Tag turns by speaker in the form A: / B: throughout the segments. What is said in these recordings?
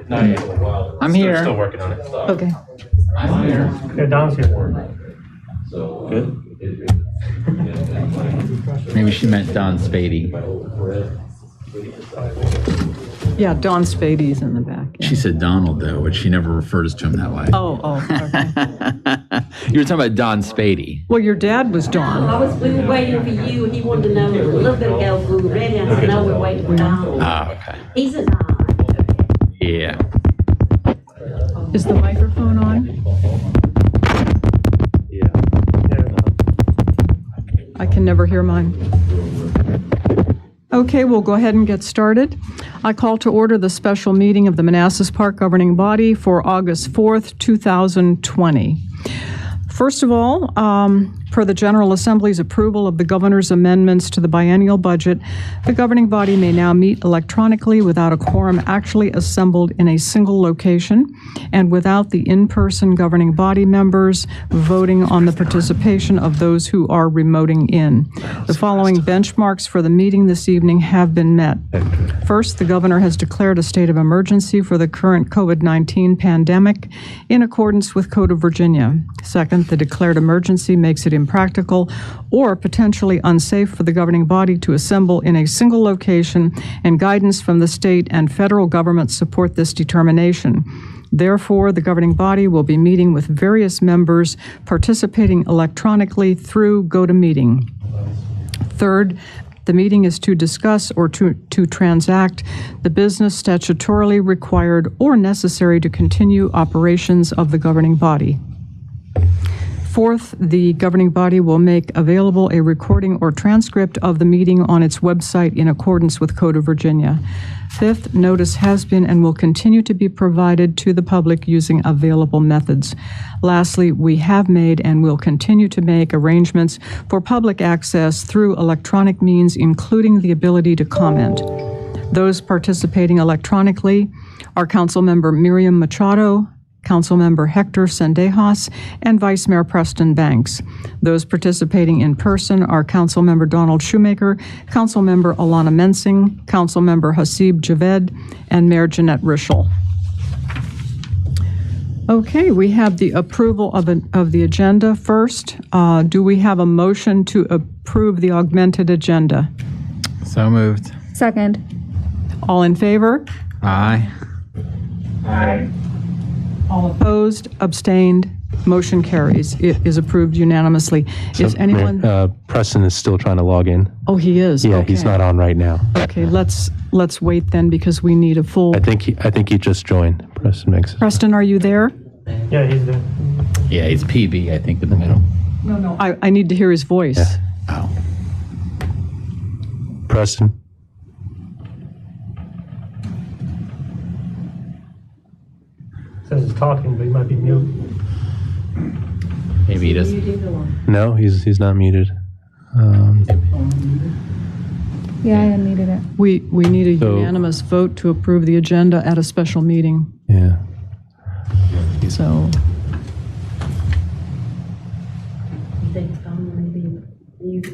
A: Not yet.
B: I'm here.
A: Still working on it.
C: Okay.
B: I'm here.
D: Yeah, Don's here.
A: Good.
B: Maybe she meant Don Spady.
C: Yeah, Don Spady's in the back. Yeah.
B: She said Donald, though, which she never refers to him that way.
C: Oh, okay.
B: You were talking about Don Spady.
C: Well, your dad was Don.
E: We were waiting for you. He wanted to know a little bit ago if we were ready. I said, no, we're waiting for Don.
B: Ah, okay.
E: He's a Don.
B: Yeah.
C: Is the microphone on? I can never hear mine. Okay, we'll go ahead and get started. I call to order the special meeting of the Manassas Park Governing Body for August 4th, 2020. First of all, per the General Assembly's approval of the governor's amendments to the biennial budget, the governing body may now meet electronically without a quorum actually assembled in a single location and without the in-person governing body members voting on the participation of those who are remoting in. The following benchmarks for the meeting this evening have been met. First, the governor has declared a state of emergency for the current COVID-19 pandemic in accordance with Code of Virginia. Second, the declared emergency makes it impractical or potentially unsafe for the governing body to assemble in a single location, and guidance from the state and federal government support this determination. Therefore, the governing body will be meeting with various members participating electronically through GoToMeeting. Third, the meeting is to discuss or to transact the business statutorily required or necessary to continue operations of the governing body. Fourth, the governing body will make available a recording or transcript of the meeting on its website in accordance with Code of Virginia. Fifth, notice has been and will continue to be provided to the public using available methods. Lastly, we have made and will continue to make arrangements for public access through electronic means, including the ability to comment. Those participating electronically are Councilmember Miriam Machado, Councilmember Hector Sendejas, and Vice Mayor Preston Banks. Those participating in person are Councilmember Donald Shoemaker, Councilmember Alana Mensing, Councilmember Hasib Javed, and Mayor Jeanette Rischel. Okay, we have the approval of the agenda first. Do we have a motion to approve the augmented agenda?
B: So moved.
F: Second.
C: All in favor?
B: Aye.
D: Aye.
C: All opposed, abstained, motion carries. It is approved unanimously. Is anyone?
G: Preston is still trying to log in.
C: Oh, he is?
G: Yeah,
C: Okay.
G: he's not on right now.
C: Okay, let's wait then because we need a full.
G: I think he just joined. Preston makes it.
C: Preston, are you there?
D: Yeah, he's there.
B: Yeah, it's PB, I think, in the middle.
C: No. I need to hear his voice.
G: Yeah.
B: Oh.
G: Preston.
D: Says he's talking, but he might be mute.
B: Maybe he does.
G: No, he's not muted.
F: Yeah, I unmuted it.
C: We need a
G: So-
C: unanimous vote to approve the agenda at a special meeting.
G: Yeah.
C: So,
E: You think Don may be mute?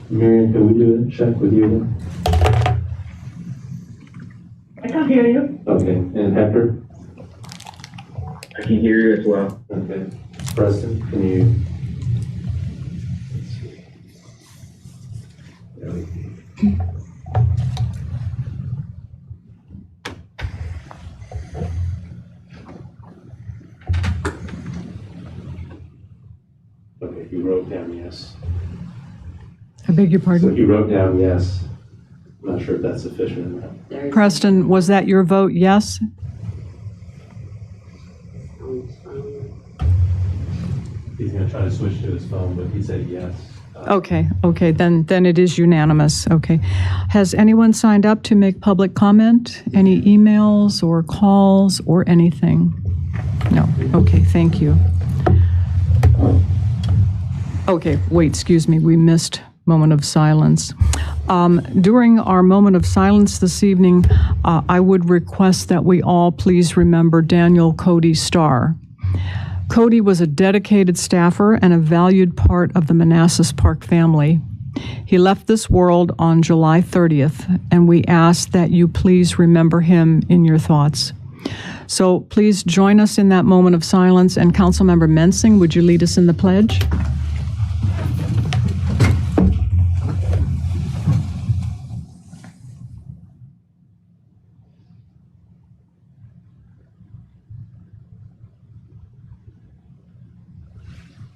G: Miriam, can we do a check with you?
D: I can hear you.
G: Okay. And Hector?
A: I can hear you as well.
G: Okay. Preston, can you? Okay, you wrote down yes.
C: I beg your
G: So
C: pardon?
G: you wrote down yes. I'm not sure if that's sufficient or not.
C: Preston, was that your vote, yes?
G: He's going to try to switch to his phone, but he said yes.
C: Okay, then it is unanimous. Okay. Has anyone signed up to make public comment? Any emails or calls or anything? No. Okay, thank you. Okay, wait, excuse me, we missed moment of silence. During our moment of silence this evening, I would request that we all please remember Daniel Cody Starr. Cody was a dedicated staffer and a valued part of the Manassas Park family. He left this world on July 30th, and we ask that you please remember him in your thoughts. So please join us in that moment of silence. And Councilmember Mensing, would you lead us in the pledge?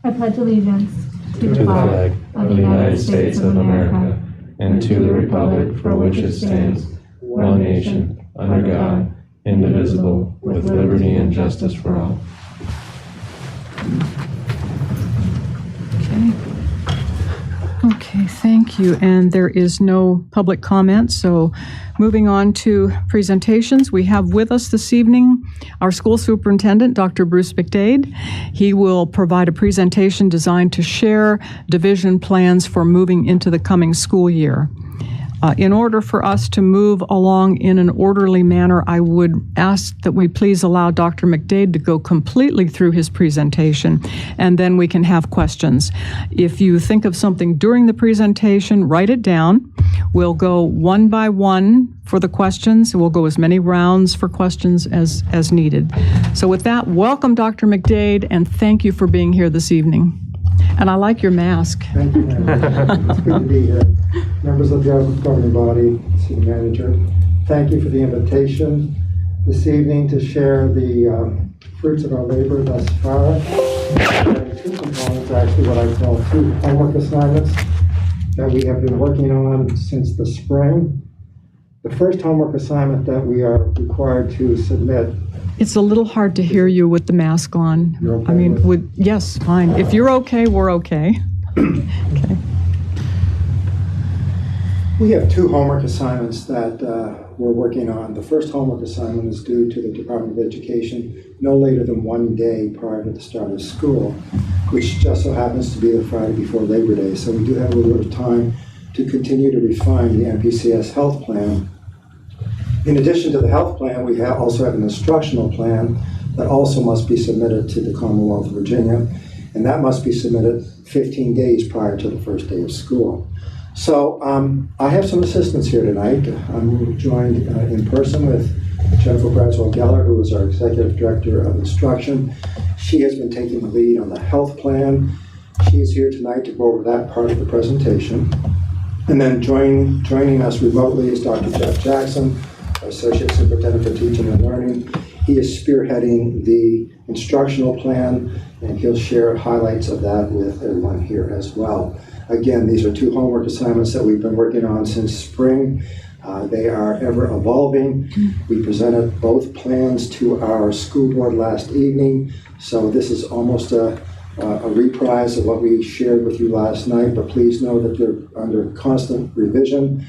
F: I pledge allegiance
G: To the flag of the United States of America and to the republic for which it stands, one nation, under God, indivisible, with liberty and justice for all.
C: Okay, thank you. And there is no public comment, so moving on to presentations. We have with us this evening our school superintendent, Dr. Bruce McDade. He will provide a presentation designed to share division plans for moving into the coming school year. In order for us to move along in an orderly manner, I would ask that we please allow Dr. McDade to go completely through his presentation, and then we can have questions. If you think of something during the presentation, write it down. We'll go one by one for the questions. We'll go as many rounds for questions as needed. So with that, welcome, Dr. McDade, and thank you for being here this evening. And I like your mask.
H: Thank you, Mary. It's good to be here. Members of the governing body, city manager, thank you for the invitation this evening to share the fruits of our labor thus far. Two components, actually, what I call two homework assignments that we have been working on since the spring. The first homework assignment that we are required to submit.
C: It's a little hard to hear you with the mask on.
H: You're okay
C: I mean,
H: with-
C: yes, fine. If you're okay, we're okay. Okay.
H: We have two homework assignments that we're working on. The first homework assignment is due to the Department of Education no later than 1 day prior to the start of school, which just so happens to be the Friday before Labor Day. So we do have a little bit of time to continue to refine the MPCS health plan. In addition to the health plan, we also have an instructional plan that also must be submitted to the Commonwealth of Virginia, and that must be submitted 15 days prior to the first day of school. So I have some assistants here tonight. I'm joined in person with Jennifer Braswell-Geller, who is our Executive Director of Instruction. She has been taking the lead on the health plan. She is here tonight to go over that part of the presentation. And then joining us remotely is Dr. Jeff Jackson, Associate Superintendent for Teaching and Learning. He is spearheading the instructional plan, and he'll share highlights of that with everyone here as well. Again, these are two homework assignments that we've been working on since spring. They are ever evolving. We presented both plans to our school board last evening, so this is almost a reprise of what we shared with you last night, but please know that they're under constant revision.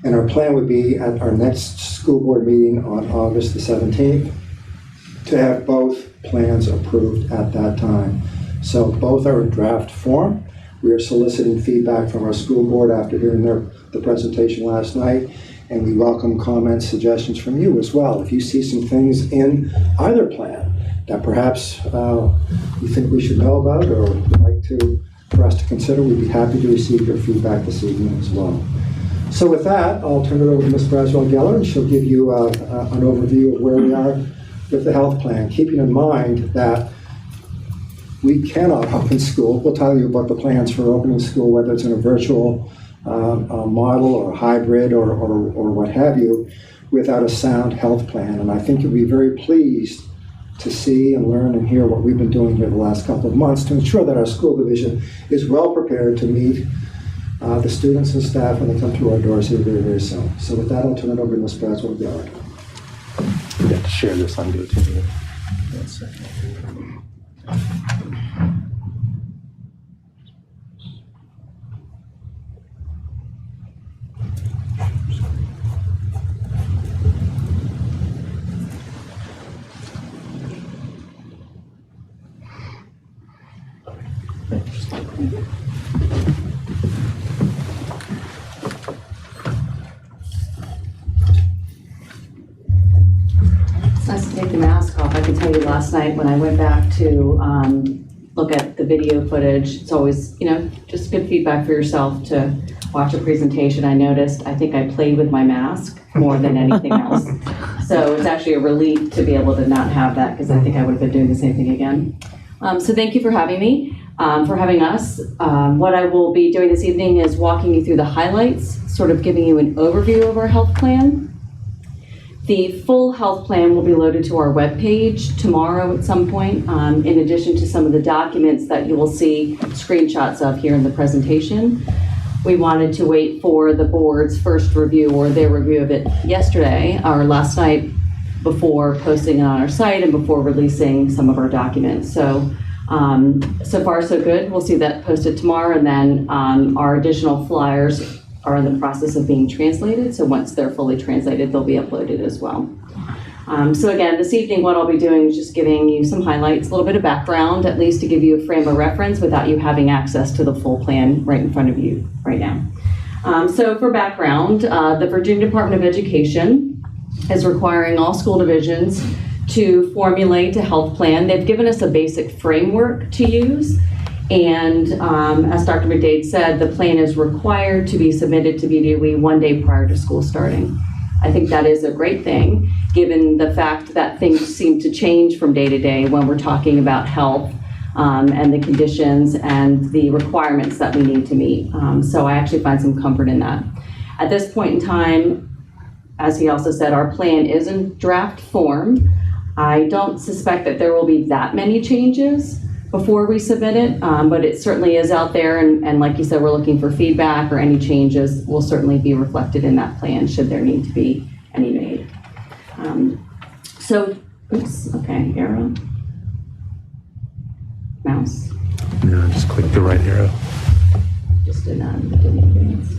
H: And our plan would be at our next school board meeting on August the 17th to have both plans approved at that time. So both are in draft form. We are soliciting feedback from our school board after hearing the presentation last night, and we welcome comments, suggestions from you as well. If you see some things in either plan that perhaps you think we should know about or would like for us to consider, we'd be happy to receive your feedback this evening as well. So with that, I'll turn it over to Ms. Braswell-Geller, and she'll give you an overview of where we are with the health plan, keeping in mind that we cannot open school. We'll tell you about the plans for opening school, whether it's in a virtual model or a hybrid or what have you, without a sound health plan. And I think you'll be very pleased to see and learn and hear what we've been doing here the last couple of months to ensure that our school division is well prepared to meet the students and staff when they come through our doors here very, very soon. So with that, I'll turn it over to Ms. Braswell-Geller.
G: We have to share this on GoToMeeting. 1 second.
I: It's nice to take the mask off. I can tell you last night when I went back to look at the video footage. It's always, just good feedback for yourself to watch a presentation. I noticed, I think I played with my mask more than anything else. So it's actually a relief to be able to not have that, because I think I would have been doing the same thing again. So thank you for having me, for having us. What I will be doing this evening is walking you through the highlights, sort of giving you an overview of our health plan. The full health plan will be loaded to our webpage tomorrow at some point, in addition to some of the documents that you will see screenshots of here in the presentation. We wanted to wait for the board's first review or their review of it yesterday or last night before posting it on our site and before releasing some of our documents. So, so far so good. We'll see that posted tomorrow, and then our additional flyers are in the process of being translated. So once they're fully translated, they'll be uploaded as well. So again, this evening, what I'll be doing is just giving you some highlights, a little bit of background, at least to give you a frame of reference without you having access to the full plan right in front of you right now. So for background, the Virginia Department of Education is requiring all school divisions to formulate a health plan. They've given us a basic framework to use. And as Dr. McDade said, the plan is required to be submitted to BDOE 1 day prior to school starting. I think that is a great thing, given the fact that things seem to change from day to day when we're talking about health and the conditions and the requirements that we need to meet. So I actually find some comfort in that. At this point in time, as he also said, our plan is in draft form. I don't suspect that there will be that many changes before we submit it, but it certainly is out there, and like you said, we're looking for feedback, or any changes will certainly be reflected in that plan should there need to be any made. Okay, arrow, mouse.
G: No, just click the right arrow.
I: Just didn't advance.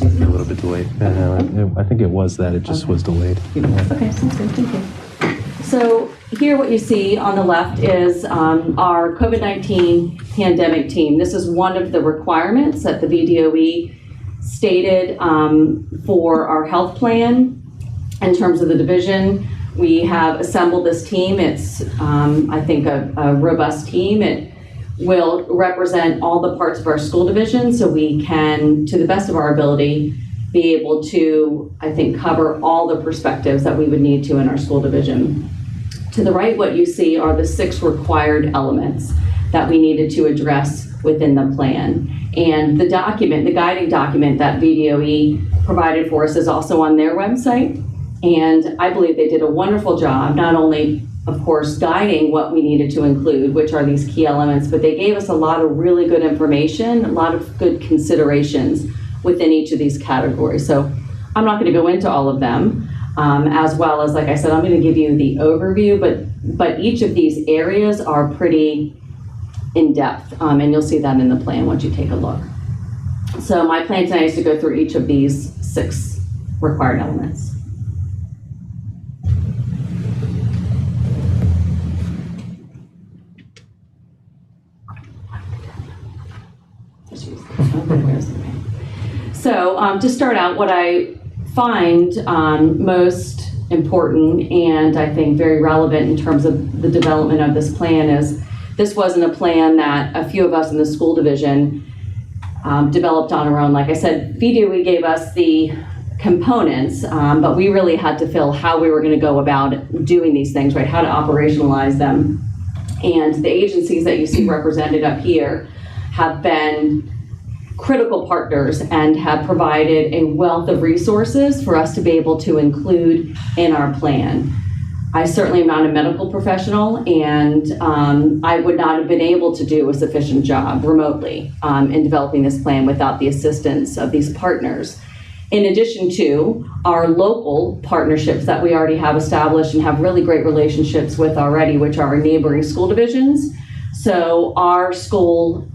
G: A little bit delayed. No, I think it was that. It just was delayed.
I: Okay, sounds good. Thank you. So here what you see on the left is our COVID-19 pandemic team. This is one of the requirements that the VDOE stated for our health plan. In terms of the division, we have assembled this team. It's, I think, a robust team. It will represent all the parts of our school division, so we can, to the best of our ability, be able to, I think, cover all the perspectives that we would need to in our school division. To the right, what you see are the 6 required elements that we needed to address within the plan. And the document, the guiding document that VDOE provided for us, is also on their website. And I believe they did a wonderful job, not only, of course, guiding what we needed to include, which are these key elements, but they gave us a lot of really good information, a lot of good considerations within each of these categories. So I'm not going to go into all of them, as well as, like I said, I'm going to give you the overview, but each of these areas are pretty in-depth, and you'll see that in the plan once you take a look. So my plan tonight is to go through each of these 6 required elements. So to start out, what I find most important and I think very relevant in terms of the development of this plan is this wasn't a plan that a few of us in the school division developed on our own. Like I said, VDOE gave us the components, but we really had to feel how we were going to go about doing these things, right? How to operationalize them. And the agencies that you see represented up here have been critical partners and have provided a wealth of resources for us to be able to include in our plan. I certainly am not a medical professional, and I would not have been able to do a sufficient job remotely in developing this plan without the assistance of these partners. In addition to our local partnerships that we already have established and have really great relationships with already, which are our neighboring school divisions. So our school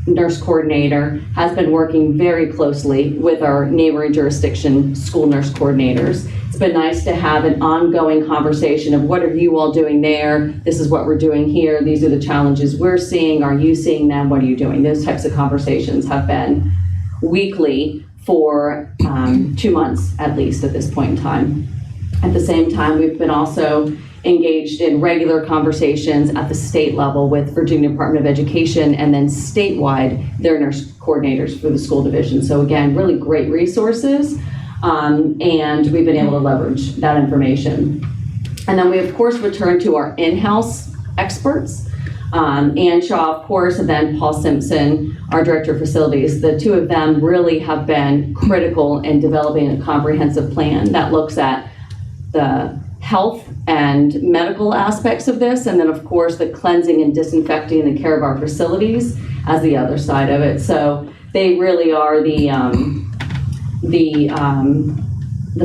I: nurse coordinator has been working very closely with our neighboring jurisdiction school nurse coordinators. It's been nice to have an ongoing conversation of what are you all doing there? This is what we're doing here. These are the challenges we're seeing. Are you seeing them? What are you doing? Those types of conversations have been weekly for 2 months at least at this point in time. At the same time, we've been also engaged in regular conversations at the state level with Virginia Department of Education, and then statewide, their nurse coordinators for the school division. So again, really great resources, and we've been able to leverage that information. And then we, of course, return to our in-house experts, Ann Shaw, of course, and then Paul Simpson, our Director of Facilities. The two of them really have been critical in developing a comprehensive plan that looks at the health and medical aspects of this, and then, of course, the cleansing and disinfecting and the care of our facilities as the other side of it. So they really are the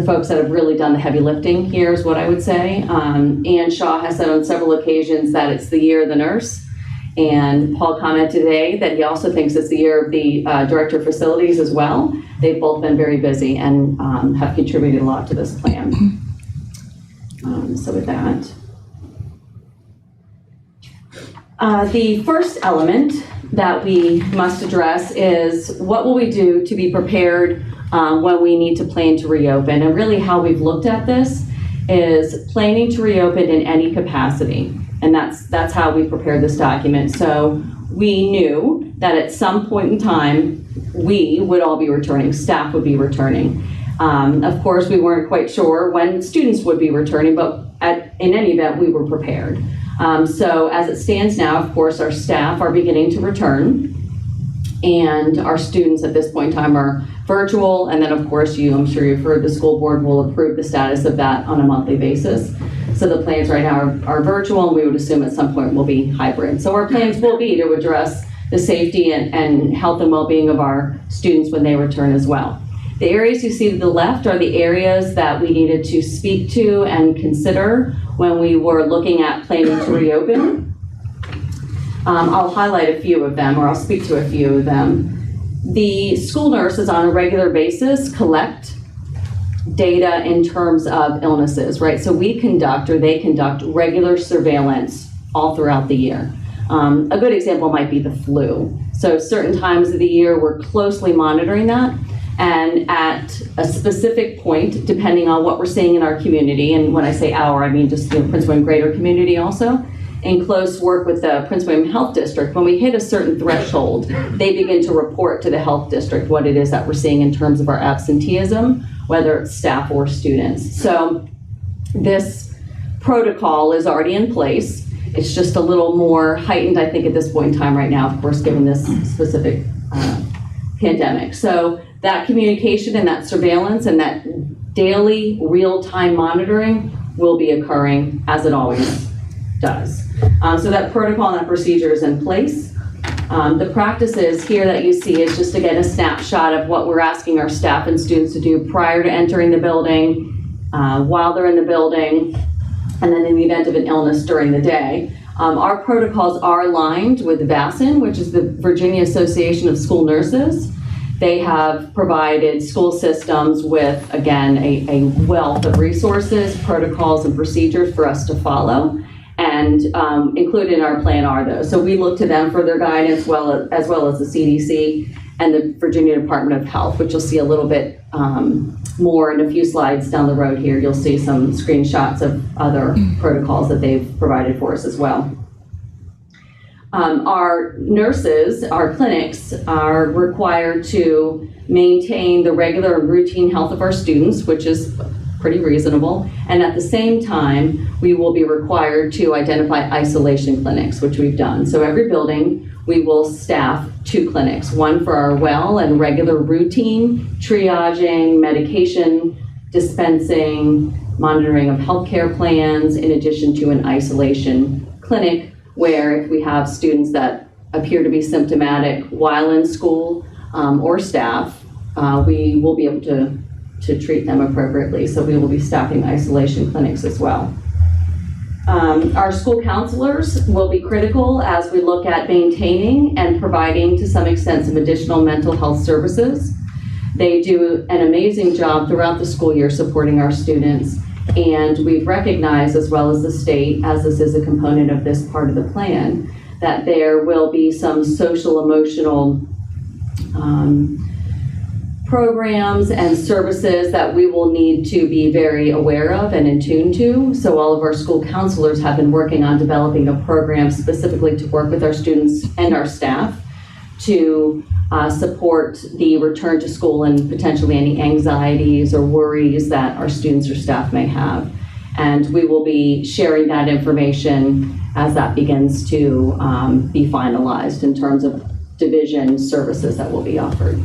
I: folks that have really done the heavy lifting here, is what I would say. Ann Shaw has said on several occasions that it's the year of the nurse. And Paul commented today that he also thinks it's the year of the Director of Facilities as well. They've both been very busy and have contributed a lot to this plan. So with that, the first element that we must address is what will we do to be prepared when we need to plan to reopen. And really how we've looked at this is planning to reopen in any capacity. And that's how we prepared this document. So we knew that at some point in time, we would all be returning, staff would be returning. Of course, we weren't quite sure when students would be returning, but in any event, we were prepared. So as it stands now, of course, our staff are beginning to return, and our students at this point in time are virtual. And then, of course, I'm sure you've heard, the school board will approve the status of that on a monthly basis. So the plans right now are virtual, and we would assume at some point will be hybrid. So our plans will be to address the safety and health and well-being of our students when they return as well. The areas you see to the left are the areas that we needed to speak to and consider when we were looking at planning to reopen. I'll highlight a few of them, or I'll speak to a few of them. The school nurses on a regular basis collect data in terms of illnesses, right? So they conduct regular surveillance all throughout the year. A good example might be the flu. So certain times of the year, we're closely monitoring that. And at a specific point, depending on what we're seeing in our community, and when I say our, I mean just Prince William greater community also, in close work with the Prince William Health District, when we hit a certain threshold, they begin to report to the health district what it is that we're seeing in terms of our absenteeism, whether it's staff or students. So this protocol is already in place. It's just a little more heightened, I think, at this point in time right now, of course, given this specific pandemic. So that communication and that surveillance and that daily real-time monitoring will be occurring as it always does. So that protocol and that procedure is in place. The practices here that you see is just, again, a snapshot of what we're asking our staff and students to do prior to entering the building, while they're in the building, and then in the event of an illness during the day. Our protocols are aligned with the VASN, which is the Virginia Association of School Nurses. They have provided school systems with, again, a wealth of resources, protocols, and procedures for us to follow. And included in our plan are those. So we look to them for their guidance, as well as the CDC and the Virginia Department of Health, which you'll see a little bit more in a few slides down the road here. You'll see some screenshots of other protocols that they've provided for us as well. Our nurses, our clinics, are required to maintain the regular and routine health of our students, which is pretty reasonable. And at the same time, we will be required to identify isolation clinics, which we've done. So every building, we will staff 2 clinics, one for our well and regular routine triaging, medication dispensing, monitoring of healthcare plans, in addition to an isolation clinic where if we have students that appear to be symptomatic while in school or staff, we will be able to treat them appropriately. So we will be staffing isolation clinics as well. Our school counselors will be critical as we look at maintaining and providing, to some extent, some additional mental health services. They do an amazing job throughout the school year supporting our students, and we've recognized, as well as the state, as this is a component of this part of the plan, that there will be some social emotional programs and services that we will need to be very aware of and in tune to. So all of our school counselors have been working on developing a program specifically to work with our students and our staff to support the return to school and potentially any anxieties or worries that our students or staff may have. And we will be sharing that information as that begins to be finalized in terms of division services that will be offered.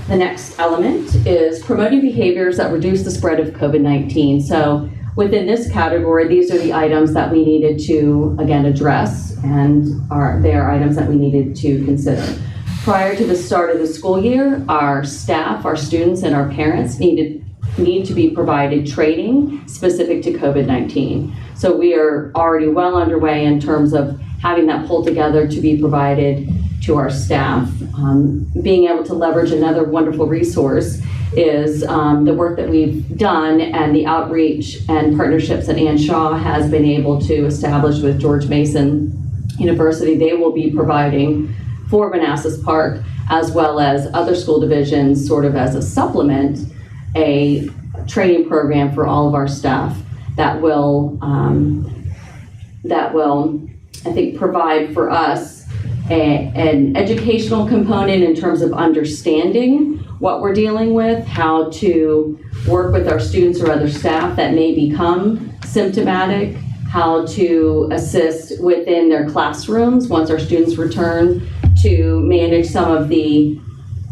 I: The next element is promoting behaviors that reduce the spread of COVID-19. So within this category, these are the items that we needed to, again, address, and they are items that we needed to consider. Prior to the start of the school year, our staff, our students, and our parents need to be provided training specific to COVID-19. So we are already well underway in terms of having that pulled together to be provided to our staff. Being able to leverage another wonderful resource is the work that we've done and the outreach and partnerships that Ann Shaw has been able to establish with George Mason University. They will be providing for Manassas Park, as well as other school divisions, sort of as a supplement, a training program for all of our staff that will, I think, provide for us an educational component in terms of understanding what we're dealing with, how to work with our students or other staff that may become symptomatic, how to assist within their classrooms once our students return, to manage some of the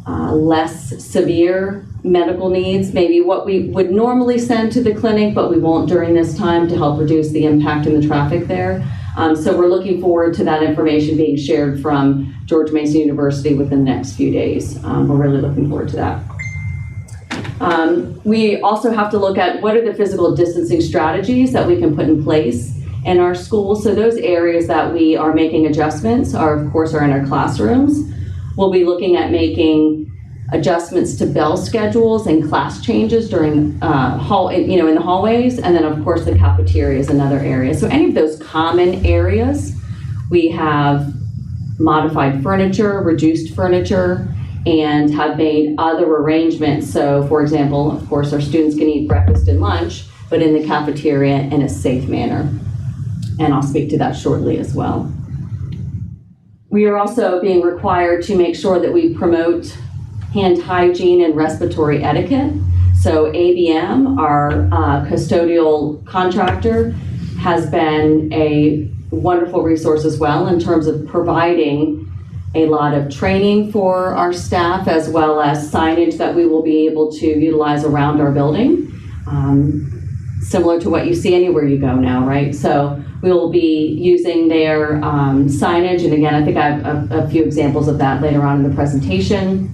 I: less severe medical needs, maybe what we would normally send to the clinic, but we won't during this time to help reduce the impact in the traffic there. So we're looking forward to that information being shared from George Mason University within the next few days. We're really looking forward to that. We also have to look at what are the physical distancing strategies that we can put in place in our schools. So those areas that we are making adjustments are, of course, are in our classrooms. We'll be looking at making adjustments to bell schedules and class changes during in the hallways, and then of course the cafeteria is another area. So any of those common areas, we have modified furniture, reduced furniture, and have made other arrangements. So for example, of course, our students can eat breakfast and lunch, but in the cafeteria in a safe manner. And I'll speak to that shortly as well. We are also being required to make sure that we promote hand hygiene and respiratory etiquette. So ABM, our custodial contractor, has been a wonderful resource as well in terms of providing a lot of training for our staff, as well as signage that we will be able to utilize around our building. Similar to what you see anywhere you go now, right? So we will be using their signage, and again, I think I have a few examples of that later on in the presentation.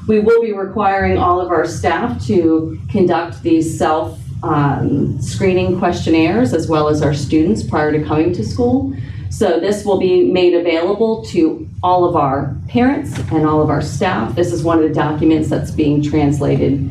I: We will be requiring all of our staff to conduct these self-screening questionnaires, as well as our students prior to coming to school. So this will be made available to all of our parents and all of our staff. This is one of the documents that's being translated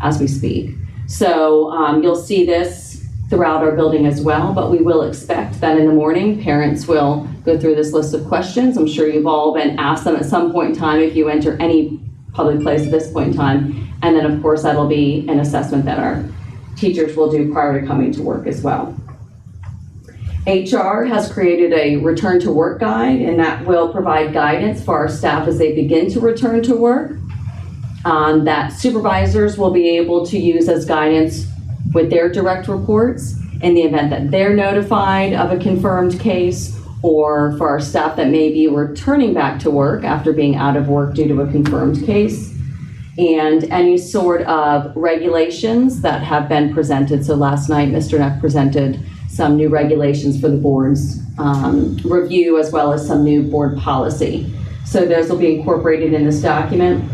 I: as we speak. So you'll see this throughout our building as well, but we will expect that in the morning, parents will go through this list of questions. I'm sure you've all been asked them at some point in time if you enter any public place at this point in time. And then of course, that'll be an assessment that our teachers will do prior to coming to work as well. HR has created a return to work guide, and that will provide guidance for our staff as they begin to return to work. That supervisors will be able to use as guidance with their direct reports in the event that they're notified of a confirmed case, or for our staff that may be returning back to work after being out of work due to a confirmed case, and any sort of regulations that have been presented. So last night, Mr. Neck presented some new regulations for the board's review, as well as some new board policy. So those will be incorporated in this document,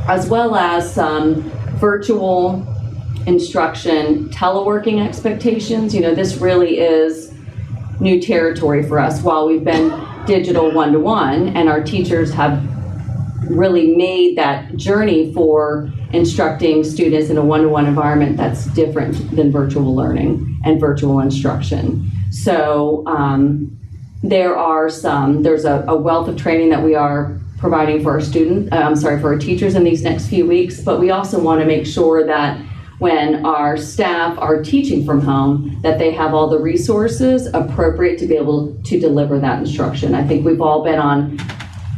I: as well as some virtual instruction, teleworking expectations. You know, this really is new territory for us. While we've been digital one-to-one, and our teachers have really made that journey for instructing students in a one-to-one environment that's different than virtual learning and virtual instruction. So there's a wealth of training that we are providing for for our teachers in these next few weeks, but we also want to make sure that when our staff are teaching from home, that they have all the resources appropriate to be able to deliver that instruction. I think we've all been on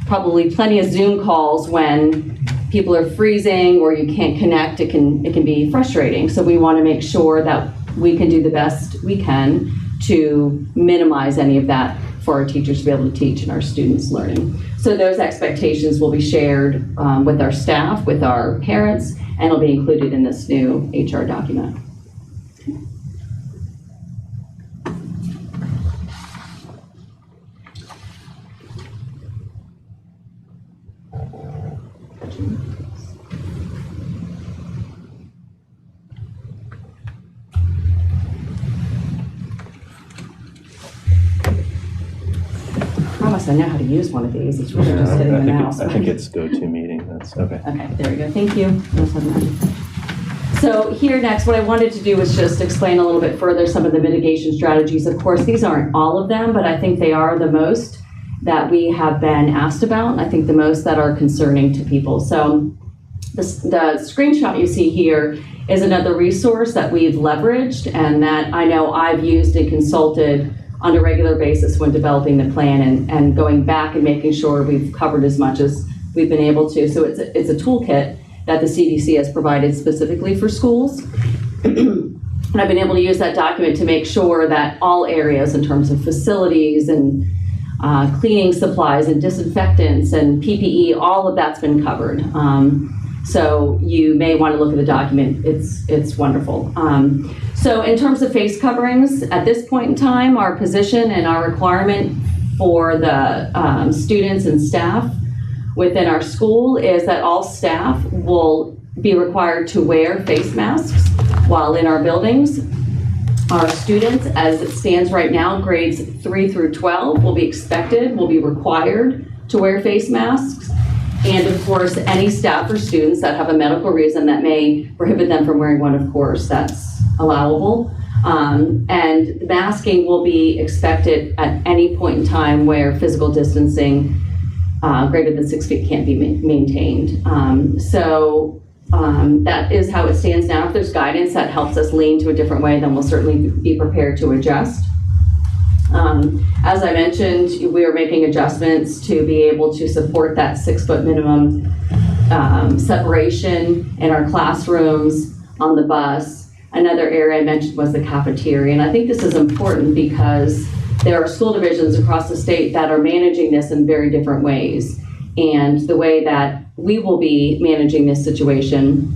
I: probably plenty of Zoom calls when people are freezing or you can't connect. It can be frustrating. So we want to make sure that we can do the best we can to minimize any of that for our teachers to be able to teach and our students learning. So those expectations will be shared with our staff, with our parents, and will be included in this new HR document. I know how to use one of these. It's really just hitting the mouse.
G: I think it's GoToMeeting. That's okay.
I: Okay, there we go. Thank you. So here next, what I wanted to do was just explain a little bit further some of the mitigation strategies. Of course, these aren't all of them, but I think they are the most that we have been asked about. I think the most that are concerning to people. So the screenshot you see here is another resource that we've leveraged and that I know I've used and consulted on a regular basis when developing the plan and going back and making sure we've covered as much as we've been able to. So it's a toolkit that the CDC has provided specifically for schools. And I've been able to use that document to make sure that all areas in terms of facilities and cleaning supplies and disinfectants and PPE, all of that's been covered. So you may want to look at the document. It's wonderful. So in terms of face coverings, at this point in time, our position and our requirement for the students and staff within our school is that all staff will be required to wear face masks while in our buildings. Our students, as it stands right now, grades 3 through 12 will be required to wear face masks. And of course, any staff or students that have a medical reason that may prohibit them from wearing one, of course, that's allowable. And masking will be expected at any point in time where physical distancing greater than 6 feet can't be maintained. That is how it stands now. If there's guidance that helps us lean to a different way, then we'll certainly be prepared to adjust. As I mentioned, we are making adjustments to be able to support that 6 foot minimum separation in our classrooms, on the bus. Another area I mentioned was the cafeteria. And I think this is important because there are school divisions across the state that are managing this in very different ways. And the way that we will be managing this situation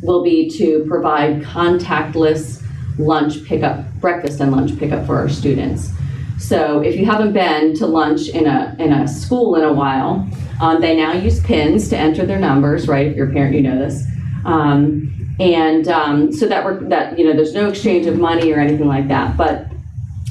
I: will be to provide contactless lunch pickup, breakfast and lunch pickup for our students. So if you haven't been to lunch in a school in a while, they now use pins to enter their numbers, right? If you're a parent, you know this. So that there's no exchange of money or anything like that, but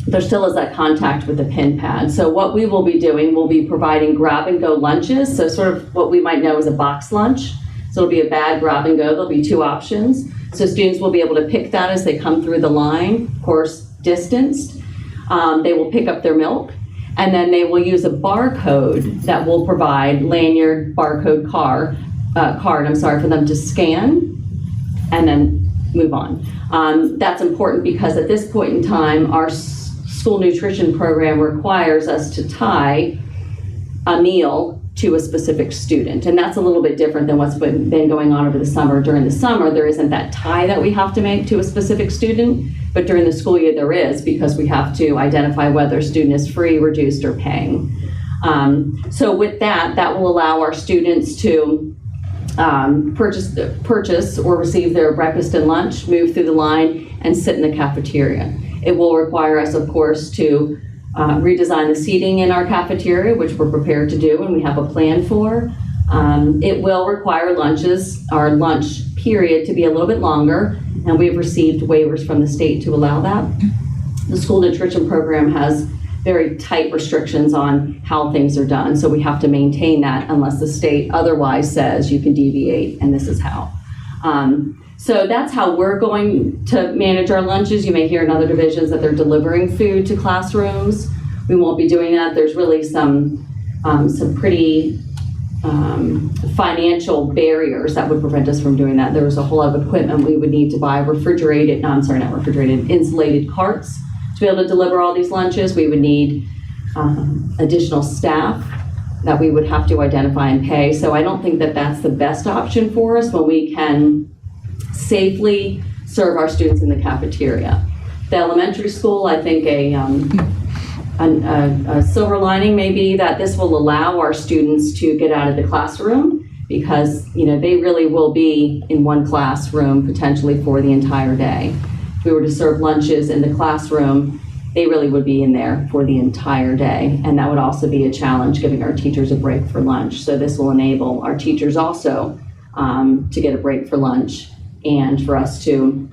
I: there still is that contact with the pin pad. So what we will be doing, we'll be providing grab and go lunches. So sort of what we might know as a box lunch. So it'll be a bag grab and go. There'll be 2 options. So students will be able to pick that as they come through the line, of course, distanced. They will pick up their milk, and then they will use a barcode that will provide lanyard barcode card, for them to scan and then move on. That's important because at this point in time, our school nutrition program requires us to tie a meal to a specific student. And that's a little bit different than what's been going on over the summer. During the summer, there isn't that tie that we have to make to a specific student, but during the school year there is, because we have to identify whether a student is free, reduced, or paying. So with that will allow our students to purchase or receive their breakfast and lunch, move through the line, and sit in the cafeteria. It will require us, of course, to redesign the seating in our cafeteria, which we're prepared to do and we have a plan for. It will require our lunch period to be a little bit longer, and we've received waivers from the state to allow that. The school nutrition program has very tight restrictions on how things are done, so we have to maintain that unless the state otherwise says you can deviate, and this is how. So that's how we're going to manage our lunches. You may hear in other divisions that they're delivering food to classrooms. we won't be doing that. There's really some pretty financial barriers that would prevent us from doing that. There was a whole lot of equipment we would need to buy, insulated carts to be able to deliver all these lunches. We would need additional staff that we would have to identify and pay. So I don't think that that's the best option for us when we can safely serve our students in the cafeteria. The elementary school, I think a silver lining may be that this will allow our students to get out of the classroom, because they really will be in one classroom potentially for the entire day. If we were to serve lunches in the classroom, they really would be in there for the entire day, and that would also be a challenge, giving our teachers a break for lunch. So this will enable our teachers also to get a break for lunch, and for us to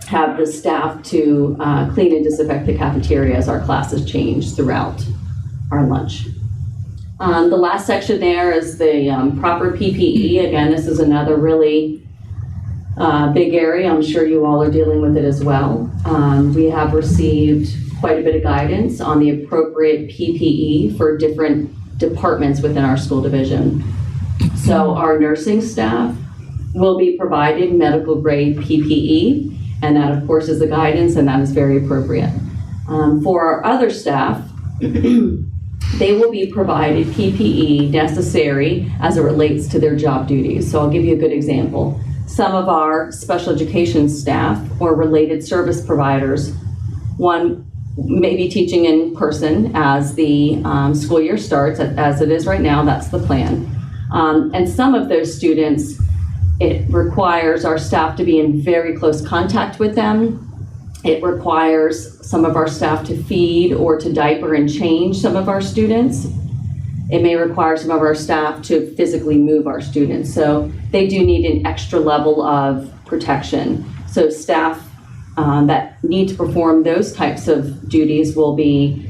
I: have the staff to clean and disinfect the cafeteria as our classes change throughout our lunch. The last section there is the proper PPE. Again, this is another really big area. I'm sure you all are dealing with it as well. We have received quite a bit of guidance on the appropriate PPE for different departments within our school division. So our nursing staff will be provided medical grade PPE, and that of course is the guidance, and that is very appropriate. For our other staff, they will be provided PPE necessary as it relates to their job duties. So I'll give you a good example. Some of our special education staff or related service providers, one may be teaching in person as the school year starts, as it is right now, that's the plan. And some of those students, it requires our staff to be in very close contact with them. It requires some of our staff to feed or to diaper and change some of our students. It may require some of our staff to physically move our students. So they do need an extra level of protection. So staff that need to perform those types of duties will be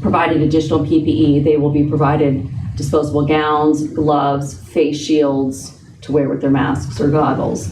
I: provided additional PPE. They will be provided disposable gowns, gloves, face shields to wear with their masks or goggles.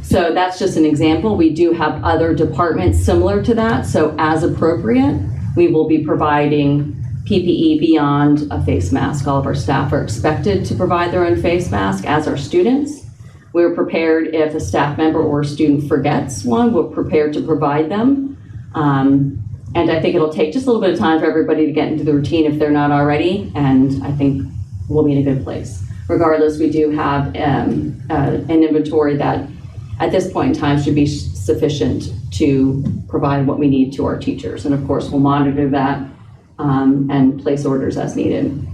I: So that's just an example. We do have other departments similar to that. So as appropriate, we will be providing PPE beyond a face mask. All of our staff are expected to provide their own face mask, as are students. We're prepared if a staff member or a student forgets one, we're prepared to provide them. And I think it'll take just a little bit of time for everybody to get into the routine if they're not already, and I think we'll be in a good place. Regardless, we do have an inventory that at this point in time should be sufficient to provide what we need to our teachers. And of course, we'll monitor that and place orders as needed.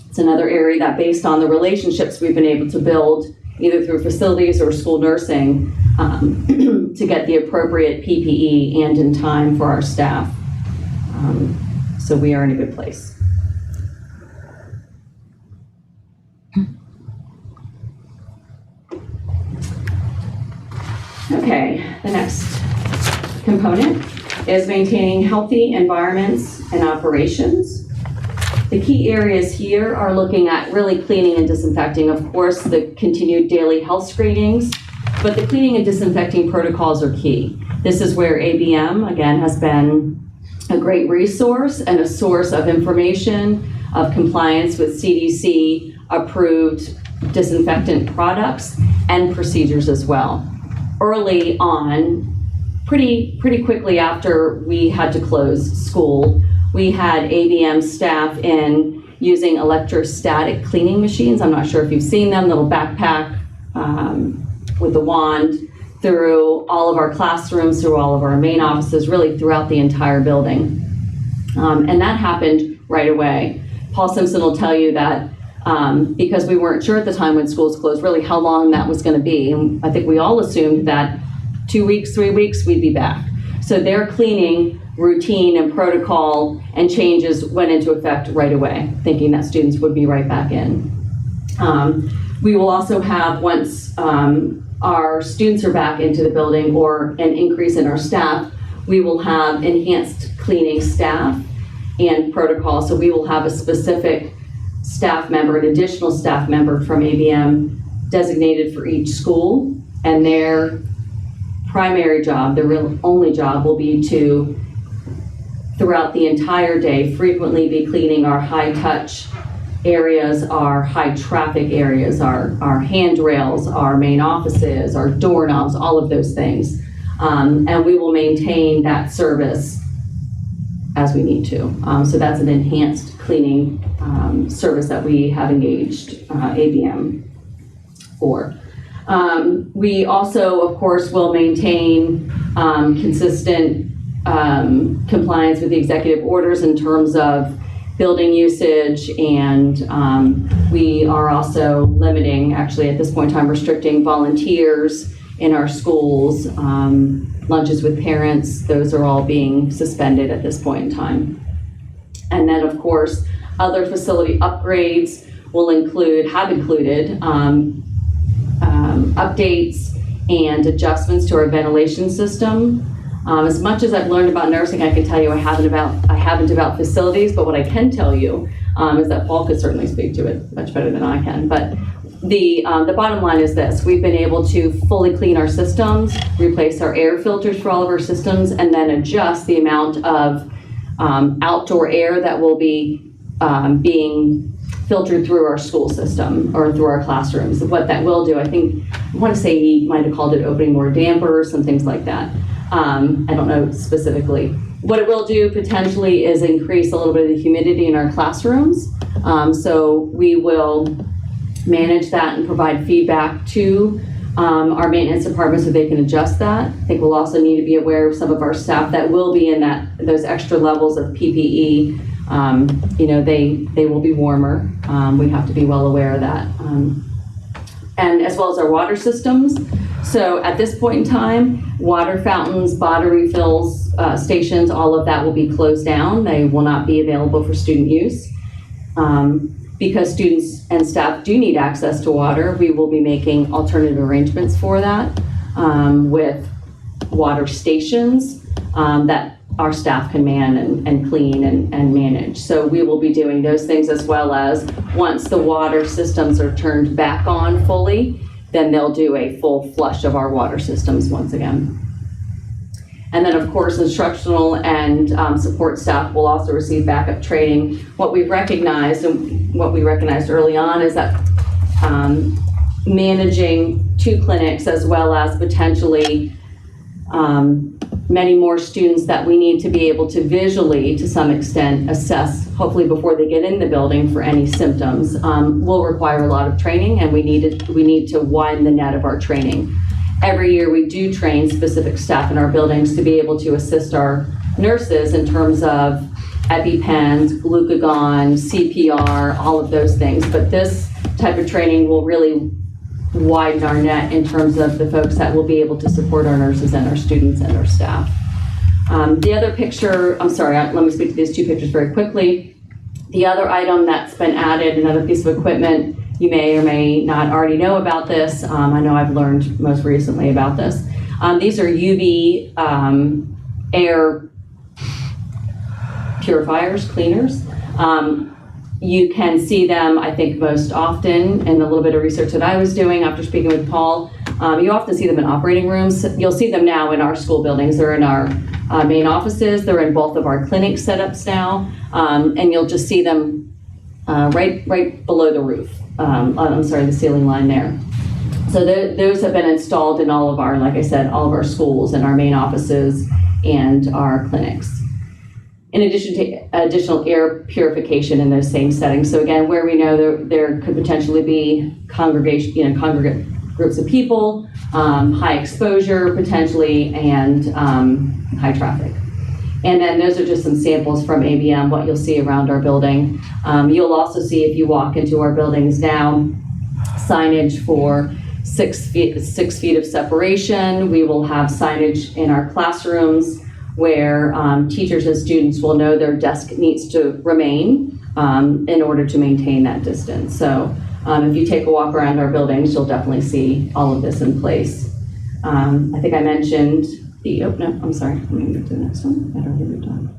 I: It's another area that, based on the relationships we've been able to build, either through facilities or school nursing, to get the appropriate PPE and in time for our staff. So we are in a good place. Okay, the next component is maintaining healthy environments and operations. The key areas here are looking at really cleaning and disinfecting, of course, the continued daily health screenings, but the cleaning and disinfecting protocols are key. This is where ABM, again, has been a great resource and a source of information, of compliance with CDC approved disinfectant products and procedures as well. Early on, pretty quickly after we had to close school, we had ABM staff in using electrostatic cleaning machines. I'm not sure if you've seen them, little backpack with a wand, through all of our classrooms, through all of our main offices, really throughout the entire building. And that happened right away. Paul Simpson will tell you that because we weren't sure at the time when schools closed really how long that was going to be. And I think we all assumed that 2 weeks, 3 weeks, we'd be back. So their cleaning routine and protocol and changes went into effect right away, thinking that students would be right back in. We will also have, once our students are back into the building or an increase in our staff, we will have enhanced cleaning staff and protocol. So we will have a specific staff member, an additional staff member from ABM designated for each school, and their primary job, their real only job, will be to throughout the entire day, frequently be cleaning our high-touch areas, our high-traffic areas, our handrails, our main offices, our doorknobs, all of those things. And we will maintain that service as we need to. So that's an enhanced cleaning service that we have engaged ABM for. We also, of course, will maintain consistent compliance with the executive orders in terms of building usage, and we are also limiting, actually at this point in time, restricting volunteers in our schools, lunches with parents, those are all being suspended at this point in time. And then, of course, other facility upgrades will have included updates and adjustments to our ventilation system. As much as I've learned about nursing, I can tell you I haven't about facilities, but what I can tell you is that Paul could certainly speak to it much better than I can. But the bottom line is this: we've been able to fully clean our systems, replace our air filters for all of our systems, and then adjust the amount of outdoor air that will be being filtered through our school system or through our classrooms. What that will do, I want to say he might have called it opening more dampers, some things like that. I don't know specifically. What it will do potentially is increase a little bit of the humidity in our classrooms. So we will manage that and provide feedback to our maintenance department so they can adjust that. I think we'll also need to be aware of some of our staff that will be in those extra levels of PPE. They will be warmer. We have to be well aware of that. And as well as our water systems. So at this point in time, water fountains, bottle refills, stations, all of that will be closed down. They will not be available for student use. Because students and staff do need access to water, we will be making alternative arrangements for that with water stations that our staff can man and clean and manage. So we will be doing those things, as well as once the water systems are turned back on fully, then they'll do a full flush of our water systems once again. And then, of course, instructional and support staff will also receive backup training. What we've recognized, and what we recognized early on, is that managing 2 clinics, as well as potentially many more students that we need to be able to visually, to some extent, assess, hopefully before they get in the building, for any symptoms, will require a lot of training, and we need to widen the net of our training. Every year we do train specific staff in our buildings to be able to assist our nurses in terms of EpiPens, glucagon, CPR, all of those things. But this type of training will really widen our net in terms of the folks that will be able to support our nurses and our students and our staff. The other picture, let me speak to these 2 pictures very quickly. The other item that's been added, another piece of equipment, you may or may not already know about this. I know I've learned most recently about this. These are UV air purifiers, cleaners. You can see them, I think, most often in a little bit of research that I was doing after speaking with Paul. You often see them in operating rooms. You'll see them now in our school buildings. They're in our main offices. They're in both of our clinic setups now. And you'll just see them right below the roof. The ceiling line there. So those have been installed in all of our, like I said, all of our schools and our main offices and our clinics. In addition to additional air purification in those same settings. So again, where we know there could potentially be congregate groups of people, high exposure potentially, and high traffic. And then those are just some samples from ABM, what you'll see around our building. You'll also see, if you walk into our buildings now, signage for 6 feet of separation. We will have signage in our classrooms where teachers and students will know their desk needs to remain in order to maintain that distance. So if you take a walk around our buildings, you'll definitely see all of this in place. I think I mentioned let me move to the next one. I already moved on.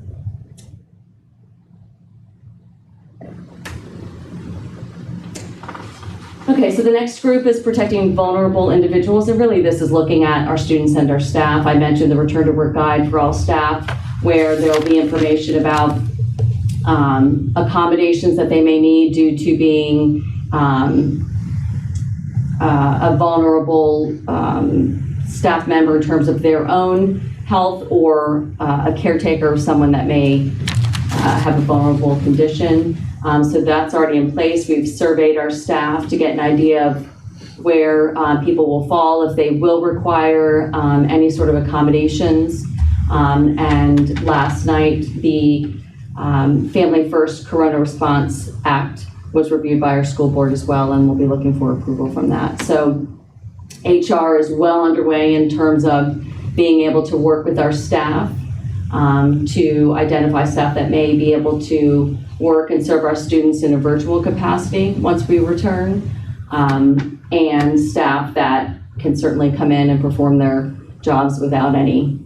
I: Okay, so the next group is protecting vulnerable individuals, and really this is looking at our students and our staff. I mentioned the return to work guide for all staff. where there will be information about accommodations that they may need due to being a vulnerable staff member in terms of their own health, or a caretaker of someone that may have a vulnerable condition. So that's already in place. We've surveyed our staff to get an idea of where people will fall if they will require any sort of accommodations. And last night, the Family First Corona Response Act was reviewed by our school board as well, and we'll be looking for approval from that. So HR is well underway in terms of being able to work with our staff to identify staff that may be able to work and serve our students in a virtual capacity once we return, and staff that can certainly come in and perform their jobs without any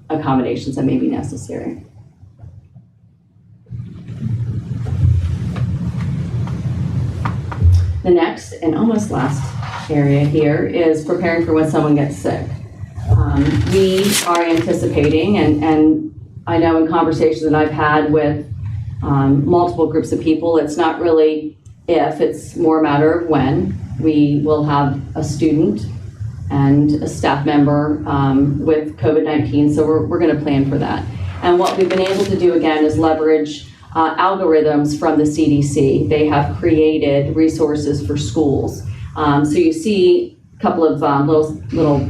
I: accommodations that may be necessary. The next and almost last area here is preparing for when someone gets sick. We are anticipating, and I know in conversations that I've had with multiple groups of people, it's not really if, it's more a matter of when. We will have a student and a staff member with COVID-19, so we're going to plan for that. And what we've been able to do again is leverage algorithms from the CDC. They have created resources for schools. So you see a couple of little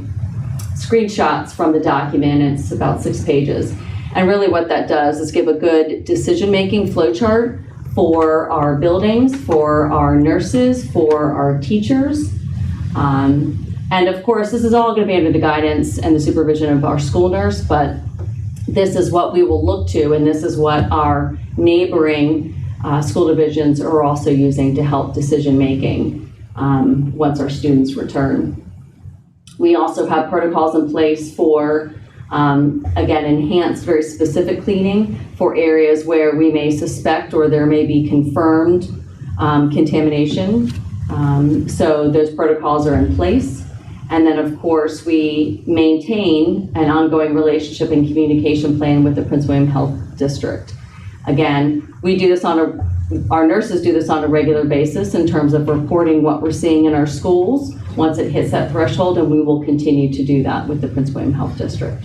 I: screenshots from the document. It's about 6 pages. And really what that does is give a good decision-making flowchart for our buildings, for our nurses, for our teachers. And of course, this is all going to be under the guidance and the supervision of our school nurse, but this is what we will look to, and this is what our neighboring school divisions are also using to help decision-making once our students return. We also have protocols in place for, again, enhanced, very specific cleaning for areas where we may suspect or there may be confirmed contamination. So those protocols are in place. And then, of course, we maintain an ongoing relationship and communication plan with the Prince William Health District. Again, we do this our nurses do this on a regular basis in terms of reporting what we're seeing in our schools once it hits that threshold, and we will continue to do that with the Prince William Health District.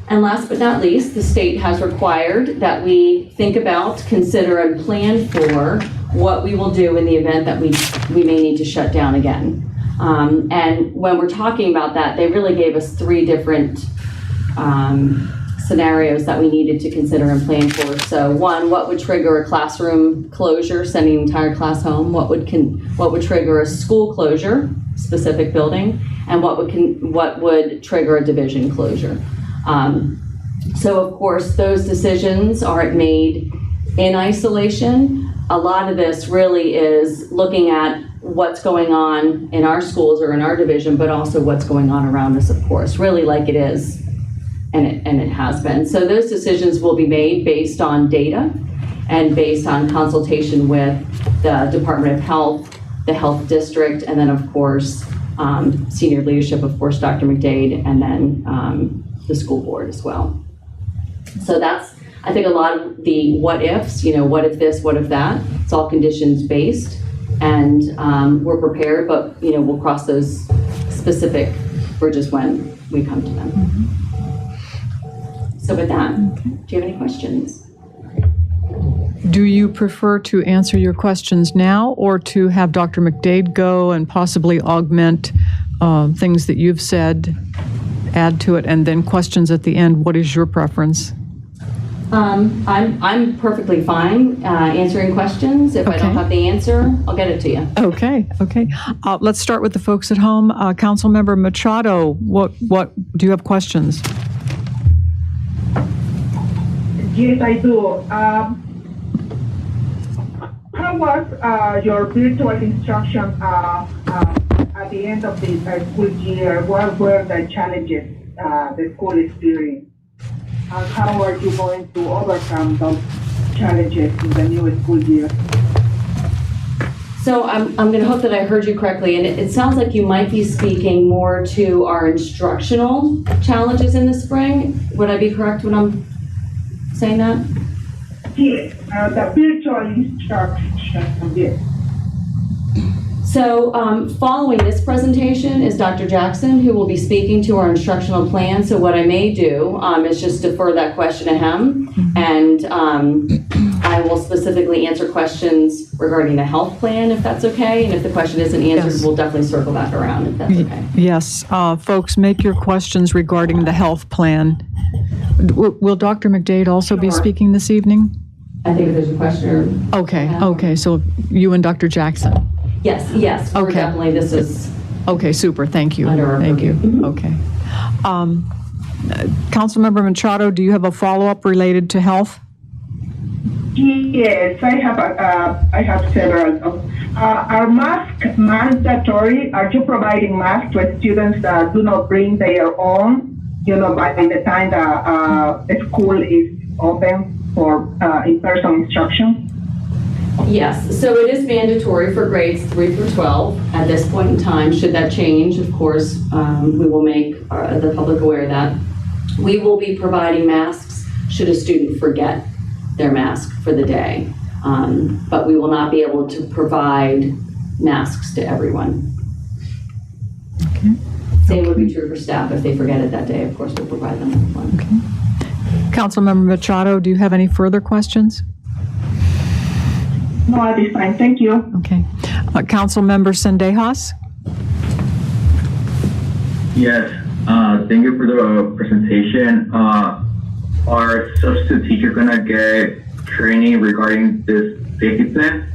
I: And last but not least, the state has required that we think about, consider, and plan for what we will do in the event that we may need to shut down again. And when we're talking about that, they really gave us 3 different scenarios that we needed to consider and plan for. So 1, what would trigger a classroom closure, sending the entire class home? What would trigger a school closure, specific building? And what would trigger a division closure? So of course, those decisions aren't made in isolation. A lot of this really is looking at what's going on in our schools or in our division, but also what's going on around us, of course, really like it is, and it has been. So those decisions will be made based on data and based on consultation with the Department of Health, the Health District, and then of course, senior leadership, of course, Dr. McDade, and then the school board as well. So that's, I think, a lot of the what ifs, what if this, what if that. It's all conditions based, and we're prepared, but we'll cross those specific bridges when we come to them. So with that, do you have any questions?
C: Do you prefer to answer your questions now, or to have Dr. McDade go and possibly augment things that you've said, add to it, and then questions at the end? What is your preference? I'm perfectly fine answering questions. If I don't have the answer, I'll get it to you. Okay. Let's start with the folks at home. Councilmember Machado, what do you have questions?
J: Yes, I do. How was your virtual instruction at the end of the school year? What were the challenges the school experienced? And how are you going to overcome those challenges in the new school year?
I: So I'm going to hope that I heard you correctly, and it sounds like you might be speaking more to our instructional challenges in the spring. Would I be correct when I'm saying that?
J: Yes, the virtual instruction, yes.
I: So following this presentation is Dr. Jackson, who will be speaking to our instructional plan. So what I may do is just defer that question to him, and I will specifically answer questions regarding the health plan, if that's okay. And if the question isn't answered,
C: Yes.
I: we'll definitely circle back around, if that's okay.
C: Yes, folks, make your questions regarding the health plan. Will Dr. McDade also be
I: Sure.
C: speaking this evening?
I: I think if there's a question or...
C: Okay, so you and Dr. Jackson.
I: Yes, we're
C: Okay.
I: definitely, this is...
C: Okay, super, thank you.
I: Under our
C: Thank you,
I: purview.
C: okay. Councilmember Machado, do you have a follow-up related to health?
J: Yes, I have several. Are masks mandatory? Are you providing masks to students that do not bring their own, by the time the school is open for in-person instruction?
I: Yes, so it is mandatory for grades 3 through 12 at this point in time. Should that change, of course, we will make the public aware of that. We will be providing masks should a student forget their mask for the day, but we will not be able to provide masks to everyone.
C: Okay.
I: Same would be true for staff. If they forget it that day, of course, we'll provide them with one.
C: Councilmember Machado, do you have any further questions?
J: No, I'll be fine. Thank you.
C: Okay. Councilmember Sendejas?
A: Yes, thank you for the presentation. Are substitute teachers gonna get training regarding this safety plan?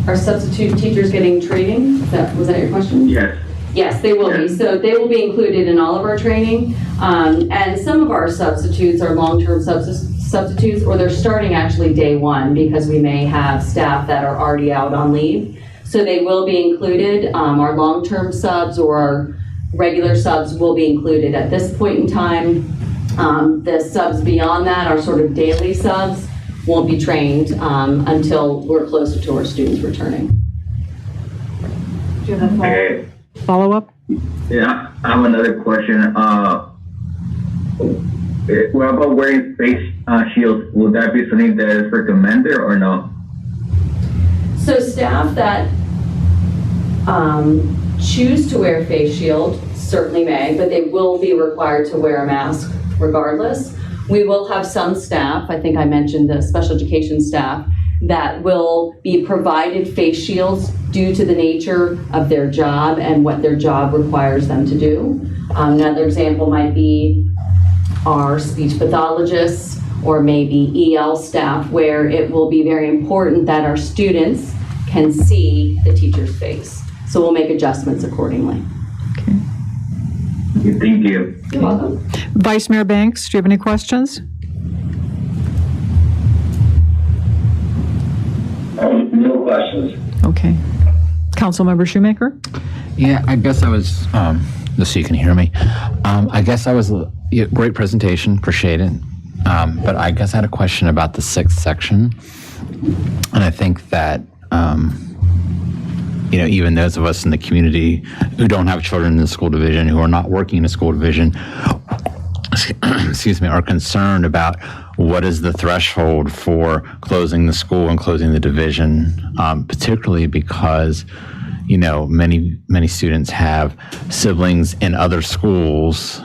I: Are substitute teachers getting training? Was that your question?
A: Yes.
I: Yes, they will be. So they will be included in all of our training. And some of our substitutes are long-term substitutes, or they're starting actually day one because we may have staff that are already out on leave. So they will be included. Our long-term subs or our regular subs will be included at this point in time. The subs beyond that, our sort of daily subs, won't be trained until we're closer to our students returning. Do you have a
A: Okay.
C: Follow-up?
A: Yeah, I have another question. What about wearing face shields? Will that be something that is recommended or no?
I: So staff that choose to wear a face shield certainly may, but they will be required to wear a mask regardless. We will have some staff, I think I mentioned the special education staff, that will be provided face shields due to the nature of their job and what their job requires them to do. Another example might be our speech pathologists or maybe EL staff, where it will be very important that our students can see the teacher's face. So we'll make adjustments accordingly.
A: Thank you.
I: You're welcome.
C: Vice Mayor Banks, do you have any questions?
A: No questions.
C: Okay. Councilmember Shoemaker?
B: Yeah, I guess I was, just so you can hear me. I guess I was, great presentation, appreciate it. But I guess I had a question about the 6th section. And I think that, even those of us in the community who don't have children in the school division, who are not working in a school division, are concerned about what is the threshold for closing the school and closing the division, particularly because, many students have siblings in other schools,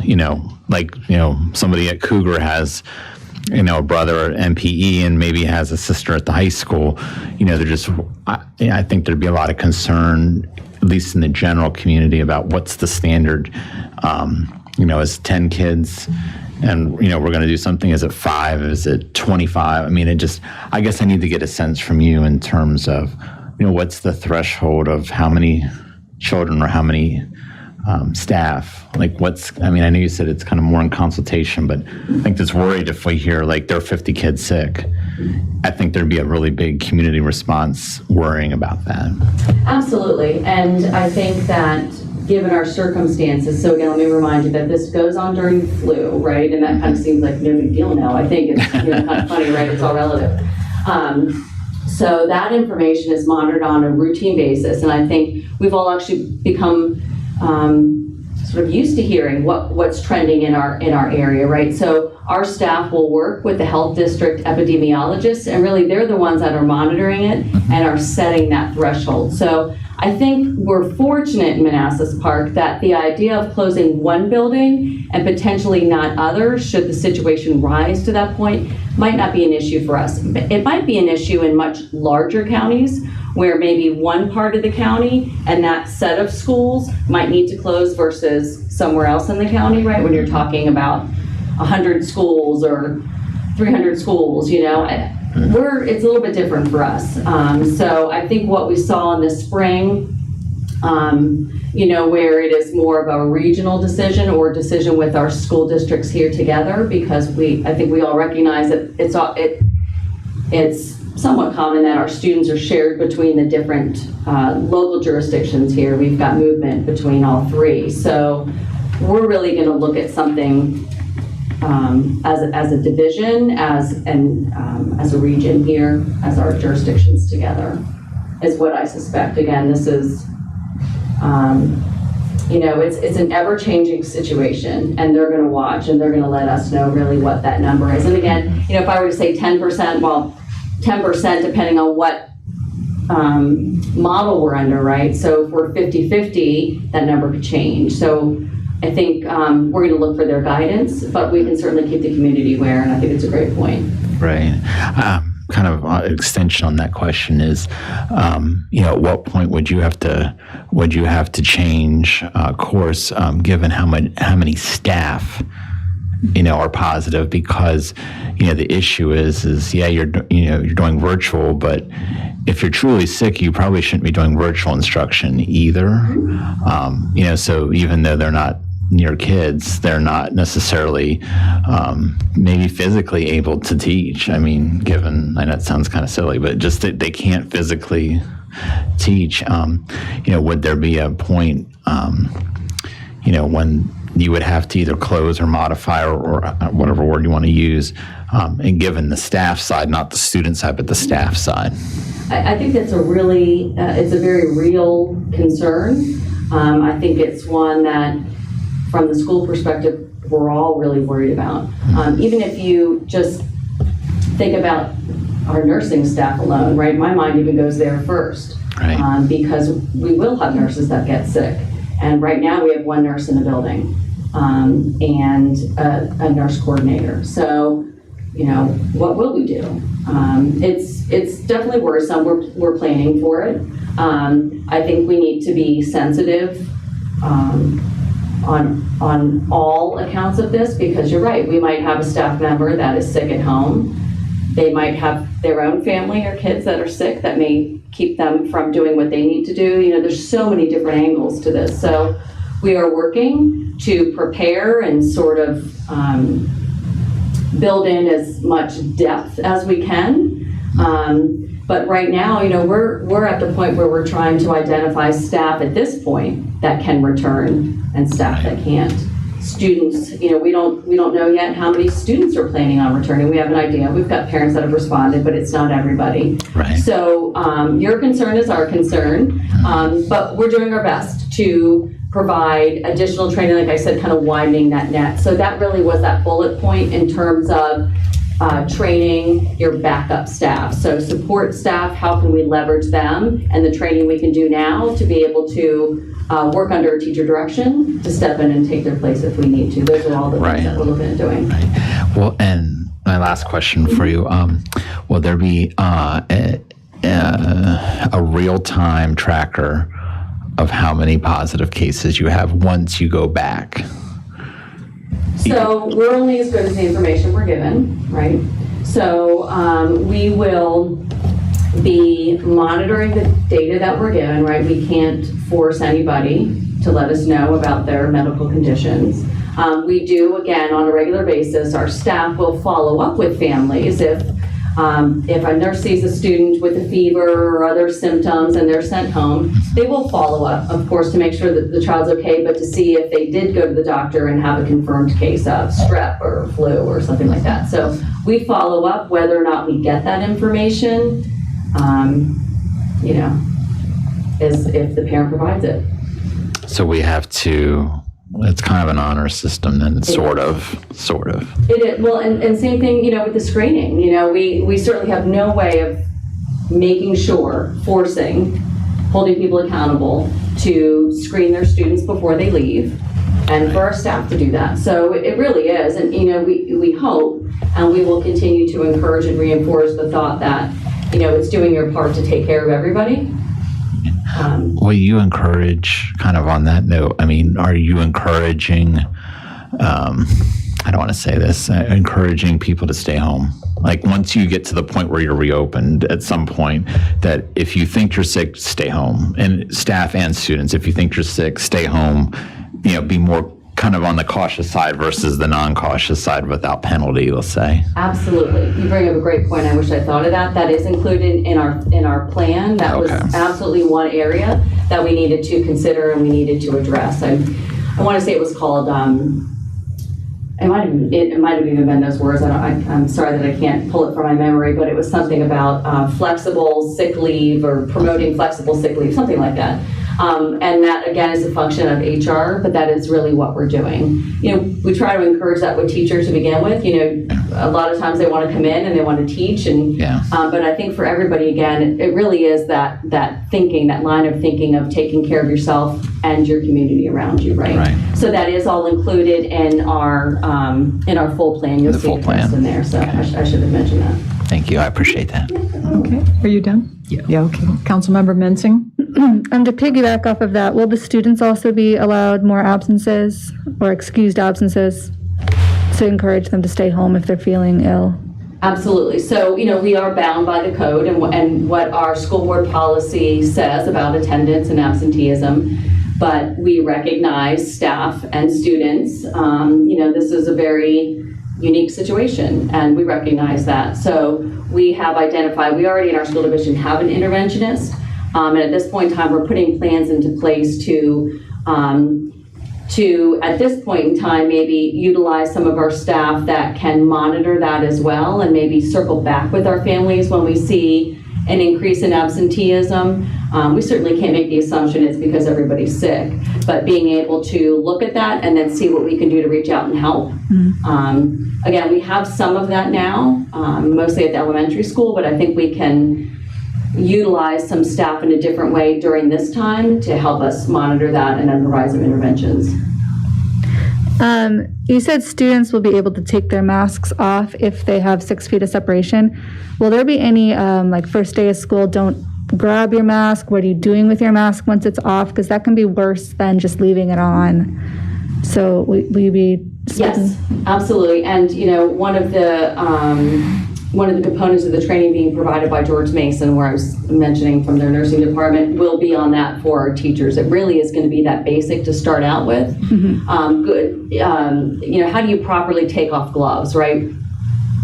B: somebody at Cougar has, a brother at MPE and maybe has a sister at the high school. I think there'd be a lot of concern, at least in the general community, about what's the standard. Is 10 kids and, we're going to do something, is it 5? Is it 25? I guess I need to get a sense from you in terms of, what's the threshold of how many children or how many staff? I know you said it's kind of more in consultation, but I think that's worried if we hear there are 50 kids sick. I think there'd be a really big community response worrying about that.
I: Absolutely. And I think that given our circumstances, so again, let me remind you that this goes on during the flu, right? And that kind of seems like no big deal now. I think it's kind of funny, right? It's all relative. So that information is monitored on a routine basis, and I think we've all actually become sort of used to hearing what's trending in our area, right? So our staff will work with the health district epidemiologists, and really they're the ones that are monitoring it and are setting that threshold. So I think we're fortunate in Manassas Park that the idea of closing one building and potentially not others, should the situation rise to that point, might not be an issue for us. It might be an issue in much larger counties where maybe one part of the county and that set of schools might need to close versus somewhere else in the county, right? When you're talking about 100 schools or 300 schools, you know, it's a little bit different for us. So I think what we saw in the spring, you know, where it is more of a regional decision or decision with our school districts here together, because I think we all recognize that it's somewhat common that our students are shared between the different local jurisdictions here. We've got movement between all three. So we're really going to look at something as a division, as a region here, as our jurisdictions together, is what I suspect. Again, this is, you know, it's an ever-changing situation, and they're going to watch and they're going to let us know really what that number is. And again, you know, if I were to say 10%, well, 10% depending on what model we're under, right? So if we're 50-50, that number could change. So I think we're going to look for their guidance, but we can certainly keep the community aware, and I think it's a great point.
B: Right. Kind of an extension on that question is, you know, at what point would you have to change course, given how many staff, you know, are positive? Because, you know, the issue is yeah, you're doing virtual, but if you're truly sick, you probably shouldn't be doing virtual instruction either. You know, so even though they're not your kids, they're not necessarily maybe physically able to teach. I mean, I know it sounds kind of silly, but just that they can't physically teach. You know, would there be a point, you know, when you would have to either close or modify or whatever word you want to use, and given the staff side, not the student side, but the staff side?
I: I think that's it's a very real concern. I think it's one that, from the school perspective, we're all really worried about. Even if you just think about our nursing staff alone, right? My mind even goes there first, right? Because we will have nurses that get sick. And right now we have one nurse in the building and a nurse coordinator. So, you know, what will we do? It's definitely worrisome. We're planning for it. I think we need to be sensitive on all accounts of this, because you're right, we might have a staff member that is sick at home. They might have their own family or kids that are sick that may keep them from doing what they need to do. You know, there's so many different angles to this. So we are working to prepare and sort of build in as much depth as we can. But right now, you know, we're at the point where we're trying to identify staff at this point that can return and staff that can't. Students, you know, we don't know yet how many students are planning on returning. We have an idea. We've got parents that have responded, but it's not everybody.
B: Right.
I: So your concern is our concern, but we're doing our best to provide additional training, like I said, kind of widening that net. So that really was that bullet point in terms of training your backup staff. So support staff, how can we leverage them and the training we can do now to be able to work under a teacher direction to step in and take their place if we need to. Those are all the things that we're looking at doing.
B: Right. Well, and my last question for you, will there be a real-time tracker of how many positive cases you have once you go back?
I: So we're only as good as the information we're given, right? So we will be monitoring the data that we're given, right? We can't force anybody to let us know about their medical conditions. We do, again, on a regular basis, our staff will follow up with families if a nurse sees a student with a fever or other symptoms and they're sent home, they will follow up, of course, to make sure that the child's okay, but to see if they did go to the doctor and have a confirmed case of strep or flu or something like that. So we follow up whether or not we get that information. you know, is if the parent provides it.
B: So we have to, it's kind of an honor system then, sort of.
I: It is, well, and same thing, you know, with the screening, you know, we certainly have no way of making sure, holding people accountable to screen their students before they leave, and for our staff to do that. So it really is, and you know, we hope, and we will continue to encourage and reinforce the thought that, you know, it's doing your part to take care of everybody.
B: Will you encourage, kind of on that note, I mean, are you encouraging, I don't want to say this, encouraging people to stay home? Like once you get to the point where you're reopened at some point, that if you think you're sick, stay home. And staff and students, if you think you're sick, stay home, you know, be more kind of on the cautious side versus the non-cautious side without penalty, let's say.
I: Absolutely. You bring up a great point. I wish I thought of that. That is included in our plan. That was absolutely one area that we needed to consider and we needed to address. I want to say it was called, it might have even been those words. I'm sorry that I can't pull it from my memory, but it was something about flexible sick leave or promoting flexible sick leave, something like that. And that, again, is a function of HR, but that is really what we're doing. You know, we try to encourage that with teachers to begin with. You know, a lot of times they want to come in and they want to teach, and but I think for everybody, again, it really is that thinking, that line of thinking of taking care of yourself and your community around you, right? So that is all included in our full plan. You'll see it in there. So I should have mentioned that.
B: Thank you. I appreciate that.
C: Okay. Are you done? Yeah. Okay. Councilmember Mensing?
F: To piggyback off of that, will the students also be allowed more absences or excused absences to encourage them to stay home if they're feeling ill?
I: Absolutely. So, you know, we are bound by the code and what our school board policy says about attendance and absenteeism, but we recognize staff and students. You know, this is a very unique situation, and we recognize that. So we have identified, we already in our school division have an interventionist, and at this point in time, we're putting plans into place to at this point in time, maybe utilize some of our staff that can monitor that as well, and maybe circle back with our families when we see an increase in absenteeism. We certainly can't make the assumption it's because everybody's sick, but being able to look at that and then see what we can do to reach out and help. Again, we have some of that now, mostly at the elementary school, but I think we can utilize some staff in a different way during this time to help us monitor that and then provide some interventions.
F: You said students will be able to take their masks off if they have 6 feet of separation. Will there be any, like first day of school, don't grab your mask? What are you doing with your mask once it's off? Because that can be worse than just leaving it on. So will you be?
I: Yes, absolutely. And you know, one of the components of the training being provided by George Mason, where I was mentioning from their nursing department, will be on that for our teachers. It really is going to be that basic to start out with. Good. You know, how do you properly take off gloves, right?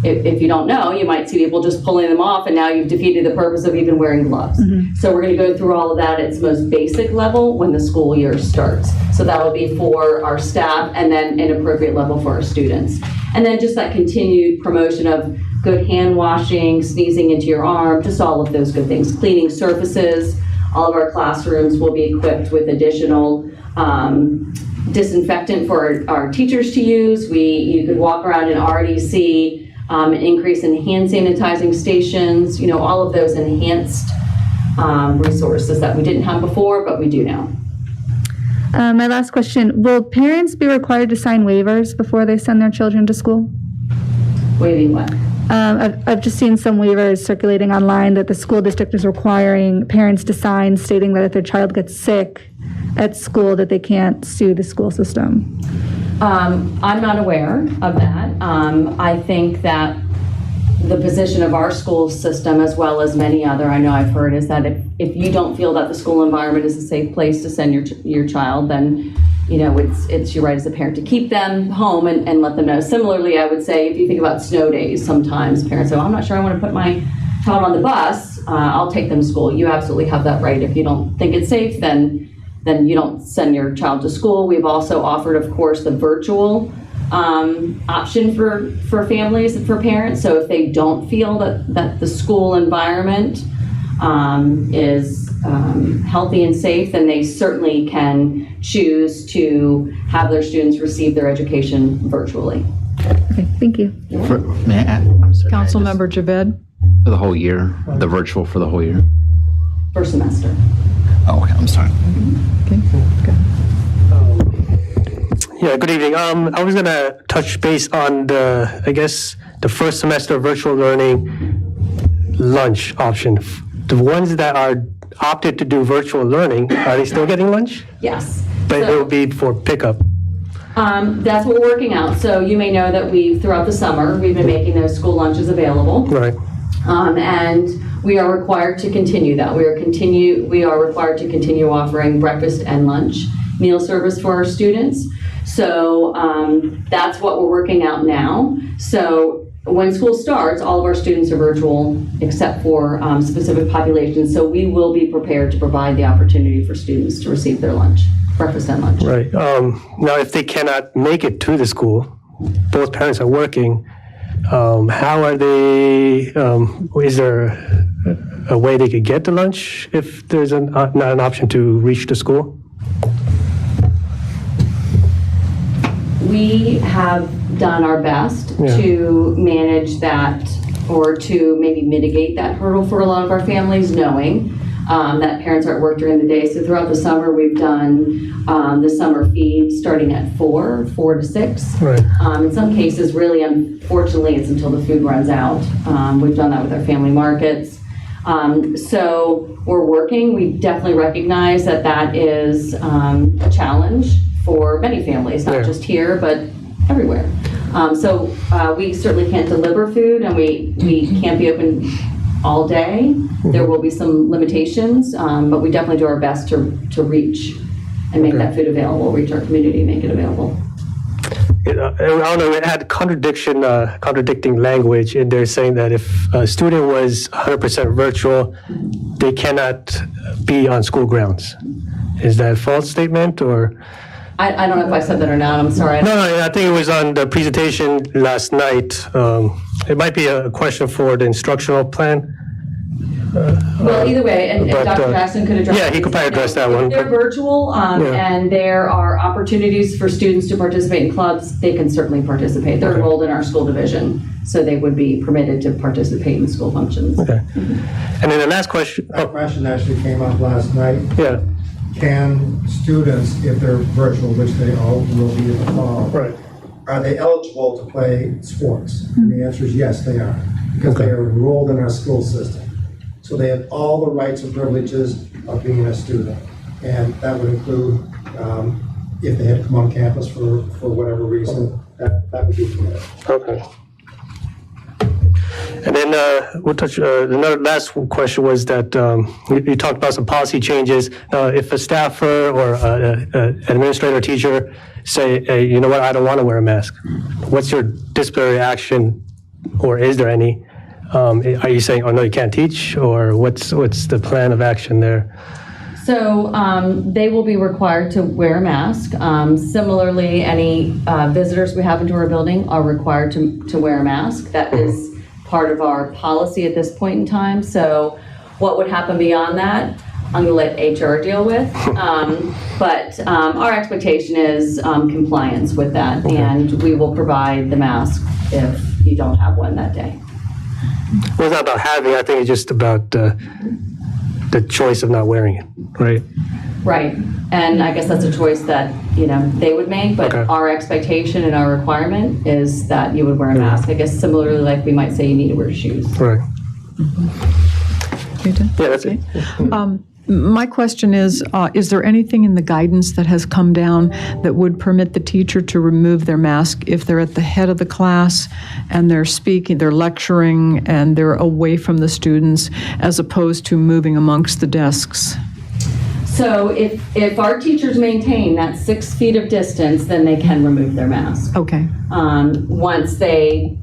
I: If you don't know, you might see people just pulling them off, and now you've defeated the purpose of even wearing gloves. So we're going to go through all of that at its most basic level when the school year starts. So that will be for our staff, and then an appropriate level for our students. And then just that continued promotion of good hand washing, sneezing into your arm, just all of those good things. Cleaning surfaces. All of our classrooms will be equipped with additional disinfectant for our teachers to use. You could walk around and already see an increase in hand sanitizing stations, you know, all of those enhanced resources that we didn't have before, but we do now.
F: My last question, will parents be required to sign waivers before they send their children to school?
I: Waiving what?
F: I've just seen some waivers circulating online that the school district is requiring parents to sign, stating that if their child gets sick at school, that they can't sue the school system.
I: I'm not aware of that. I think that the position of our school system, as well as many other, I know I've heard, is that if you don't feel that the school environment is a safe place to send your child, then you know it's your right as a parent to keep them home and let them know. Similarly, I would say if you think about snow days, sometimes parents say, well, I'm not sure I want to put my child on the bus. I'll take them to school. You absolutely have that right. If you don't think it's safe, then you don't send your child to school. We've also offered, of course, the virtual option for families and for parents. So if they don't feel that the school environment is healthy and safe, then they certainly can choose to have their students receive their education virtually.
F: Okay, thank you.
B: May I add? I'm sorry,
C: Councilmember Javed?
B: for the whole year, the virtual for the whole year.
I: First semester.
B: Oh, okay, I'm sorry.
C: Okay, good.
D: Yeah, good evening. I was gonna touch base on the first semester virtual learning lunch option. The ones that are opted to do virtual learning, are they still getting lunch?
I: Yes.
D: But
I: So-
D: it will be for pickup.
I: That's what we're working out. So you may know that throughout the summer, we've been making those school lunches available.
D: Right.
I: And we are required to continue that. We are required to continue offering breakfast and lunch meal service for our students. So that's what we're working out now. So when school starts, all of our students are virtual except for specific populations. So we will be prepared to provide the opportunity for students to receive their lunch, breakfast and lunch.
D: Right. Now, if they cannot make it to the school, both parents are working, how are they, is there a way they could get to lunch if there's not an option to reach the school?
I: We have done our best to manage that or to maybe mitigate that hurdle for a lot of our families, knowing that parents are at work during the day. So throughout the summer, we've done the summer feed starting at 4 to 6.
D: Right.
I: In some cases, really, unfortunately, it's until the food runs out. We've done that with our family markets. So we're working. We definitely recognize that that is a challenge for many families, not just here, but everywhere. So we certainly can't deliver food, and we can't be open all day. There will be some limitations, but we definitely do our best to reach and make that food available, reach our community, make it available.
D: I don't know, it had contradicting language in there saying that if a student was 100% virtual, they cannot be on school grounds. Is that a false statement, or?
I: I don't know if I said that or not, I'm sorry.
D: No, I think it was on the presentation last night. It might be a question for the instructional plan.
I: Well, either way, and
D: but,
I: Dr. Jackson could address.
D: Yeah, he could probably address that one.
I: If they're virtual, and there are opportunities for students to participate in clubs, they can certainly participate. They're enrolled in our school division, so they would be permitted to participate in school functions.
D: Okay. And then the last question.
H: That question actually came up last night.
D: Yeah.
H: Can students, if they're virtual, which they all will be in the fall,
D: Right.
H: are they eligible to play sports? And the answer is yes, they are, because they are enrolled in our school system. So they have all the rights and privileges of being a student. And that would include if they had to come on campus for whatever reason, that would be permitted.
D: Okay. And then we'll touch, another last question was that you talked about some policy changes. If a staffer or an administrator or teacher say, hey, you know what, I don't want to wear a mask, what's your disciplinary action, or is there any? Are you saying, oh no, you can't teach, or what's the plan of action there?
I: So they will be required to wear a mask. Similarly, any visitors we have into our building are required to wear a mask. That is part of our policy at this point in time. So what would happen beyond that, I'm gonna let HR deal with. But our expectation is compliance with that, and we will provide the mask if you don't have one that day.
D: Well, it's not about having, I think it's just about the choice of not wearing it, right?
I: Right, and I guess that's a choice that, they would make, but
D: Okay.
I: our expectation and our requirement is that you would wear a mask. I guess similarly, like we might say you need to wear shoes.
D: Right.
C: Rita?
D: Yeah, that's it.
C: My question is there anything in the guidance that has come down that would permit the teacher to remove their mask if they're at the head of the class and they're speaking, they're lecturing, and they're away from the students, as opposed to moving amongst the desks?
I: So if our teachers maintain that 6 feet of distance, then they can remove their mask.
C: Okay.
I: Once they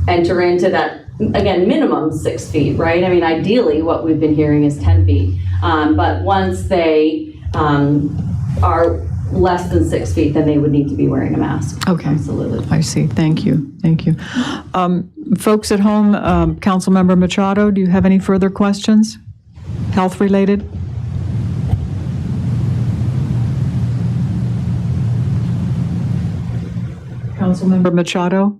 I: enter into that, again, minimum 6 feet, right? I mean, ideally, what we've been hearing is 10 feet. But once they are less than 6 feet, then they would need to be wearing a mask.
C: Okay.
I: Absolutely.
C: I see. Thank you. Thank you. Folks at home, Councilmember Machado, do you have any further questions? health-related? Councilmember Machado?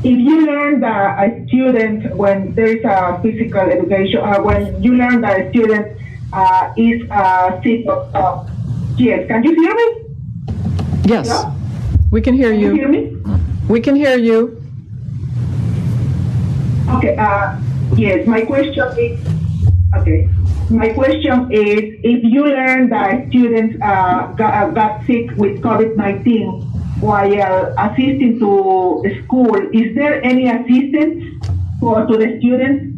J: If you learn that a student, when there is a physical education, when you learn that a student is sick of, yes, can you hear me?
C: Yes.
J: Hello?
C: We can hear
J: Can you hear
C: you.
J: me?
C: We can hear you.
J: Okay, yes, my question is, if you learn that students got sick with COVID-19 while assisting to school, is there any assistance to the students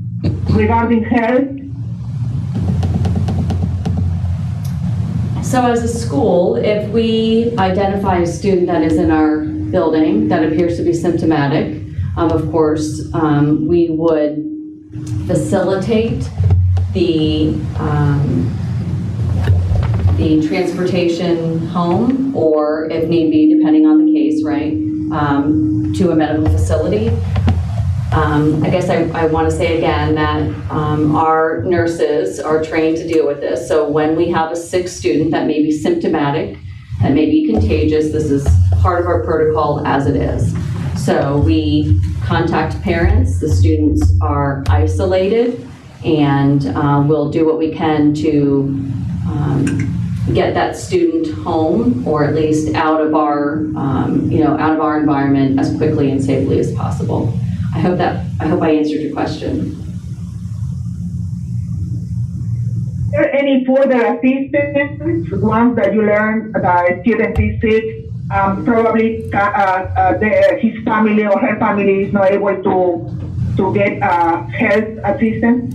J: regarding health?
I: So as a school, if we identify a student that is in our building that appears to be symptomatic, of course, we would facilitate the transportation home, or if need be, depending on the case, right, to a medical facility. I guess I want to say again that our nurses are trained to deal with this. So when we have a sick student that may be symptomatic, that may be contagious, this is part of our protocol as it is. So we contact parents, the students are isolated, and we'll do what we can to get that student home, or at least out of our, out of our environment as quickly and safely as possible. I hope I answered your question.
J: Is there any further assistance once that you learn that a student is sick? Probably his family or her family is not able to get health assistance?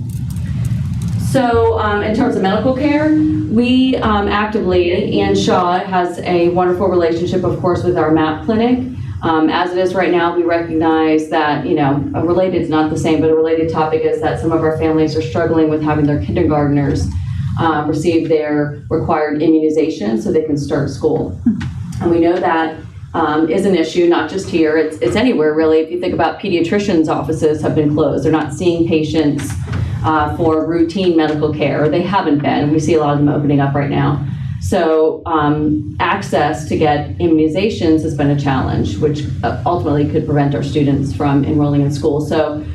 I: So in terms of medical care, we actively, Ann Shaw has a wonderful relationship, of course, with our MAP clinic. As it is right now, we recognize that, related is not the same, but a related topic is that some of our families are struggling with having their kindergartners receive their required immunization so they can start school. And we know that is an issue, not just here, it's anywhere really. If you think about pediatricians' offices have been closed, they're not seeing patients for routine medical care, or they haven't been. We see a lot of them opening up right now. So access to get immunizations has been a challenge, which ultimately could prevent our students from enrolling in school. So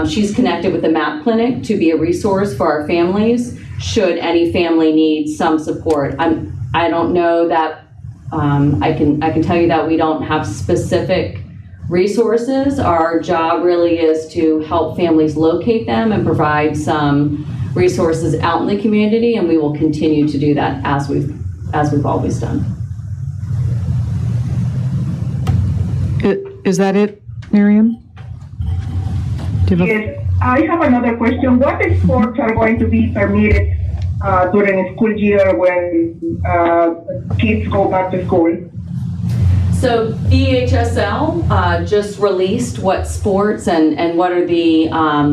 I: she's connected with the MAP clinic to be a resource for our families should any family need some support. I don't know that, I can tell you that we don't have specific resources. Our job really is to help families locate them and provide some resources out in the community, and we will continue to do that as we've always done.
C: Is that it, Miriam?
J: Yes, I have another question. What sports are going to be permitted during the school year when kids go back to school?
I: So VHSL just released what sports and what are the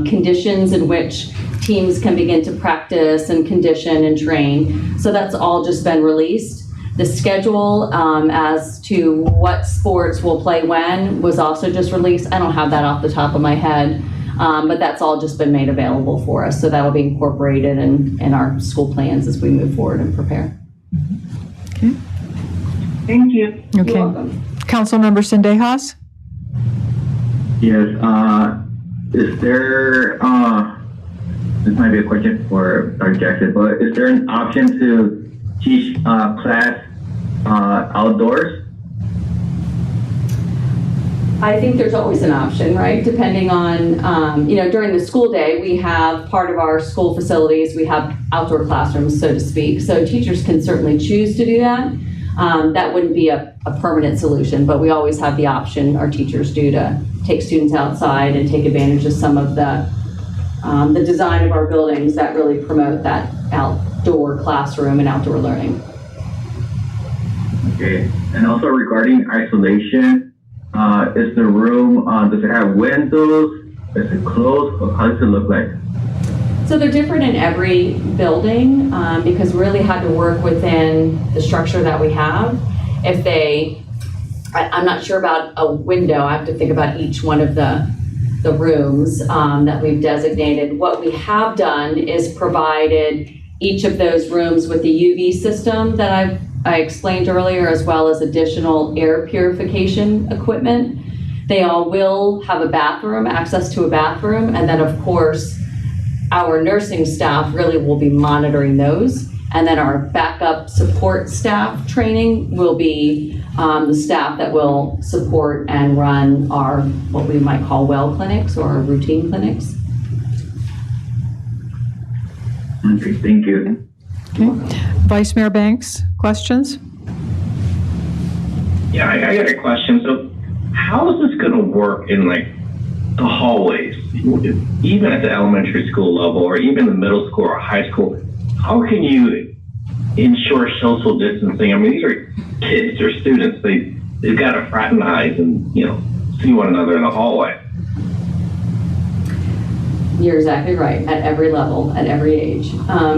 I: conditions in which teams can begin to practice and condition and train. So that's all just been released. The schedule as to what sports will play when was also just released. I don't have that off the top of my head, but that's all just been made available for us. So that will be incorporated in our school plans as we move forward and prepare.
C: Okay.
J: Thank you.
C: Okay.
I: You're welcome.
C: Councilmember Sendejas?
A: Yes, is there, this might be a question for Dr. Jackson, but is there an option to teach class outdoors?
I: I think there's always an option, right? Depending on, during the school day, we have part of our school facilities, we have outdoor classrooms, so to speak. So teachers can certainly choose to do that. That wouldn't be a permanent solution, but we always have the option, our teachers do, to take students outside and take advantage of some of the design of our buildings that really promote that outdoor classroom and outdoor learning.
A: Okay, and also regarding isolation, is the room, does it have windows? Is it closed? Or how does it look like?
I: So they're different in every building because we really had to work within the structure that we have. I'm not sure about a window. I have to think about each one of the the rooms that we've designated. What we have done is provided each of those rooms with the UV system that I explained earlier, as well as additional air purification equipment. They all will have a bathroom, access to a bathroom, and then of course, our nursing staff really will be monitoring those. And then our backup support staff training will be the staff that will support and run our, what we might call well clinics or routine clinics.
A: Okay, thank you.
C: Okay. Vice Mayor Banks, questions?
K: Yeah, I got a question. So how is this going to work in like the hallways, even at the elementary school level or even the middle school or high school? How can you ensure social distancing? I mean, these are kids or students. They've got to fraternize and, you know, see one another in the hallway.
I: You're exactly right, at every level, at every age.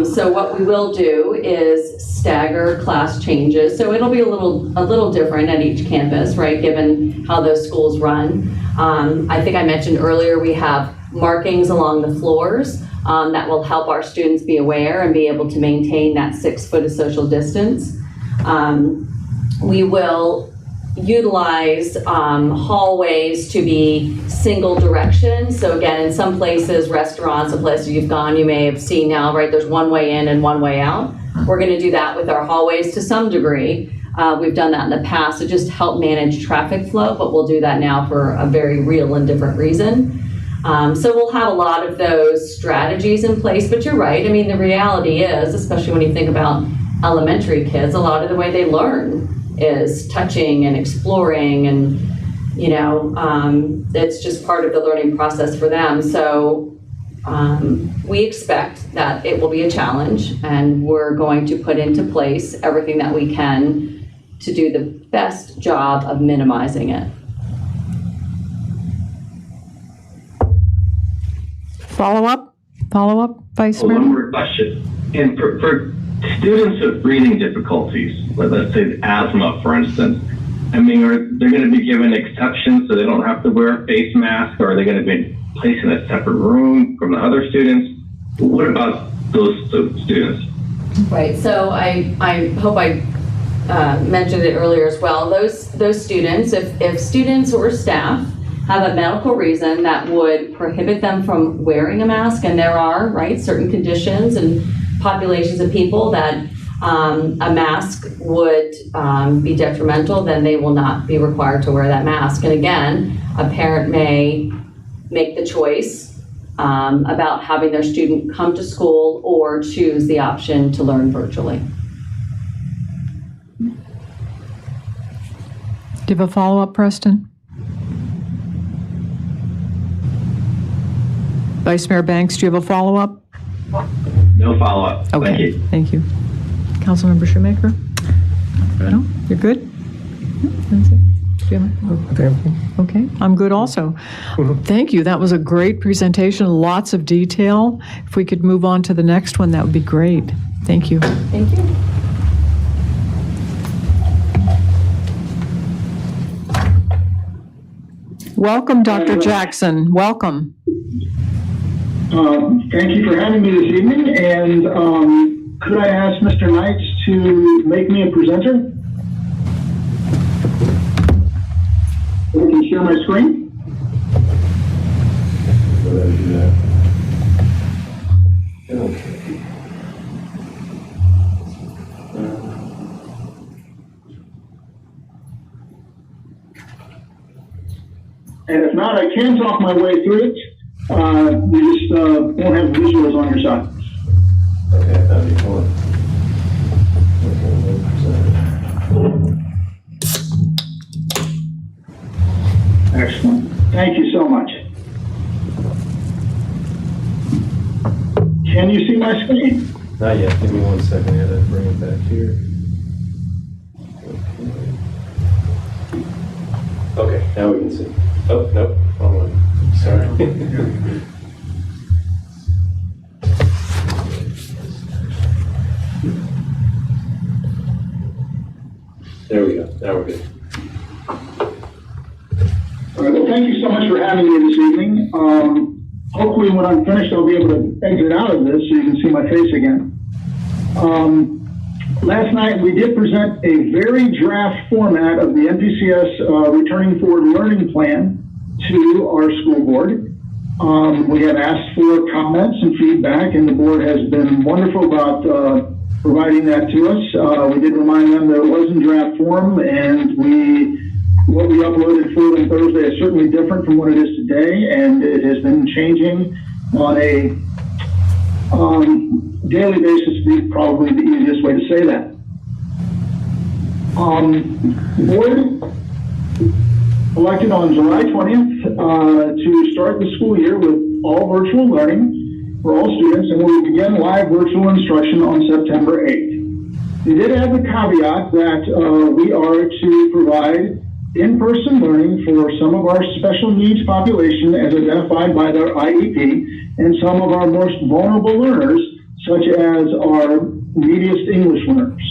I: So what we will do is stagger class changes. So it'll be a little different at each campus, right, given how those schools run. I think I mentioned earlier we have markings along the floors that will help our students be aware and be able to maintain that 6 foot of social distance. We will utilize hallways to be single direction. So again, in some places, restaurants, and places you've gone, you may have seen now, right, there's one way in and one way out. We're going to do that with our hallways to some degree. We've done that in the past to just help manage traffic flow, but we'll do that now for a very real and different reason. So we'll have a lot of those strategies in place, but you're right. I mean, the reality is, especially when you think about elementary kids, a lot of the way they learn is touching and exploring, and, you know, it's just part of the learning process for them. So we expect that it will be a challenge, and we're going to put into place everything that we can to do the best job of minimizing it.
C: Follow up, Vice Mayor?
K: One more question. And for students with breathing difficulties, let's say asthma, for instance, I mean, are they going to be given exceptions so they don't have to wear a face mask, or are they going to be placed in a separate room from the other students? What about those students?
I: Right, so I hope I mentioned it earlier as well. Those students, if students or staff have a medical reason that would prohibit them from wearing a mask, and there are, right, certain conditions and populations of people that a mask would be detrimental, then they will not be required to wear that mask. And again, a parent may make the choice about having their student come to school or choose the option to learn virtually.
C: Do you have a follow-up, Preston? Vice Mayor Banks, do you have a follow-up?
K: No follow-up.
C: Okay.
K: Thank you.
C: Thank you. Councilmember Shoemaker? No? You're good? No, that's it. Do you have Okay, I'm good also. Thank you. That was a great presentation, lots of detail. If we could move on to the next one, that would be great. Thank you.
I: Thank you.
C: Welcome, Dr. Jackson. Welcome.
L: Thank you for having me this evening, and could I ask Mr. Knights to make me a presenter? I can share my screen.
G: Go ahead and do that. Okay.
L: And if not, I can talk my way through it. You just won't have visuals on your side.
G: Okay, that'd be fun.
L: Excellent. Thank you so much. Can you see my screen?
G: Not yet. Give me 1 second. I gotta bring it back here. Okay, now we can see. Oh, nope. Wrong one. Sorry. There we go. Now we're good.
L: All right, well, thank you so much for having me this evening. Hopefully when I'm finished, I'll be able to exit out of this so you can see my face again. Last night, we did present a very draft format of the MPCS Returning Forward Learning Plan to our school board. We have asked for comments and feedback, and the board has been wonderful about providing that to us. We did remind them that it was in draft form, and what we uploaded for them Thursday is certainly different from what it is today, and it has been changing on a daily basis, be probably the easiest way to say that. The board elected on July 20th to start the school year with all virtual learning for all students, and we will begin live virtual instruction on September 8th. They did add the caveat that we are to provide in-person learning for some of our special needs population as identified by their IEP and some of our most vulnerable learners, such as our neediest English learners.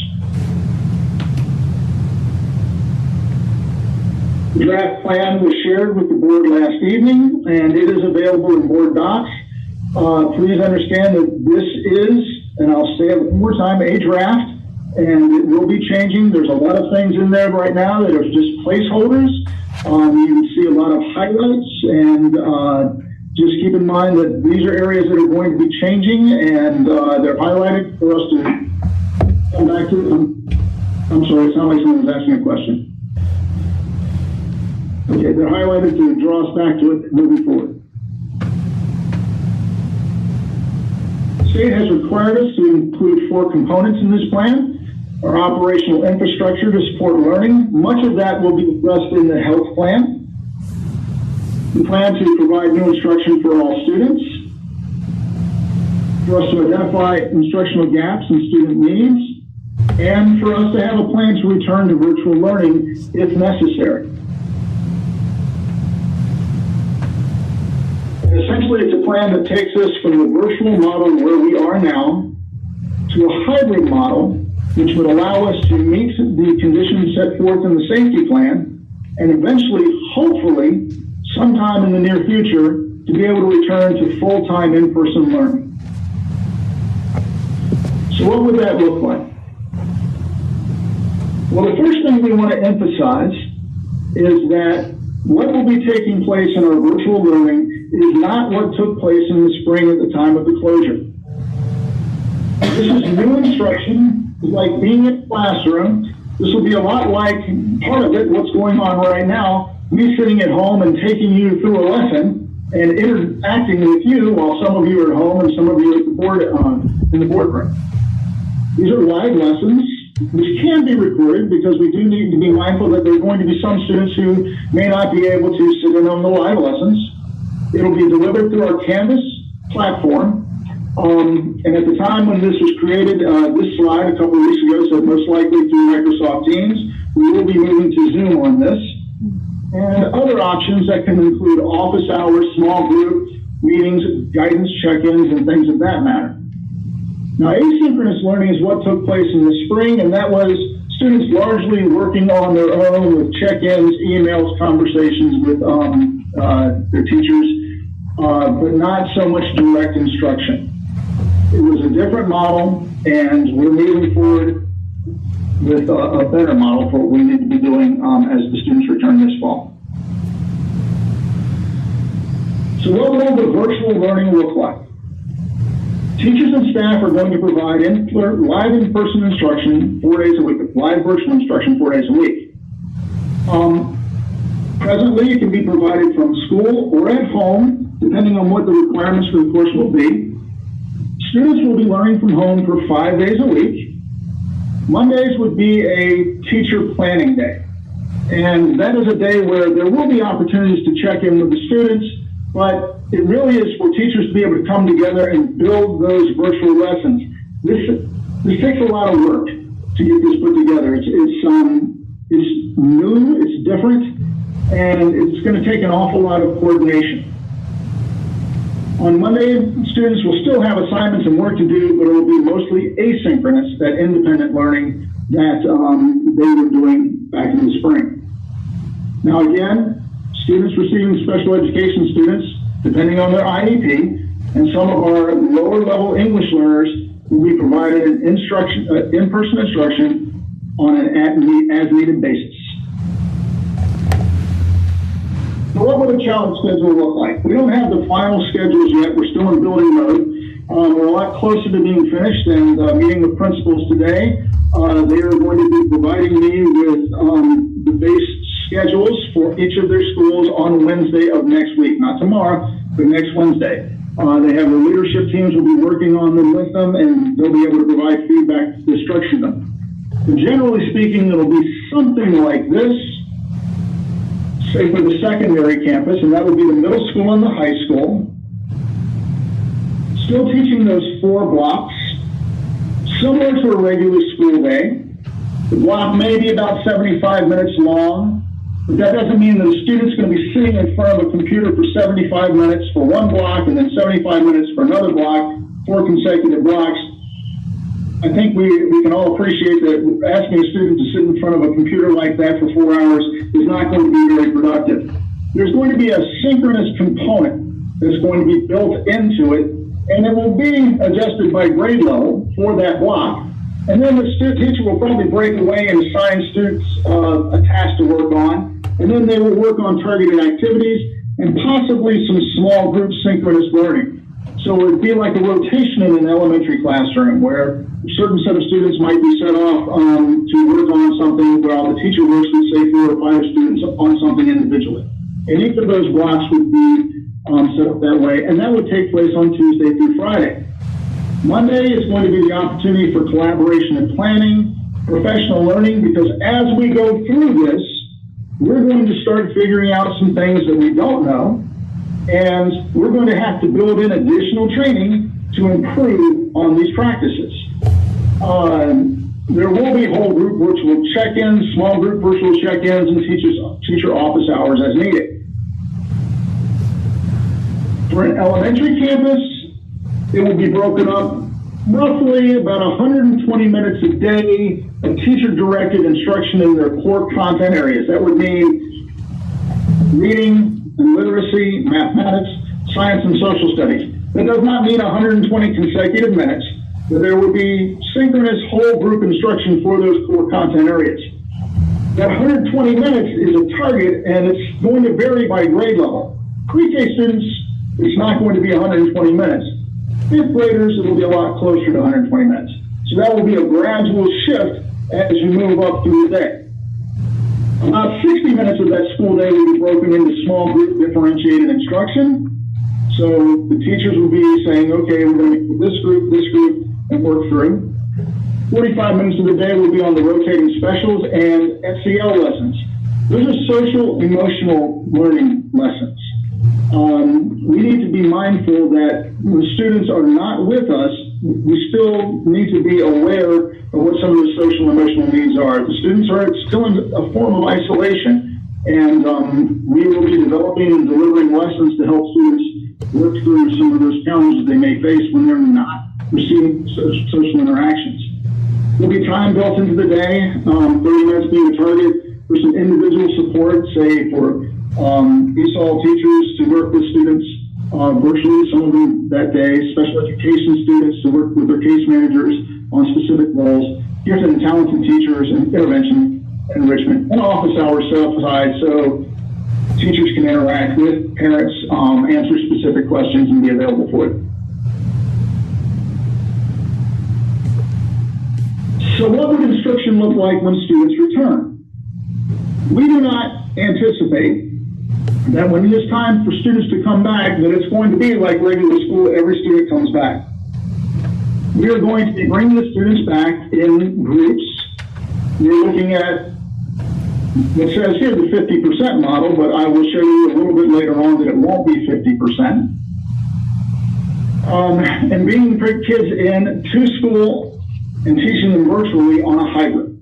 L: The draft plan was shared with the board last evening, and it is available in board docs. Please understand that this is, and I'll say it one more time, a draft, and it will be changing. There's a lot of things in there right now that are just placeholders. You can see a lot of highlights, and just keep in mind that these are areas that are going to be changing, and they're highlighted for us to come back to. I'm sorry, it sounded like someone was asking a question. Okay, they're highlighted to draw us back to it moving forward. The state has required us to include 4 components in this plan. Our operational infrastructure to support learning. Much of that will be addressed in the health plan. We plan to provide new instruction for all students. For us to identify instructional gaps and student needs. And for us to have a plan to return to virtual learning if necessary. Essentially, it's a plan that takes us from the virtual model where we are now to a hybrid model, which would allow us to meet the conditions set forth in the safety plan, and eventually, hopefully, sometime in the near future, to be able to return to full-time in-person learning. So what would that look like? Well, the first thing we want to emphasize is that what will be taking place in our virtual learning is not what took place in the spring at the time of the closure. This is new instruction, like being in a classroom. This will be a lot like part of it, what's going on right now, me sitting at home and taking you through a lesson and interacting with you while some of you are at home and some of you are at the board, in the boardroom. These are live lessons, which can be recorded because we do need to be mindful that there are going to be some students who may not be able to sit in on the live lessons. It'll be delivered through our Canvas platform. And at the time when this was created, this slide a couple of weeks ago said most likely through Microsoft Teams. We will be moving to Zoom on this. And other options that can include office hours, small group meetings, guidance check-ins, and things of that matter. Now, asynchronous learning is what took place in the spring, and that was students largely working on their own with check-ins, emails, conversations with their teachers, but not so much direct instruction. It was a different model, and we're moving forward with a better model for what we need to be doing as the students return this fall. So what will the virtual learning look like? Teachers and staff are going to provide live in-person instruction 4 days a week, live virtual instruction 4 days a week. Presently, it can be provided from school or at home, depending on what the requirements for the course will be. Students will be learning from home for 5 days a week. Mondays would be a teacher planning day. And that is a day where there will be opportunities to check in with the students, but it really is for teachers to be able to come together and build those virtual lessons. This takes a lot of work to get this put together. It's new, it's different, and it's going to take an awful lot of coordination. On Monday, students will still have assignments and work to do, but it will be mostly asynchronous, that independent learning that they were doing back in the spring. Now again, students receiving special education students, depending on their IEP, and some of our lower level English learners will be provided an in-person instruction on an as-needed basis. So what would a challenge schedule look like? We don't have the final schedules yet. We're still in building mode. We're a lot closer to being finished, and meeting with principals today. They are going to be providing me with the base schedules for each of their schools on Wednesday of next week, not tomorrow, but next Wednesday. They have their leadership teams will be working on them with them, and they'll be able to provide feedback to structure them. But generally speaking, it'll be something like this, say for the secondary campus, and that would be the middle school and the high school. Still teaching those 4 blocks, similar to a regular school day. The block may be about 75 minutes long, but that doesn't mean that a student's going to be sitting in front of a computer for 75 minutes for one block and then 75 minutes for another block, 4 consecutive blocks. I think we can all appreciate that asking a student to sit in front of a computer like that for 4 hours is not going to be very productive. There's going to be a synchronous component that's going to be built into it, and it will be adjusted by grade level for that block. And then the teacher will probably break away and assign students a task to work on, and then they will work on targeted activities and possibly some small group synchronous learning. So it would be like a rotation in an elementary classroom where a certain set of students might be set off to work on something while the teacher works with, say, 4 or 5 students on something individually. And each of those blocks would be set up that way, and that would take place on Tuesday through Friday. Monday is going to be the opportunity for collaboration and planning, professional learning, because as we go through this, we're going to start figuring out some things that we don't know, and we're going to have to build in additional training to improve on these practices. There will be whole group virtual check-ins, small group virtual check-ins, and teacher office hours as needed. For an elementary campus, it will be broken up roughly about 120 minutes a day of teacher-directed instruction in their core content areas. That would mean reading and literacy, mathematics, science, and social studies. That does not mean 120 consecutive minutes, but there will be synchronous whole group instruction for those core content areas. That 120 minutes is a target, and it's going to vary by grade level. Pre-K students, it's not going to be 120 minutes. 5th graders, it will be a lot closer to 120 minutes. So that will be a gradual shift as you move up through the day. About 60 minutes of that school day will be broken into small group differentiated instruction. So the teachers will be saying, okay, we're going to meet with this group, and work through. 45 minutes of the day will be on the rotating specials and SEL lessons. Those are social emotional learning lessons. We need to be mindful that when students are not with us, we still need to be aware of what some of the social and emotional needs are. The students are still in a form of isolation, and we will be developing and delivering lessons to help students work through some of those challenges they may face when they're not receiving social interactions. There'll be time built into the day, 30 minutes being a target for some individual support, say for ESOL teachers to work with students virtually, some of them that day, special education students to work with their case managers on specific roles, gifted and talented teachers and intervention and enrichment, and office hours set aside so teachers can interact with parents, answer specific questions, and be available for it. So what would instruction look like when students return? We do not anticipate that when it is time for students to come back, that it's going to be like regular school, every student comes back. We are going to be bringing the students back in groups. We're looking at, it says here, the 50% model, but I will show you a little bit later on that it won't be 50%. And bringing kids in to school and teaching them virtually on a hybrid.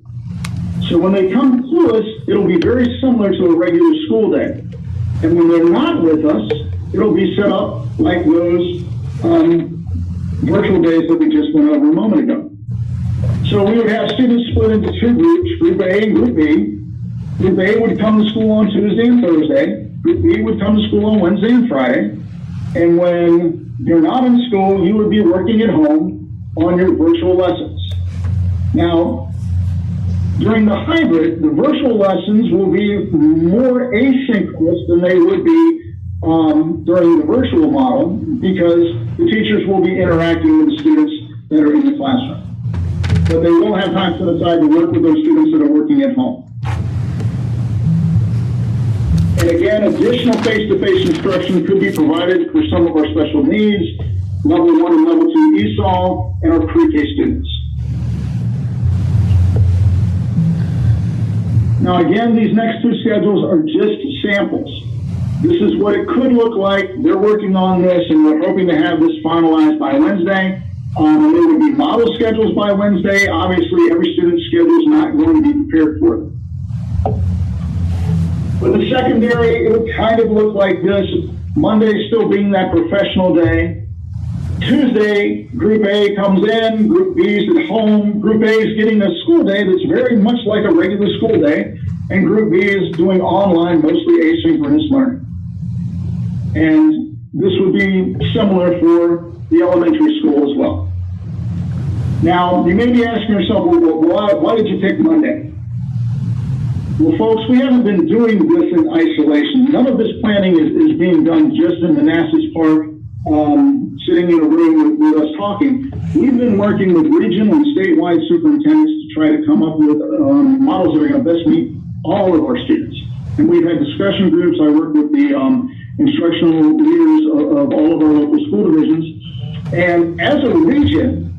L: So when they come to us, it'll be very similar to a regular school day. And when they're not with us, it'll be set up like those virtual days that we just went over a moment ago. So we would have students split into 2 groups, Group A and Group B. Group A would come to school on Tuesday and Thursday. Group B would come to school on Wednesday and Friday. And when you're not in school, you would be working at home on your virtual lessons. Now, during the hybrid, the virtual lessons will be more asynchronous than they would be during the virtual model, because the teachers will be interacting with the students that are in the classroom. But they will have time set aside to work with those students that are working at home. And again, additional face-to-face instruction could be provided for some of our special needs, level 1 and level 2 ESOL, and our pre-K students. Now again, these next two schedules are just samples. This is what it could look like. They're working on this, and we're hoping to have this finalized by Wednesday. And there would be model schedules by Wednesday. Obviously, every student's schedule is not going to be prepared for them. With the secondary, it would kind of look like this. Monday still being that professional day. Tuesday, Group A comes in, Group B is at home. Group A is getting a school day that's very much like a regular school day, and Group B is doing online, mostly asynchronous learning. And this would be similar for the elementary school as well. Now, you may be asking yourself, well, why did you pick Monday? Well, folks, we haven't been doing this in isolation. None of this planning is being done just in Manassas Park, sitting in a room with us talking. We've been working with regional and statewide superintendents to try to come up with models that are going to best meet all of our students. And we've had discussion groups. I work with the instructional leaders of all of our local school divisions. And as a region,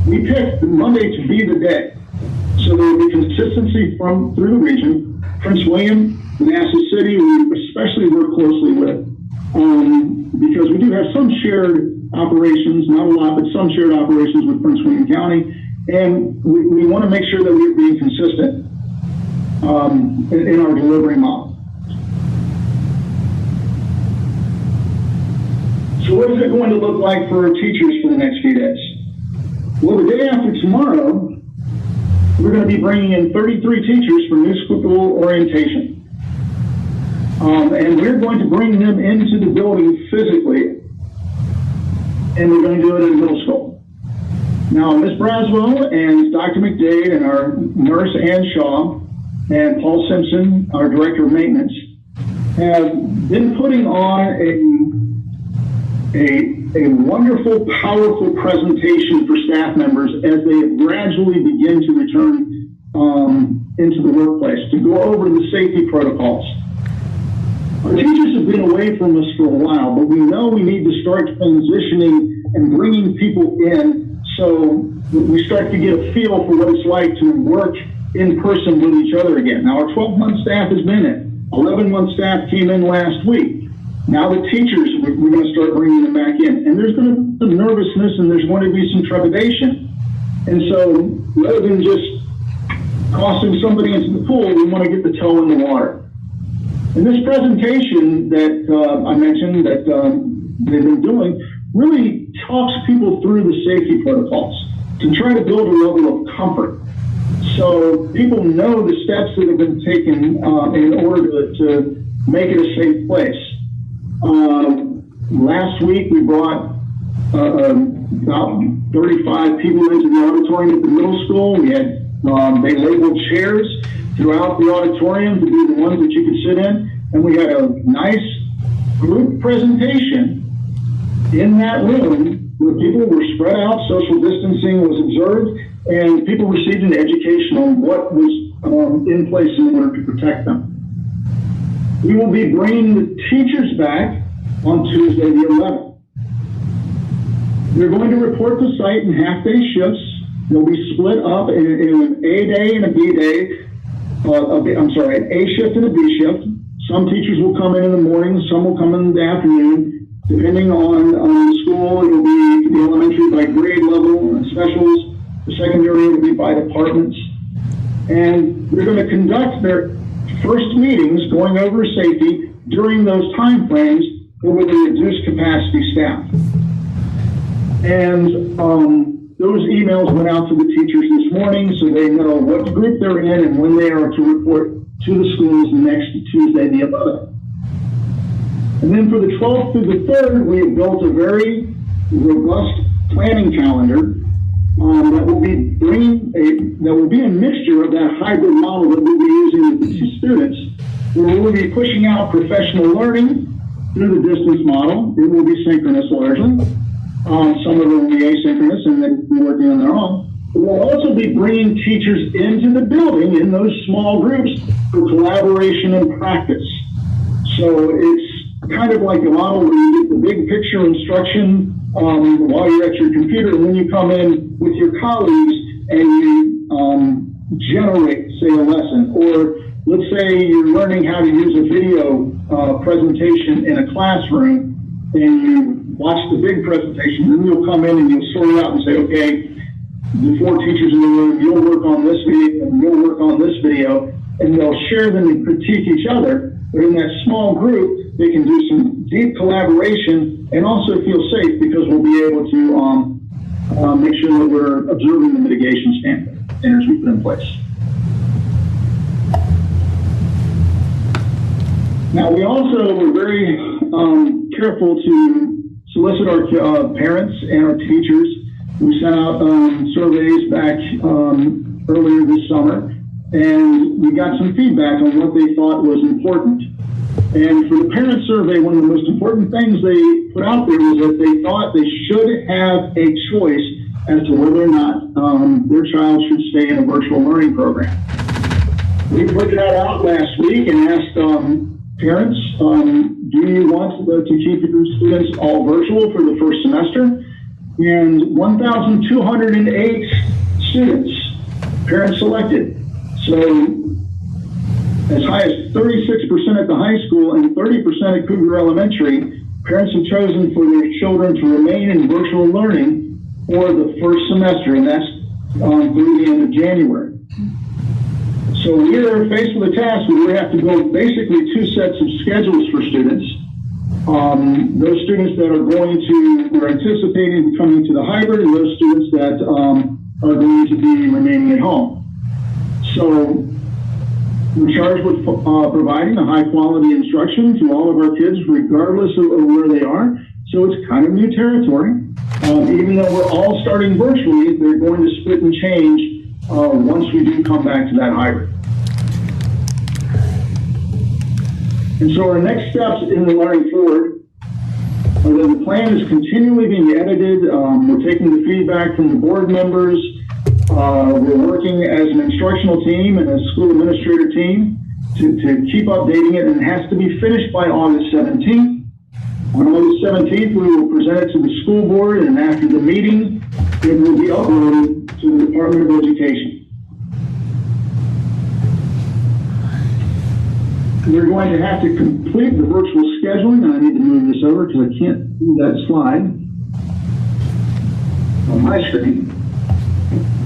L: we picked Monday to be the day. So there will be consistency through the region. Prince William, Manassas City, we especially work closely with, because we do have some shared operations, not a lot, but some shared operations with Prince William County. And we want to make sure that we're being consistent in our delivery model. So what is it going to look like for our teachers for the next few days? Well, the day after tomorrow, we're going to be bringing in 33 teachers for new school orientation. And we're going to bring them into the building physically, and we're going to do it in middle school. Now, Ms. Braswell and Dr. McDade and our nurse, Ann Shaw, and Paul Simpson, our director of maintenance, have been putting on a wonderful, powerful presentation for staff members as they gradually begin to return into the workplace, to go over the safety protocols. Our teachers have been away from us for a while, but we know we need to start transitioning and bringing people in so we start to get a feel for what it's like to work in person with each other again. Now, our 12-month staff has been in. 11-month staff came in last week. Now the teachers, we're going to start bringing them back in. And there's going to be some nervousness and there's going to be some trepidation. And so rather than just tossing somebody into the pool, we want to get the toe in the water. And this presentation that I mentioned that they've been doing really talks people through the safety protocols to try to build a level of comfort. So people know the steps that have been taken in order to make it a safe place. Last week we brought about 35 people into the auditorium at the middle school. We had they labeled chairs throughout the auditorium to be the ones that you could sit in, and we had a nice group presentation in that room where people were spread out, social distancing was observed, and people received an education on what was in place in order to protect them. We will be bringing the teachers back on Tuesday the 11th. They're going to report the site in half-day shifts. They'll be split up in an A day and a B day. An A shift and a B shift. Some teachers will come in the morning, some will come in the afternoon. Depending on the school, it will be the elementary by grade level and specials. The secondary will be by departments. And they're going to conduct their first meetings going over safety during those time frames with the reduced capacity staff. And those emails went out to the teachers this morning so they know what group they're in and when they are to report to the schools next Tuesday, the 11th. And then for the 12th through the 3rd, we have built a very robust planning calendar that will be a mixture of that hybrid model that we'll be using with the students, where we'll be pushing out professional learning through the distance model. It will be synchronous largely. Some of it will be asynchronous and they will be working on their own. We'll also be bringing teachers into the building in those small groups for collaboration and practice. So it's kind of like a model where you get the big picture instruction while you're at your computer, and then you come in with your colleagues and you generate, say, a lesson. Or let's say you're learning how to use a video presentation in a classroom, and you watch the big presentation, then you'll come in and you'll sort it out and say, okay, the 4 teachers in the room, you'll work on this video, and you'll work on this video, and they'll share them and critique each other. But in that small group, they can do some deep collaboration and also feel safe because we'll be able to make sure that we're observing the mitigation standards we put in place. Now, we also were very careful to solicit our parents and our teachers. We sent out surveys back earlier this summer, and we got some feedback on what they thought was important. And for the parent survey, one of the most important things they put out there was that they thought they should have a choice as to whether or not their child should stay in a virtual learning program. We put that out last week and asked parents, do you want to keep your students all virtual for the first semester? And 1,208 students, parents selected. So as high as 36% at the high school and 30% at Cougar Elementary, parents have chosen for their children to remain in virtual learning for the first semester, and that's through the end of January. So we are faced with a task where we have to build basically 2 sets of schedules for students. Those students that we're anticipating coming to the hybrid, and those students that are going to be remaining at home. So we're charged with providing a high quality instruction to all of our kids, regardless of where they are. So it's kind of new territory. Even though we're all starting virtually, they're going to split and change once we do come back to that hybrid. And so our next steps in the learning forward are that the plan is continually being edited. We're taking the feedback from the board members. We're working as an instructional team and a school administrator team to keep updating it, and it has to be finished by August 17th. On August 17th, we will present it to the school board, and after the meeting, it will be uploaded to the Department of Education. We're going to have to complete the virtual scheduling, and I need to move this over because I can't do that slide on my screen.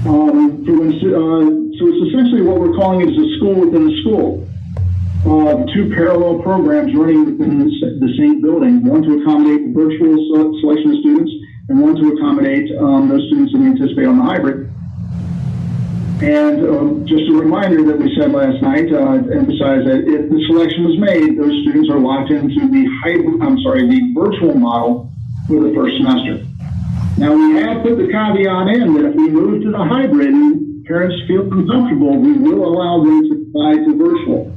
L: So it's essentially what we're calling is a school within a school. 2 parallel programs running within the same building, one to accommodate the virtual selection of students and one to accommodate those students that we anticipate on the hybrid. And just a reminder that we said last night, emphasize that if the selection was made, those students are locked into the virtual model for the first semester. Now, we have put the caveat in that if we move to the hybrid and parents feel uncomfortable, we will allow them to apply to virtual.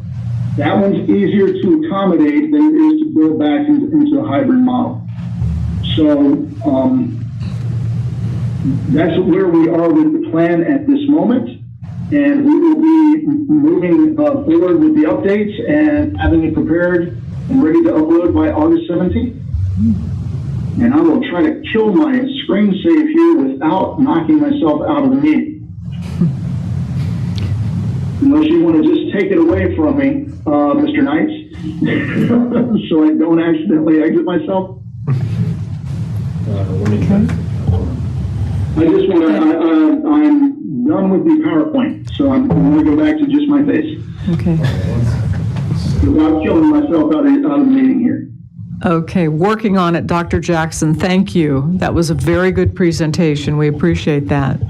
L: That one's easier to accommodate than it is to build back into a hybrid model. So that's where we are with the plan at this moment. And we will be moving forward with the updates and having it prepared and ready to upload by August 17th. And I will try to kill my screen save here without knocking myself out of the meeting. Unless you want to just take it away from me, Mr. Knights, so I don't accidentally exit myself. I just want to, I'm done with the PowerPoint, so I'm going to go back to just my face.
C: Okay.
L: Without killing myself out of the meeting here.
C: Okay, working on it, Dr. Jackson. Thank you. That was a very good presentation. We appreciate that.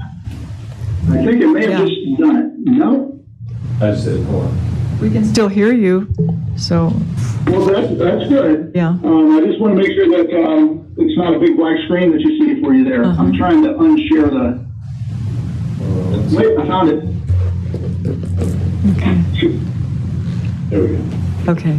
L: I think it may have just done it. No?
G: I just did, hold on.
C: We can still hear you, so,
L: Well, that's good.
C: yeah.
L: I just want to make sure that it's not a big black screen that you see for you there. I'm trying to unshare the. Wait, I found it.
G: There we go.
C: Okay.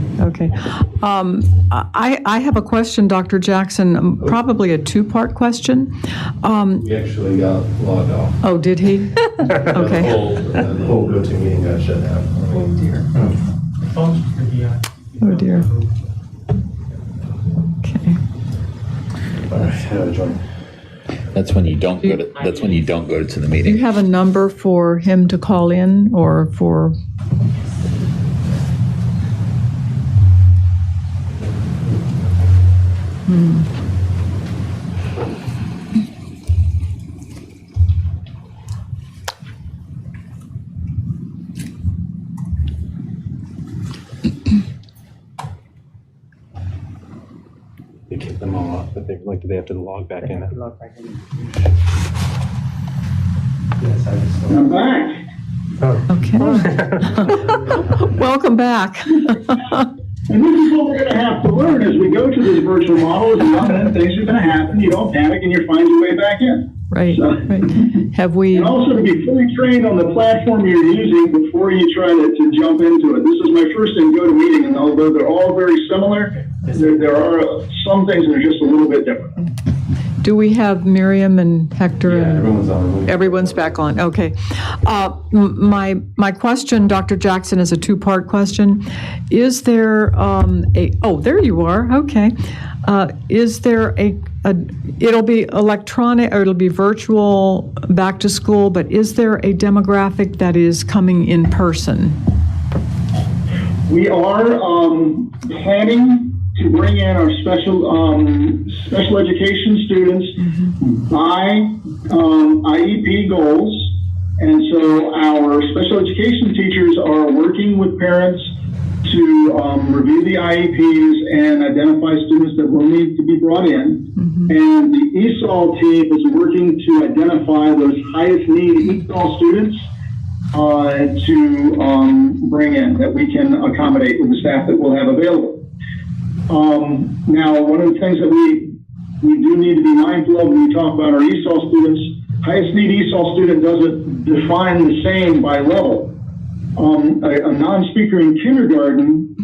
C: I have a question, Dr. Jackson, probably a two-part question.
G: He actually got logged off.
C: Oh, did he? Okay.
G: The whole GoToMeeting got shut down.
C: Oh, dear. Okay.
G: All right, how do I join?
B: That's when you don't go to. That's when you don't go to the
C: Do
B: meeting.
C: you have a number for him to call in or for?
G: They kicked them all off, but they do they have to log back in?
L: I'm back.
C: Okay. Welcome back.
L: And this is what we're going to have to learn as we go to this virtual model. Is then things are going to happen. You don't panic, and you find your way back in.
C: Right.
L: So,
C: Right. Have we?
L: And also to be fully trained on the platform you're using before you try to jump into it. This is my first GoToMeeting, and although they're all very similar, there are some things that are just a little bit different.
C: Do we have Miriam and Hector?
G: Yeah,
C: and
G: everyone's on.
C: Everyone's back on. Okay. My question, Dr. Jackson, is a two-part question. Is there there you are. Okay. Is there it'll be electronic or it'll be virtual back to school, but is there a demographic that is coming in person?
L: We are planning to bring in our special education students by IEP goals. And so our special education teachers are working with parents to review the IEPs and identify students that will need to be brought in. And the ESOL team is working to identify those highest need ESOL students to bring in that we can accommodate with the staff that we'll have available. Now, one of the things that we do need to be mindful of when we talk about our ESOL students, highest need ESOL student doesn't define the same by level. A non-speaker in kindergarten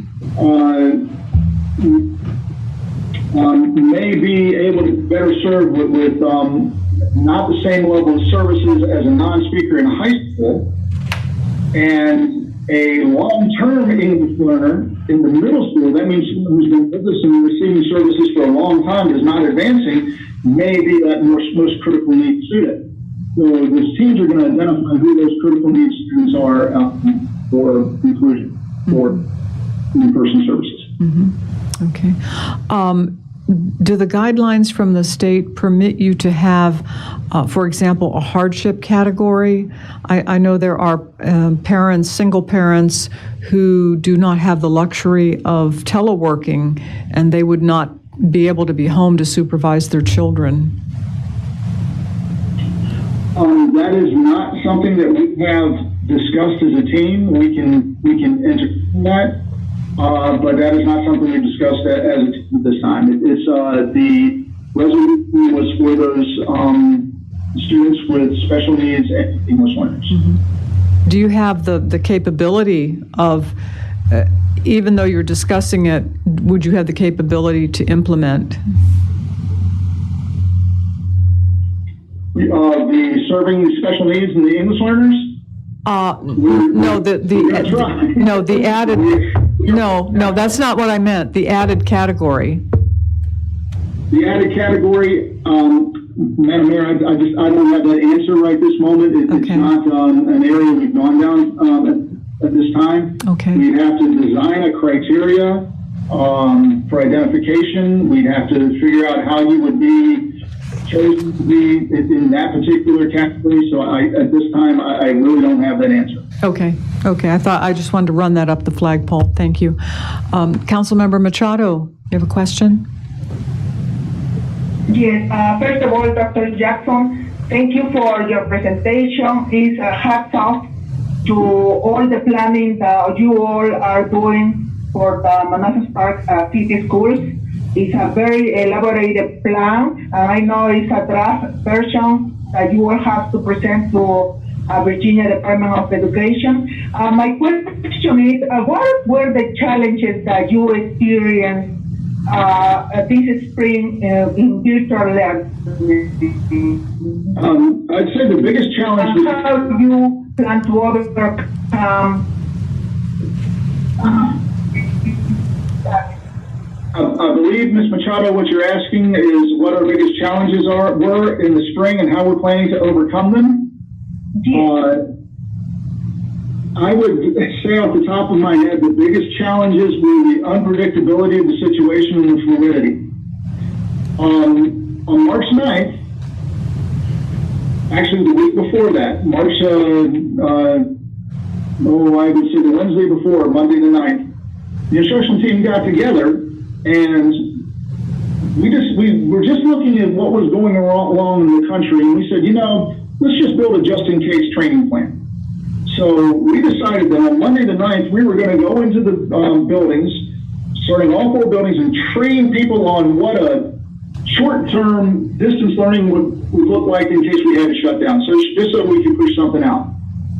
L: may be able to better serve with not the same level of services as a non-speaker in high school. And a long-term English learner in the middle school, that means someone who's been with us and receiving services for a long time, is not advancing, may be that most critical needs student. So those teams are going to identify who those critical needs students are for inclusion, for in-person services.
C: Okay. Do the guidelines from the state permit you to have, for example, a hardship category? I know there are parents, single parents, who do not have the luxury of teleworking, and they would not be able to be home to supervise their children.
L: That is not something that we have discussed as a team. We can entertain that. But that is not something we discussed as a team at this time. It's the resolution was for those students with special needs and English learners.
C: Do you have the capability of, even though you're discussing it, would you have the capability to implement?
L: The serving the special needs and the English learners?
C: The added. No, that's not what I meant. The added category.
L: The added category, Madam Mayor, I don't have that answer right this moment. It's not an area we've gone down at this time.
C: Okay.
L: We'd have to design a criteria for identification. We'd have to figure out how you would be chosen to be in that particular category. So at this time, I really don't have that answer.
C: Okay. I just wanted to run that up the flagpole. Thank you. Councilmember Machado, you have a question?
J: Yes, first of all, Dr. Jackson, thank you for your presentation. It's hats off to all the planning that you all are doing for the Manassas Park City Schools. It's a very elaborated plan, and I know it's a draft version that you will have to present to Virginia Department of Education. My question is, what were the challenges that you experienced this spring in virtual learning?
L: I'd say the biggest challenge was
J: how you plan to overcome
L: I believe, Ms. Machado, what you're asking is what our biggest challenges were in the spring and how we're planning to overcome them. I would say off the top of my head, the biggest challenges were the unpredictability of the situation and the fluidity. On March 9th, actually the week before that, I would say the Wednesday before, Monday the 9th, the instruction team got together and we were just looking at what was going along in the country, and we said, let's just build a just-in-case training plan. So we decided that on Monday the 9th, we were going to go into the buildings, starting all 4 buildings, and train people on what a short-term distance learning would look like in case we had to shut down, just so we could push something out.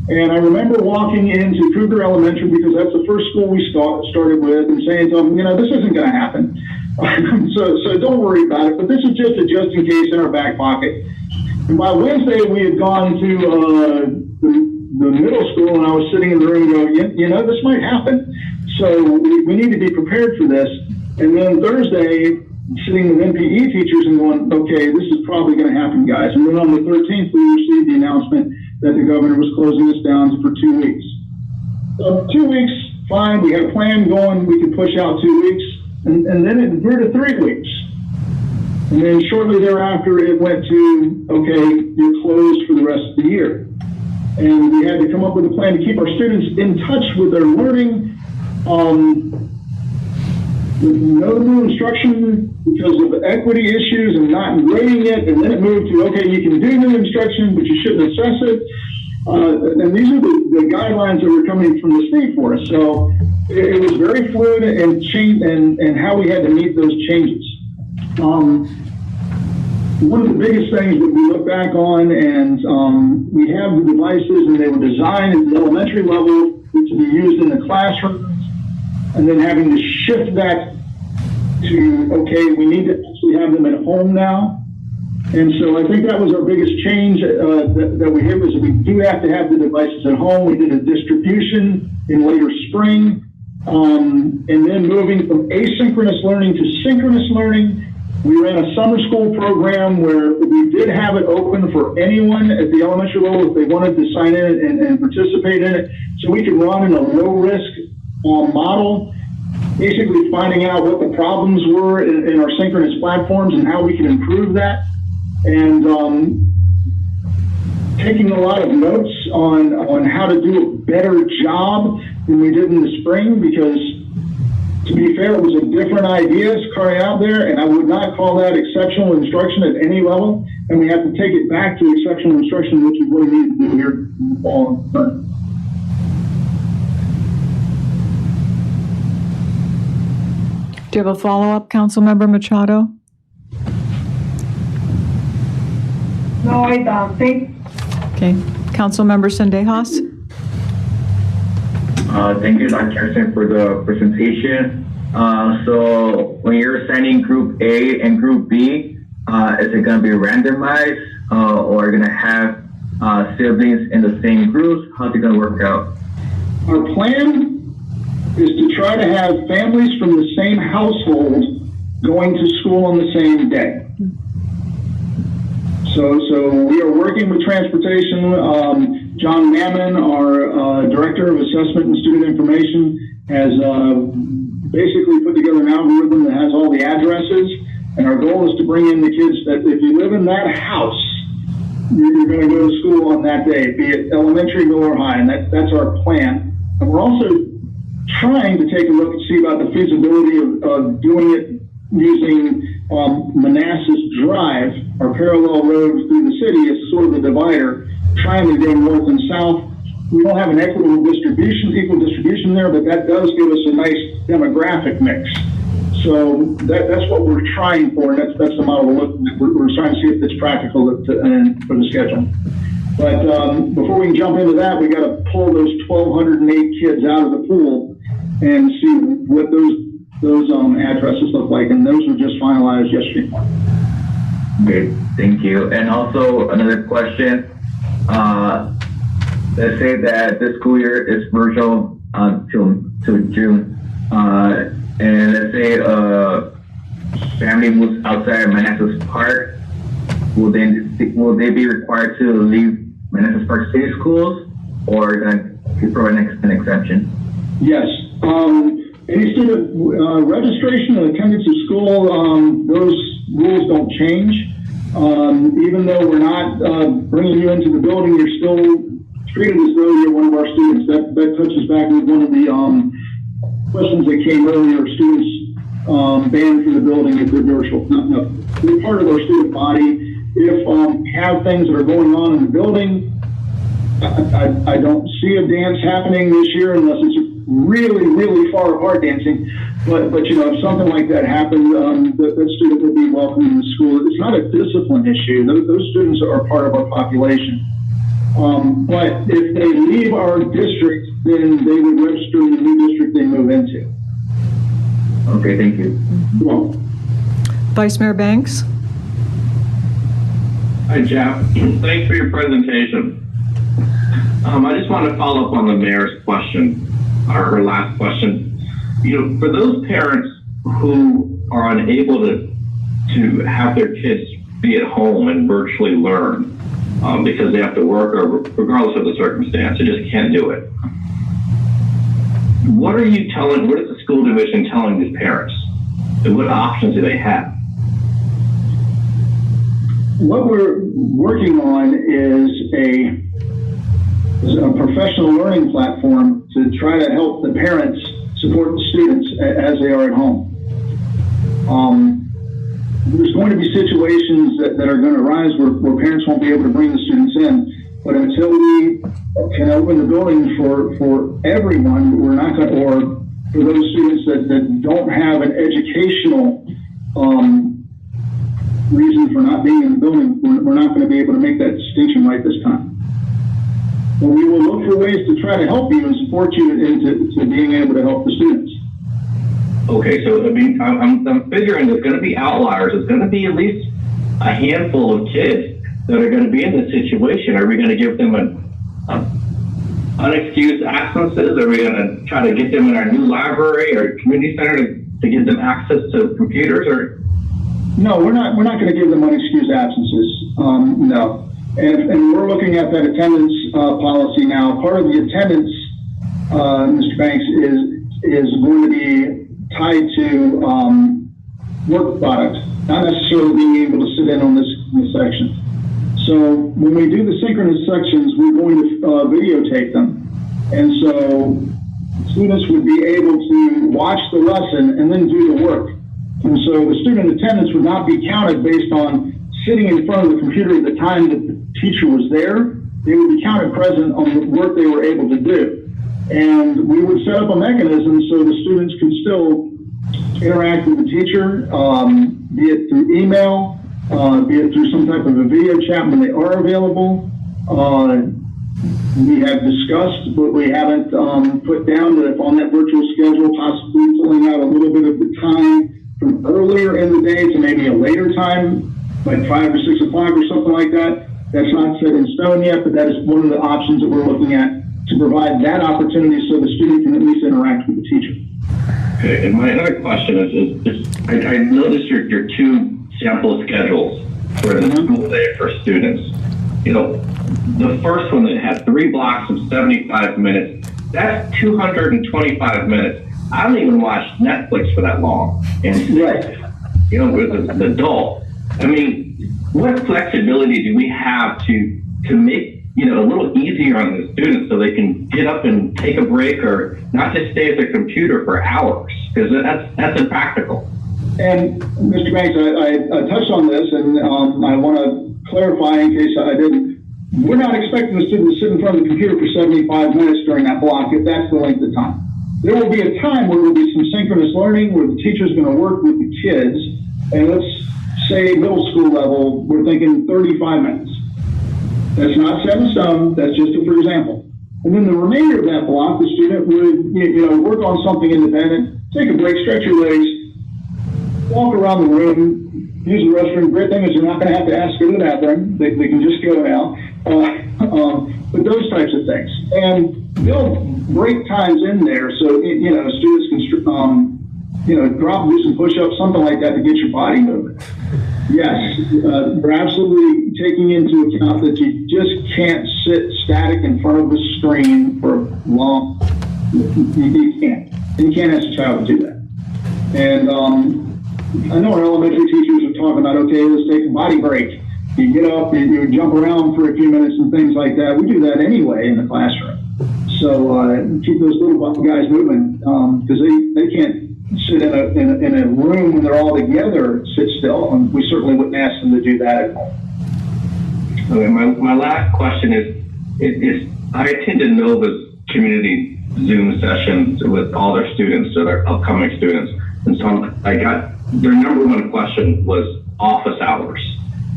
L: And I remember walking into Cougar Elementary, because that's the first school we started with, and saying to them, this isn't going to happen. so don't worry about it, but this is just a just-in-case in our back pocket. And by Wednesday, we had gone to the middle school, and I was sitting in the room going, this might happen. So we need to be prepared for this. And then Thursday, sitting with MPE teachers and going, okay, this is probably going to happen, guys. And then on the 13th, we received the announcement that the governor was closing us down for 2 weeks. So 2 weeks, fine. We had a plan going. We could push out 2 weeks. And then it grew to 3 weeks. And then shortly thereafter, it went to, okay, you're closed for the rest of the year. And we had to come up with a plan to keep our students in touch with their learning, with no new instruction because of equity issues and not grading it. And then it moved to, okay, you can do new instruction, but you shouldn't assess it. And these are the guidelines that were coming from the state for us. So it was very fluid and change and how we had to meet those changes. One of the biggest things that we look back on, and we have the devices, and they were designed at the elementary level to be used in the classroom, and then having to shift that to, okay, we need to actually have them at home now. And so I think that was our biggest change that we hit, was that we do have to have the devices at home. We did a distribution in later spring, and then moving from asynchronous learning to synchronous learning. We ran a summer school program where we did have it open for anyone at the elementary level if they wanted to sign in and participate in it. So we could run in a low-risk model, basically finding out what the problems were in our synchronous platforms and how we could improve that. And taking a lot of notes on how to do a better job than we did in the spring, because to be fair, it was a different idea carrying out there, and I would not call that exceptional instruction at any level. And we have to take it back to exceptional instruction, which is what we need to do here in the fall.
C: Do you have a follow-up, Councilmember Machado?
J: No, I don't think.
C: Okay. Councilmember Sendejas?
A: Thank you, Dr. Jackson, for the presentation. So when you're assigning Group A and Group B, is it going to be randomized or are you going to have siblings in the same groups? How's it going to work out?
L: Our plan is to try to have families from the same household going to school on the same day. So we are working with transportation. John Mammon, our Director of Assessment and Student Information, has basically put together an algorithm that has all the addresses. And our goal is to bring in the kids that if you live in that house, you're going to go to school on that day, be it elementary, middle, or high. And that's our plan. And we're also trying to take a look and see about the feasibility of doing it using Manassas Drive, our parallel road through the city, as sort of a divider, trying to go north and south. we don't have an equal distribution there, but that does give us a nice demographic mix. So that's what we're trying for, and that's the model we're looking at. We're trying to see if it's practical for the schedule. But before we can jump into that, we got to pull those 1,208 kids out of the pool and see what those addresses look like, and those were just finalized yesterday.
A: Okay, thank you. And also another question. Let's say that this school year is virtual till June, and let's say family moves outside Manassas Park. Will they be required to leave Manassas Park City Schools, or can you provide an exception?
L: Yes. Any student registration and attendance of school, those rules don't change. Even though we're not bringing you into the building, you're still treated as though you're one of our students. That touches back with one of the questions that came earlier. Students banned from the building if they're virtual. No, we're part of our student body. If have things that are going on in the building, I don't see a dance happening this year unless it's really, really far apart dancing. But you know, if something like that happened, that student will be welcome in the school. It's not a discipline issue. Those students are part of our population. But if they leave our district, then they would register in the new district they move into.
A: Okay, thank you.
L: You're welcome.
C: Vice Mayor Banks?
K: Hi, Jeff. Thanks for your presentation. I just want to follow up on the mayor's question, or her last question. You know, for those parents who are unable to have their kids be at home and virtually learn because they have to work, or regardless of the circumstance, they just can't do it. What is the school division telling these parents? And what options do they have?
L: What we're working on is a professional learning platform to try to help the parents support the students as they are at home. There's going to be situations that are going to arise where parents won't be able to bring the students in, but until we can open the building for everyone, we're not going to, or for those students that don't have an educational reason for not being in the building, we're not going to be able to make that distinction right this time. But we will look for ways to try to help you and support you into being able to help the students.
K: Okay, so I mean, I'm figuring there's going to be outliers. There's going to be at least a handful of kids that are going to be in this situation. Are we going to give them unexcused absences? Are we going to try to get them in our new library or community center to give them access to computers? Or
L: no, we're not going to give them unexcused absences. No. And we're looking at that attendance policy now. Part of the attendance, Mr. Banks, is going to be tied to work product, not necessarily being able to sit in on this section. So when we do the synchronous sections, we're going to videotape them. And so students would be able to watch the lesson and then do the work. And so the student attendance would not be counted based on sitting in front of the computer at the time that the teacher was there. They would be counted present on the work they were able to do. And we would set up a mechanism so the students can still interact with the teacher, be it through email, be it through some type of a video chat when they are available. We have discussed, but we haven't put down that if on that virtual schedule, possibly pulling out a little bit of the time from earlier in the day to maybe a later time, like 5 or 6 o'clock or something like that. That's not set in stone yet, but that is one of the options that we're looking at to provide that opportunity so the student can at least interact with the teacher.
K: Okay, and my other question is I noticed your 2 sample schedules for the school day for students. You know, the first one that had 3 blocks of 75 minutes, that's 225 minutes. I don't even watch Netflix for that long. And, you know, with an adult. I mean, what flexibility do we have to make, you know, a little easier on the students so they can get up and take a break or not just stay at their computer for hours? Because that's impractical.
L: And Mr. Banks, I touched on this, and I want to clarify in case I didn't. we're not expecting the student to sit in front of the computer for 75 minutes during that block if that's the length of time. There will be a time where there will be some synchronous learning where the teacher's going to work with the kids, and let's say middle school level, we're thinking 35 minutes. That's not set in stone, that's just for example. And then the remainder of that block, the student would work on something independent, take a break, stretch your legs, walk around the room, use the restroom. Great thing is they're not going to have to ask to go to the bathroom. They can just go now. But those types of things. And build break times in there so, students can, drop, do some push-ups, something like that to get your body moving. Yes, we're absolutely taking into account that you just can't sit static in front of the screen for long. You can't. You can't ask a child to do that. And I know our elementary teachers are talking about, okay, let's take a body break. You get up, you jump around for a few minutes and things like that. We do that anyway in the classroom. So keep those little guys moving because they can't sit in a room when they're all together, sit still, and we certainly wouldn't ask them to do that at home.
K: Okay, my last question is I attended Nova's community Zoom sessions with all their students, so their upcoming students, and so I got their number one question was office hours.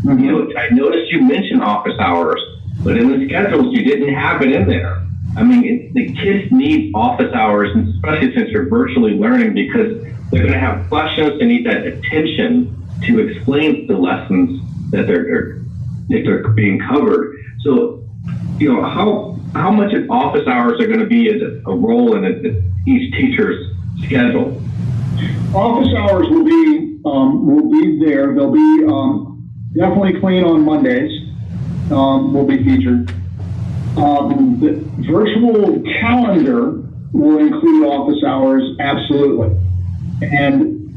K: Mm-hmm. I noticed you mentioned office hours, but in the schedules you didn't have it in there. I mean, the kids need office hours, and especially since you're virtually learning, because they're going to have questions. They need that attention to explain the lessons that they're being covered. So, how much of office hours are going to be a role in each teacher's schedule?
L: Office hours will be there. They'll be definitely clean on Mondays. Will be featured. The virtual calendar will include office hours, absolutely. And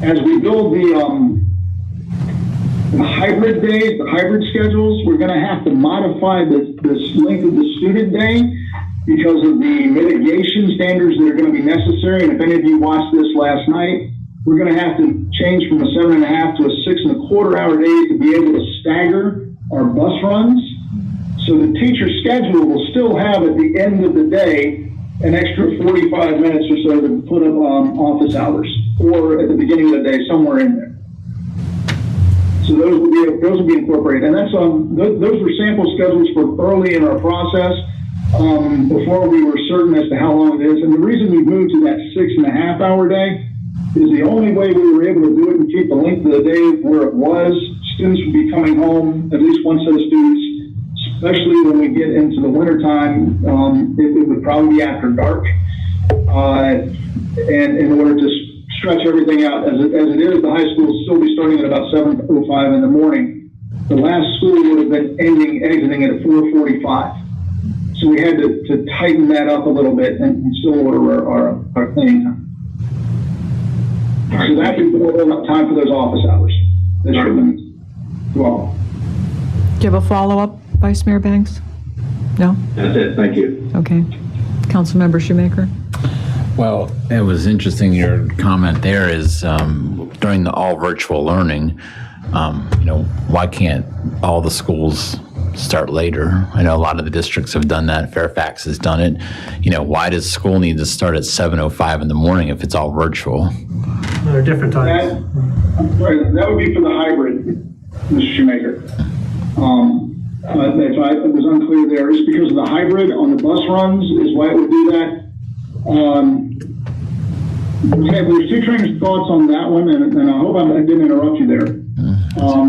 L: as we build the hybrid days, the hybrid schedules, we're going to have to modify the length of the student day because of the mitigation standards that are going to be necessary. And if any of you watched this last night, we're going to have to change from a 7.5 to a 6.25 hour day to be able to stagger our bus runs. So the teacher's schedule will still have at the end of the day an extra 45 minutes or so to put up office hours, or at the beginning of the day, somewhere in there. So those will be incorporated, and that's those were sample schedules for early in our process before we were certain as to how long it is. And the reason we moved to that 6.5 hour day is the only way we were able to do it and keep the length of the day where it was. Students would be coming home, at least one set of students. Especially when we get into the wintertime, it would probably be after dark. And in order to stretch everything out, as it is, the high school will still be starting at about 7:05 in the morning. The last school would have been exiting at 4:45. So we had to tighten that up a little bit and still order our cleaning time. So that would be enough time for those office hours. That's your limit. Well.
C: Do you have a follow-up, Vice Mayor Banks? No?
K: That's it. Thank you.
C: Okay. Councilmember Shoemaker?
B: Well, it was interesting, your comment there is during the all virtual learning, why can't all the schools start later? I know a lot of the districts have done that. Fairfax has done it. Why does school need to start at 7:05 in the morning if it's all virtual?
D: There are different times.
L: That would be for the hybrid, Mr. Shoemaker. If it was unclear there, it's because of the hybrid on the bus runs is why it would do that. There's two trains of thoughts on that one, and I hope I didn't interrupt you there.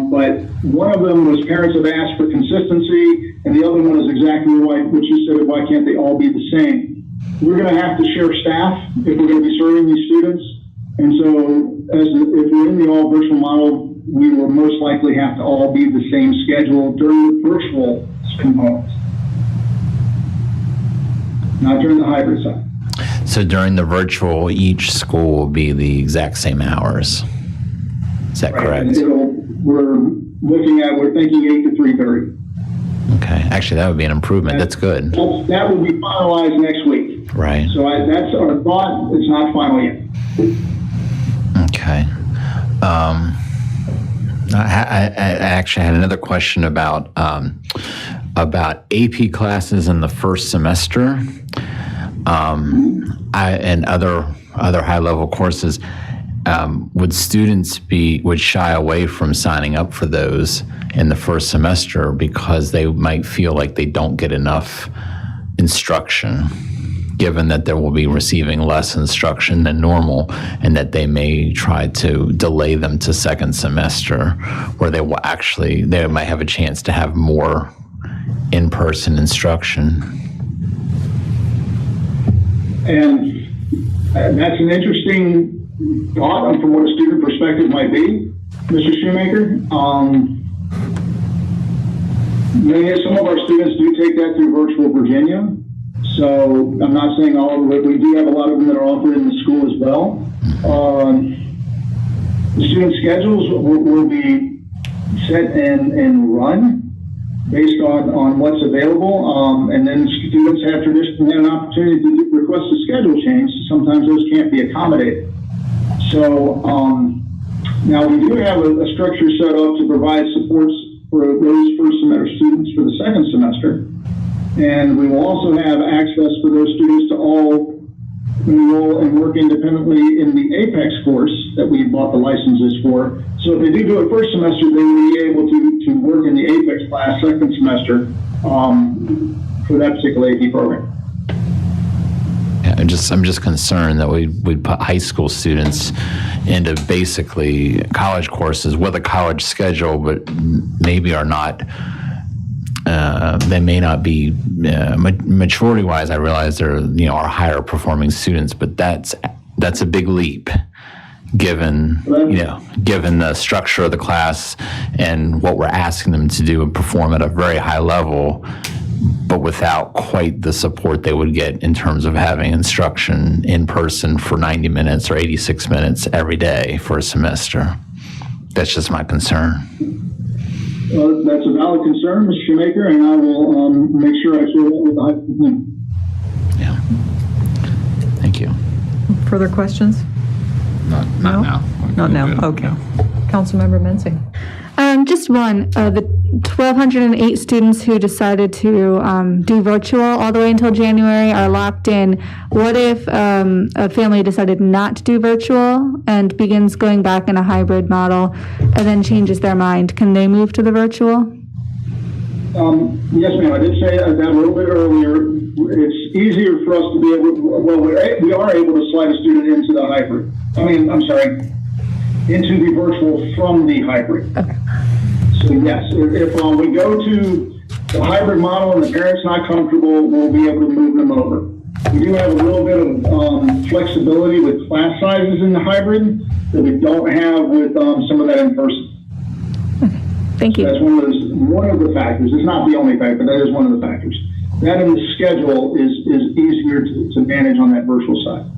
L: But one of them was parents have asked for consistency, and the other one is exactly what you said, why can't they all be the same? We're going to have to share staff if we're going to be serving these students. And so if we're in the all virtual model, we will most likely have to all be the same schedule during the virtual components, not during the hybrid side.
B: So during the virtual, each school will be the exact same hours. Is that correct?
L: We're thinking 8 to 3:30.
B: Okay. Actually, that would be an improvement. That's good.
L: That will be finalized next week.
B: Right.
L: So that's our thought. It's not final yet.
B: Okay. I actually had another question about about AP classes in the first semester, and other high-level courses. Would students would shy away from signing up for those in the first semester because they might feel like they don't get enough instruction, given that they will be receiving less instruction than normal, and that they may try to delay them to second semester, where they might have a chance to have more in-person instruction?
L: And that's an interesting thought from what a student perspective might be, Mr. Shoemaker. Some of our students do take that through Virtual Virginia. So I'm not saying all of it. We do have a lot of them that are offered in the school as well. The student schedules will be set and run based on what's available. And then students have traditionally had an opportunity to request a schedule change. Sometimes those can't be accommodated. So now we do have a structure set up to provide supports for those first semester students for the second semester. And we will also have access for those students to all enroll and work independently in the Apex course that we bought the licenses for. So if they do it first semester, they will be able to work in the Apex class second semester for that particular AP program.
B: Yeah, I'm just concerned that we'd put high school students into basically college courses with a college schedule, but maybe are not. They may not be maturity-wise. I realize they're are higher performing students, but that's a big leap, given given the structure of the class and what we're asking them to do and perform at a very high level, but without quite the support they would get in terms of having instruction in person for 90 minutes or 86 minutes every day for a semester. That's just my concern.
L: That's a valid concern, Mr. Shoemaker, and I will make sure I share that with the high school team.
B: Yeah. Thank you.
C: Further questions?
B: Not now.
C: Not now. Okay. Councilmember Mensing.
F: Just one. The 1,208 students who decided to do virtual all the way until January are locked in. What if a family decided not to do virtual and begins going back in a hybrid model and then changes their mind? Can they move to the virtual?
L: Yes, ma'am. I did say that a little bit earlier. It's easier for us to be able we are able to slide a student into the hybrid. Into the virtual from the hybrid. Okay. So yes, if we go to the hybrid model and the parent's not comfortable, we'll be able to move them over. We do have a little bit of flexibility with class sizes in the hybrid that we don't have with some of that in person.
F: Okay. Thank you.
L: That's one of the factors. It's not the only factor, but that is one of the factors. That in the schedule is easier to manage on that virtual side.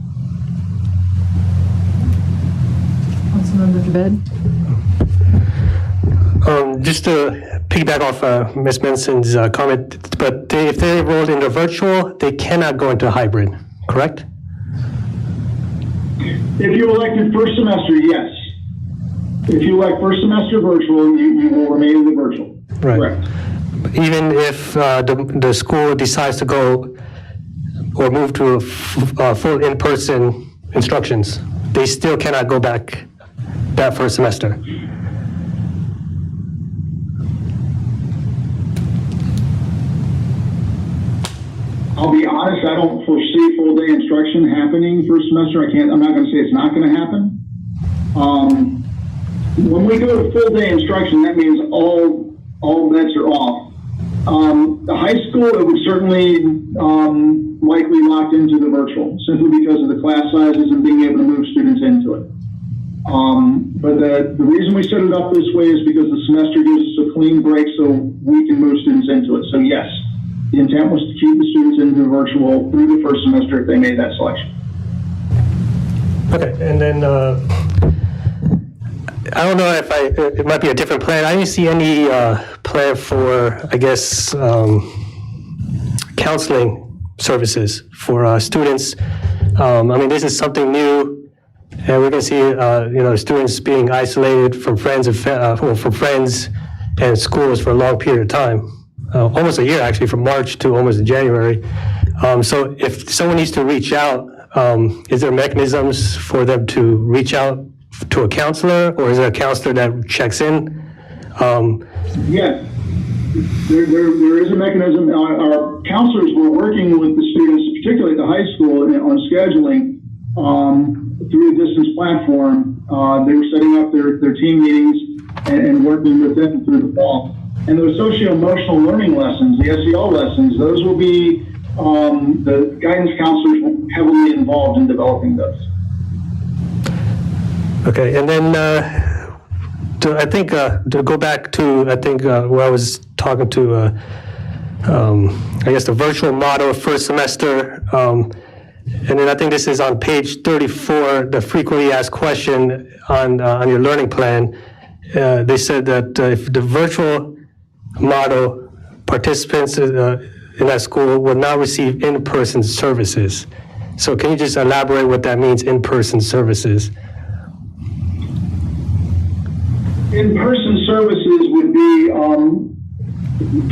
C: Councilmember Jabed.
D: Just to piggyback off Ms. Benson's comment, but if they're enrolled into virtual, they cannot go into hybrid, correct?
L: If you elected first semester, yes. If you elect first semester virtual, you will remain in the virtual.
D: Right.
L: Correct.
D: Even if the school decides to go or move to full in-person instructions, they still cannot go back that first semester.
L: I'll be honest, I don't foresee full day instruction happening first semester. I'm not going to say it's not going to happen. When we go to full day instruction, that means all bets are off. The high school, it would certainly likely locked into the virtual, simply because of the class sizes and being able to move students into it. But the reason we set it up this way is because the semester gives us a clean break so we can move students into it. So yes, the intent was to keep the students in the virtual through the first semester if they made that selection.
D: Okay, and then I don't know if it might be a different plan. I didn't see any plan for, I guess, counseling services for students. I mean, this is something new, and we're going to see, students being isolated from friends and from friends and schools for a long period of time. almost a year actually, from March to almost January. So if someone needs to reach out, is there mechanisms for them to reach out to a counselor, or is there a counselor that checks in?
L: Yes, there is a mechanism. Our counselors were working with the students, particularly at the high school, on scheduling through a distance platform. They were setting up their team meetings and working with them through the fall. And those socio-emotional learning lessons, the SEL lessons, those will be, the guidance counselors will be heavily involved in developing those.
D: Okay, and then to go back to, where I was talking to, I guess the virtual model first semester, and then I think this is on page 34, the frequently asked question on your learning plan. They said that if the virtual model participants in that school will not receive in-person services. So can you just elaborate what that means, in-person services?
L: In-person services would be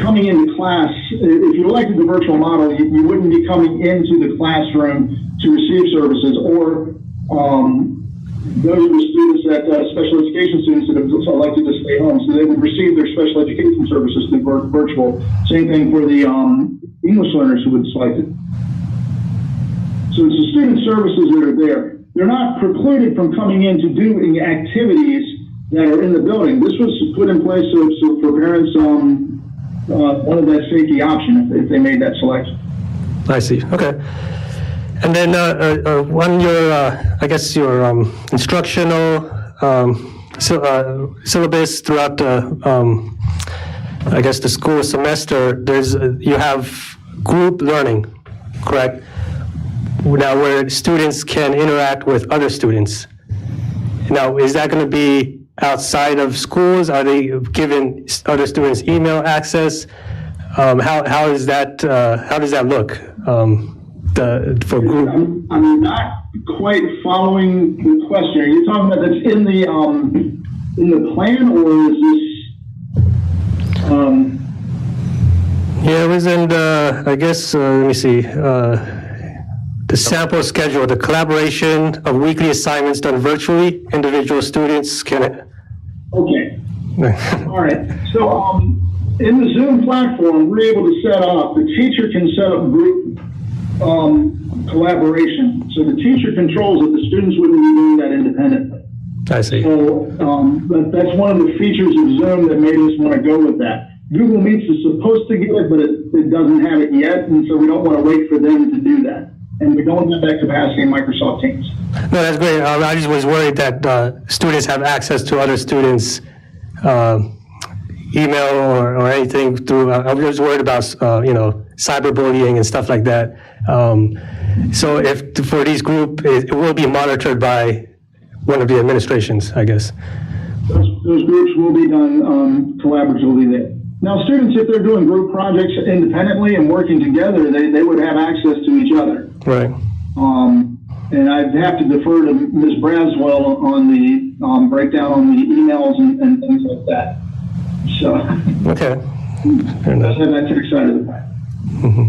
L: coming into class. If you elected the virtual model, you wouldn't be coming into the classroom to receive services, or those are the students that, special education students that have elected to stay home, so they would receive their special education services through virtual. Same thing for the English learners who would select it. So it's the student services that are there. They're not precluded from coming in to doing activities that are in the building. This was put in place so for parents wanted that safety option if they made that selection.
D: I see. Okay. And then on your, I guess your instructional syllabus throughout the, I guess the school semester, you have group learning, correct? Now where students can interact with other students. Now, is that going to be outside of schools? Are they giving other students email access? How does that look? For group?
L: I'm not quite following the question. Are you talking about that's in the plan, or is this?
D: Yeah, it was in the, I guess, let me see, the sample schedule, the collaboration of weekly assignments done virtually, individual students can.
L: Okay. All right. So in the Zoom platform, we're able to set up, the teacher can set up group collaboration. So the teacher controls it, the students wouldn't be doing that independently.
D: I see.
L: So that's one of the features of Zoom that made us want to go with that. Google Meets is supposed to get it, but it doesn't have it yet, and so we don't want to wait for them to do that. And we don't have that capacity in Microsoft Teams.
D: No, that's great. I just was worried that students have access to other students' email or anything through. I was worried about cyberbullying and stuff like that. So if for these group, it will be monitored by one of the administrations, I guess.
L: Those groups will be done collaboratively there. Now, students, if they're doing group projects independently and working together, they would have access to each other.
D: Right.
L: And I'd have to defer to Ms. Braswell on the breakdown on the emails and things like that. So.
D: Okay. Fair enough.
L: That's the side of the plan.
D: Mm-hmm.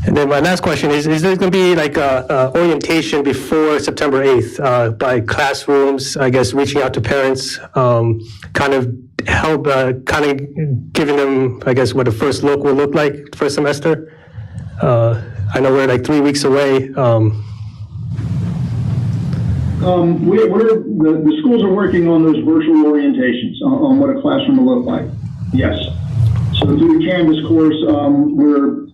D: And then my last question is there going to be like a orientation before September 8th by classrooms, I guess, reaching out to parents, kind of help, kind of giving them, I guess, what the first look will look like first semester? I know we're like 3 weeks away.
L: The schools are working on those virtual orientations on what a classroom will look like. Yes. So through the Canvas course, we're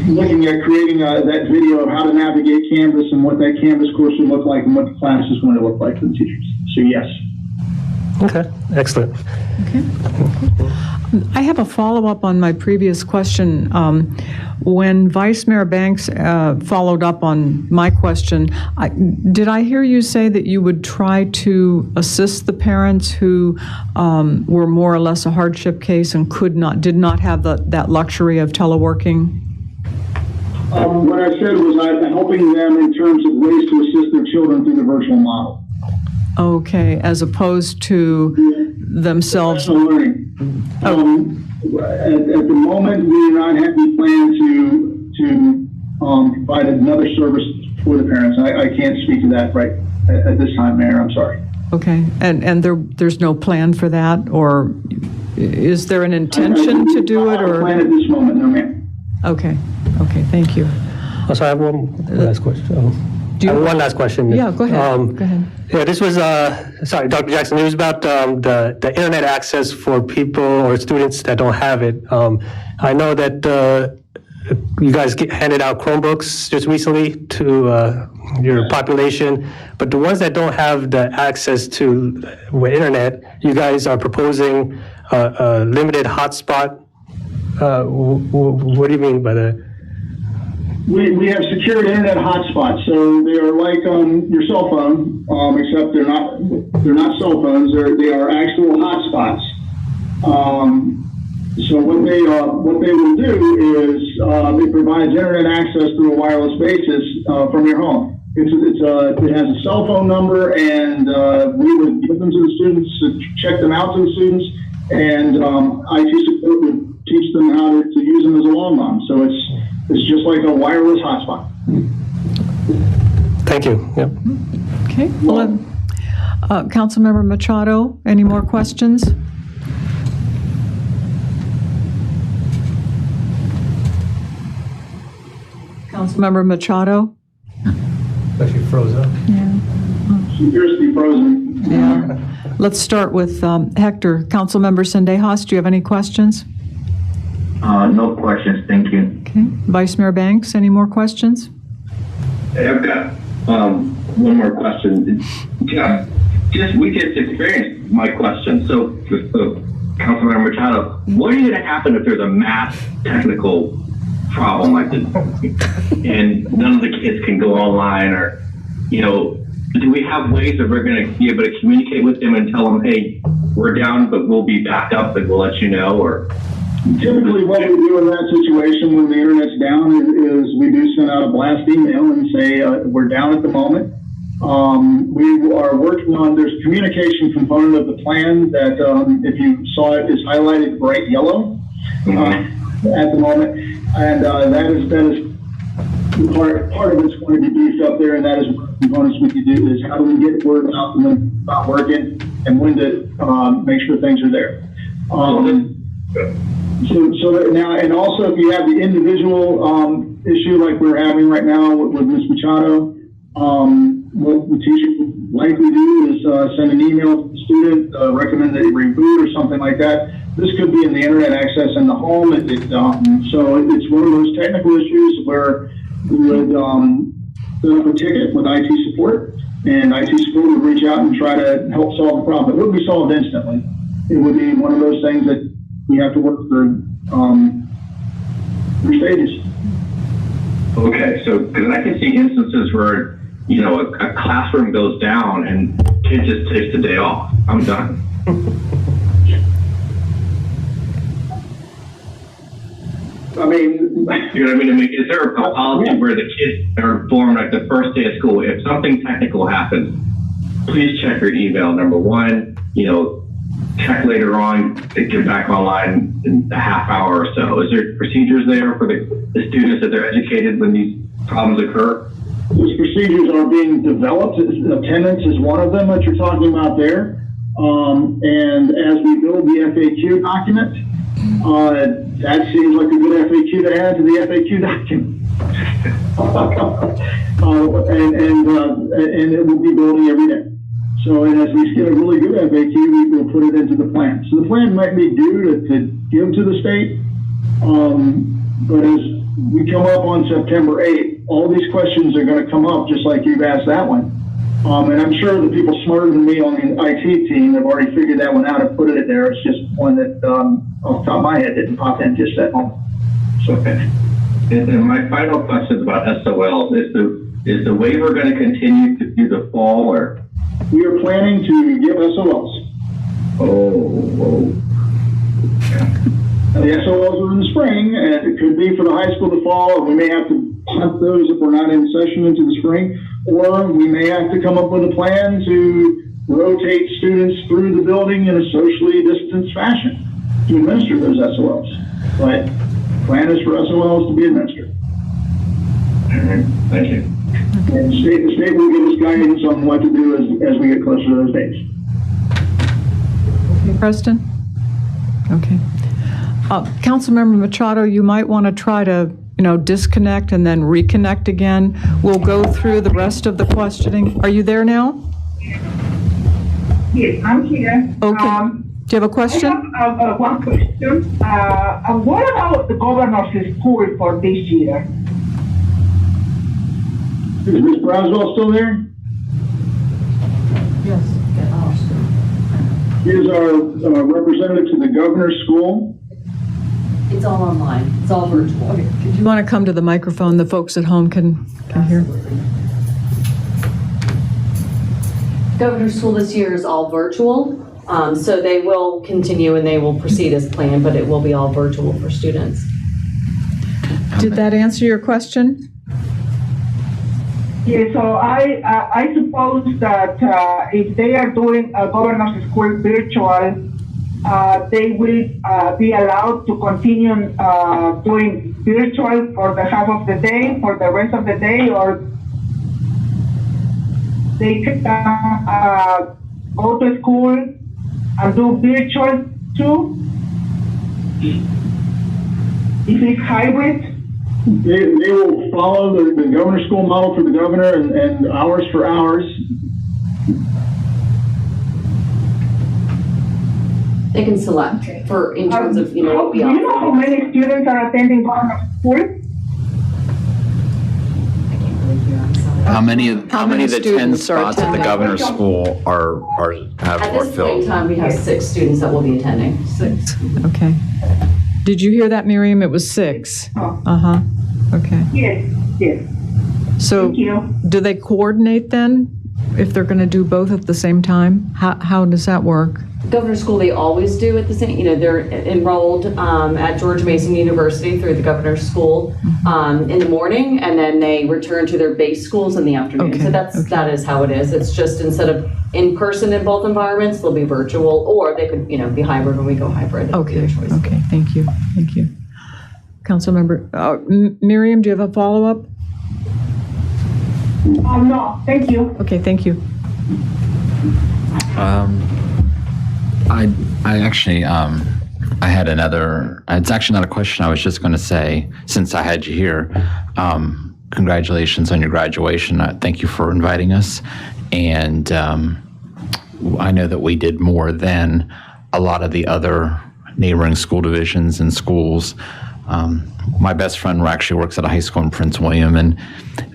L: looking at creating that video of how to navigate Canvas and what that Canvas course would look like and what the class is going to look like for the teachers. So yes.
D: Okay, excellent.
C: Okay. I have a follow-up on my previous question. When Vice Mayor Banks followed up on my question, did I hear you say that you would try to assist the parents who were more or less a hardship case and did not have that luxury of teleworking?
L: What I said was I'm helping them in terms of ways to assist their children through the virtual model.
C: Okay, as opposed to themselves.
L: Learning. at the moment, we do not have any plan to provide another service for the parents. I can't speak to that right at this time, Mayor. I'm sorry.
C: Okay, and there's no plan for that, or is there an intention to do it, or?
L: Plan at this moment, no, ma'am.
C: Okay, thank you.
D: Also, I have one last question. One last question.
C: Yeah, go ahead. Go ahead.
D: Yeah, this was, sorry, Dr. Jackson, it was about the internet access for people or students that don't have it. I know that you guys handed out Chromebooks just recently to your population, but the ones that don't have the access to internet, you guys are proposing a limited hotspot. What do you mean by that?
L: We have secured internet hotspots, so they are like your cell phone, except they're not cell phones. They are actual hotspots. So what they will do is it provides internet access through a wireless basis from your home. It has a cell phone number, and we would give them to the students, check them out to the students, and IT support would teach them how to use them as a long mom. So it's just like a wireless hotspot.
D: Thank you. Yep.
C: Okay. Well, Councilmember Machado, any more questions? Councilmember Machado?
D: Actually froze up.
L: She appears to be frozen.
C: Yeah. Let's start with Hector. Councilmember Sendejas, do you have any questions?
A: No questions, thank you.
C: Okay. Vice Mayor Banks, any more questions?
K: Hey, I've got one more question. Just we just experienced my question. So, Councilmember Machado, what is going to happen if there's a math technical problem like this, and none of the kids can go online, or, do we have ways that we're going to be able to communicate with them and tell them, hey, we're down, but we'll be back up, and we'll let you know, or?
L: Typically, what we do in that situation when the internet's down is we do send out a blast email and say we're down at the moment. We are working on, there's a communication component of the plan that if you saw it is highlighted bright yellow at the moment, and that is part of it's going to be beefed up there, and that is one of the components we can do is how do we get word out when it's not working and when to make sure things are there. So that now, and also if you have the individual issue like we're having right now with Ms. Machado, what the teacher would likely do is send an email to the student, recommend that you reboot or something like that. This could be in the internet access in the home. So it's one of those technical issues where we would set up a ticket with IT support, and IT support would reach out and try to help solve the problem. It wouldn't be solved instantly. It would be one of those things that we have to work through stages.
K: Okay, so because I can see instances where a classroom goes down and kid just takes the day off. I'm done.
L: I mean,
K: you know what I mean? Is there a policy where the kids are informed, like the first day of school, if something technical happens, please check your email, number one, check later on to get back online in a half hour or so. Is there procedures there for the students that they're educated when these problems occur?
L: Those procedures are being developed. Attendance is one of them that you're talking about there. And as we build the FAQ document, that seems like a good FAQ to add to the FAQ document. And it will be building every day. So, and as we get a really good FAQ, we will put it into the plan. So the plan might be due to give to the state, but as we come up on September 8th, all these questions are going to come up just like you've asked that one. And I'm sure the people smarter than me on the IT team have already figured that one out and put it in there. It's just one that off the top of my head didn't pop in just that moment.
K: So, okay. And my final question is about SOLs. Is the waiver going to continue through the fall, or?
L: We are planning to give SOLs.
K: Oh.
L: The SOLs are in the spring, and it could be for the high school the fall, or we may have to punt those if we're not in session into the spring, or we may have to come up with a plan to rotate students through the building in a socially distanced fashion. to administer those SOLs. But plan is for SOLs to be administered.
K: All right, thank you.
L: And the state will give us guidance on what to do as we get closer to those dates.
C: Preston? Okay. Councilmember Machado, you might want to try to, disconnect and then reconnect again. We'll go through the rest of the questioning. Are you there now?
J: Yes, I'm here.
C: Okay. Do you have a question?
J: I have one question. What about the governor's school for this year?
L: Is Ms. Braswell still there?
C: Yes.
L: She is our representative to the governor's school.
I: It's all online. It's all virtual.
C: Okay. Did you want to come to the microphone? The folks at home can hear.
I: Governor's School this year is all virtual, so they will continue and they will proceed as planned, but it will be all virtual for students.
C: Did that answer your question?
J: Yeah, so I suppose that if they are doing a governor's school virtual, they will be allowed to continue doing virtual for the half of the day, for the rest of the day, or they can go to school and do virtual too? If it's hybrid?
L: They will follow the governor's school model for the governor and hours for hours.
I: They can select for in terms of,
J: do you know how many students are attending governor's school?
B: How many of the 10
C: students are
B: spots at the
C: attending?
B: governor's school are
I: At this point in
B: filled?
I: time, we have 6 students that will be attending. 6.
C: Okay. Did you hear that, Miriam? It was 6.
J: Oh.
C: Uh-huh. Okay.
J: Yes.
C: So
J: Thank you.
C: do they coordinate then if they're going to do both at the same time? How does that work?
I: Governor's School, they always do at the same, they're enrolled at George Mason University through the Governor's School in the morning, and then they return to their base schools in the afternoon.
C: Okay,
I: So that is how it is. It's just instead of in person in both environments, they'll be virtual, or they could, be hybrid when we go hybrid.
C: Okay. Okay. Thank you. Councilmember, Miriam, do you have a follow-up?
J: No, thank you.
C: Okay, thank you.
B: I actually, I had another, it's actually not a question. I was just going to say, since I had you here, congratulations on your graduation. Thank you for inviting us. And I know that we did more than a lot of the other neighboring school divisions and schools. My best friend actually works at a high school in Prince William, and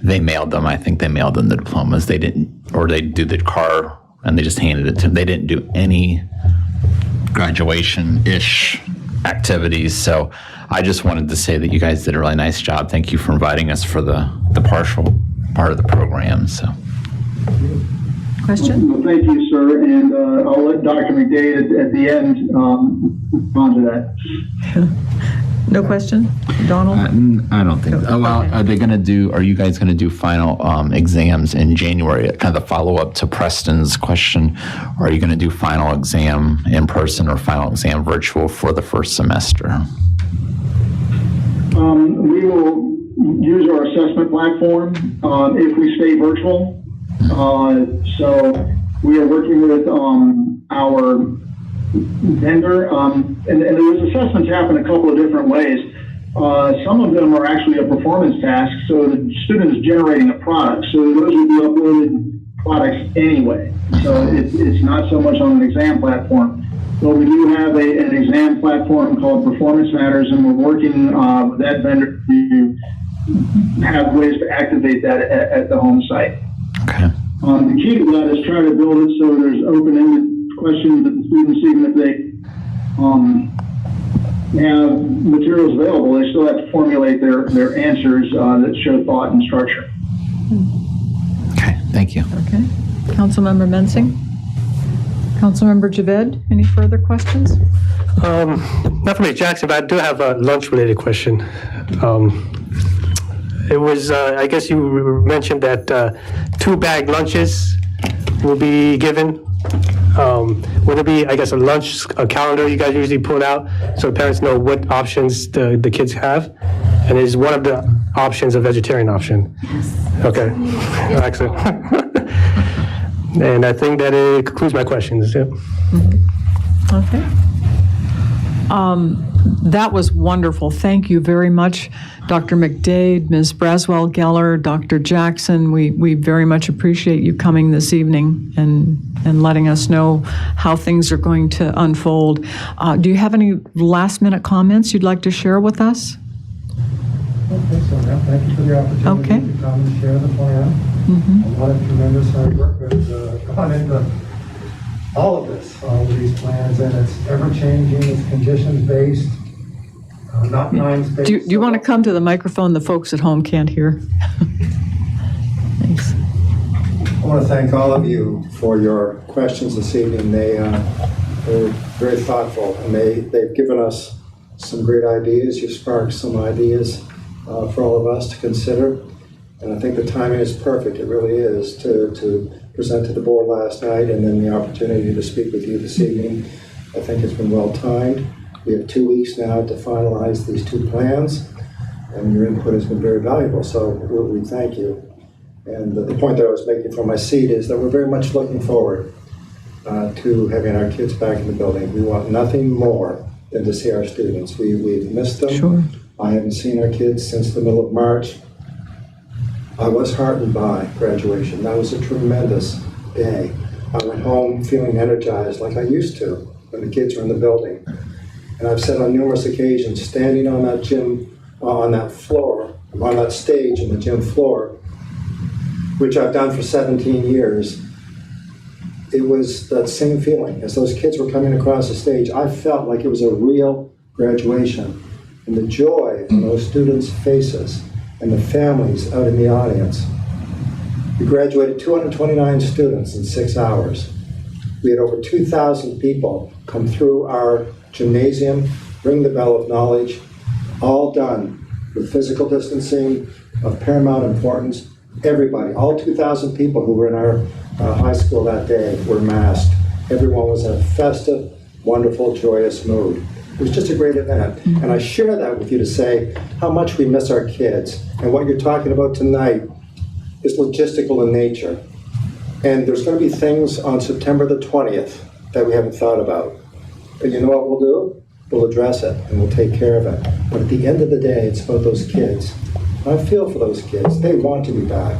B: they mailed them. I think they mailed them the diplomas. They didn't, or they do the car and they just handed it to them. They didn't do any graduation-ish activities. So I just wanted to say that you guys did a really nice job. Thank you for inviting us for the partial part of the program. So.
C: Question?
L: Well, thank you, sir. And I'll let Dr. McDade at the end respond to that.
C: No question? Donald?
B: I don't think. Oh, well,
C: Okay.
B: Are you guys going to do final exams in January? Kind of the follow-up to Preston's question. Are you going to do final exam in person or final exam virtual for the first semester?
L: We will use our assessment platform if we stay virtual. So we are working with our vendor, and those assessments happen a couple of different ways. Some of them are actually a performance task, so the student is generating a product, so those will be uploaded products anyway. So it's not so much on an exam platform. But we do have an exam platform called Performance Matters, and we're working with that vendor to have ways to activate that at the home site.
B: Okay.
L: The key to that is try to build it so there's open-ended questions that the students, even if they have materials available, they still have to formulate their answers that show thought and structure.
B: Okay. Thank you.
C: Okay. Councilmember Mensing? Councilmember Javed, any further questions?
D: Not for me, Jackson, but I do have a lunch-related question. It was, I guess you mentioned that 2 bag lunches will be given Would it be, I guess, a calendar you guys usually put out so parents know what options the kids have? And is one of the options a vegetarian option? Yes. Okay. Excellent. And I think that it concludes my questions. Yep.
C: Okay. That was wonderful. Thank you very much, Dr. McDade, Ms. Braswell-Geller, Dr. Jackson. We very much appreciate you coming this evening and letting us know how things are going to unfold. Do you have any last-minute comments you'd like to share with us?
H: Okay, so now thank you for the opportunity to come and share the plan. A lot of tremendous hard work has gone into all of this, all of these plans, and it's ever-changing, it's conditions-based, not times-based.
C: Do you want to come to the microphone? The folks at home can't hear. Thanks.
H: I want to thank all of you for your questions this evening. They're very thoughtful, and they've given us some great ideas. You've sparked some ideas for all of us to consider, and I think the timing is perfect. It really is to present to the board last night and then the opportunity to speak with you this evening. I think it's been well timed. We have 2 weeks now to finalize these two plans, and your input has been very valuable, so we thank you. And the point that I was making from my seat is that we're very much looking forward to having our kids back in the building. We want nothing more than to see our students. We've missed them.
C: Sure.
H: I haven't seen our kids since the middle of March. I was heartened by graduation. That was a tremendous day. I went home feeling energized like I used to when the kids were in the building. And I've said on numerous occasions, standing on that on that floor, on that stage in the gym floor, which I've done for 17 years, it was that same feeling. As those kids were coming across the stage, I felt like it was a real graduation. And the joy on those students' faces and the families out in the audience. We graduated 229 students in 6 hours. We had over 2,000 people come through our gymnasium, ring the bell of knowledge, all done with physical distancing of paramount importance. Everybody, all 2,000 people who were in our high school that day were masked. Everyone was in a festive, wonderful, joyous mood. It was just a great event. And I share that with you to say how much we miss our kids. And what you're talking about tonight is logistical in nature. And there's going to be things on September the 20th that we haven't thought about. But you know what we'll do? We'll address it and we'll take care of it. But at the end of the day, it's about those kids. And I feel for those kids. They want to be back.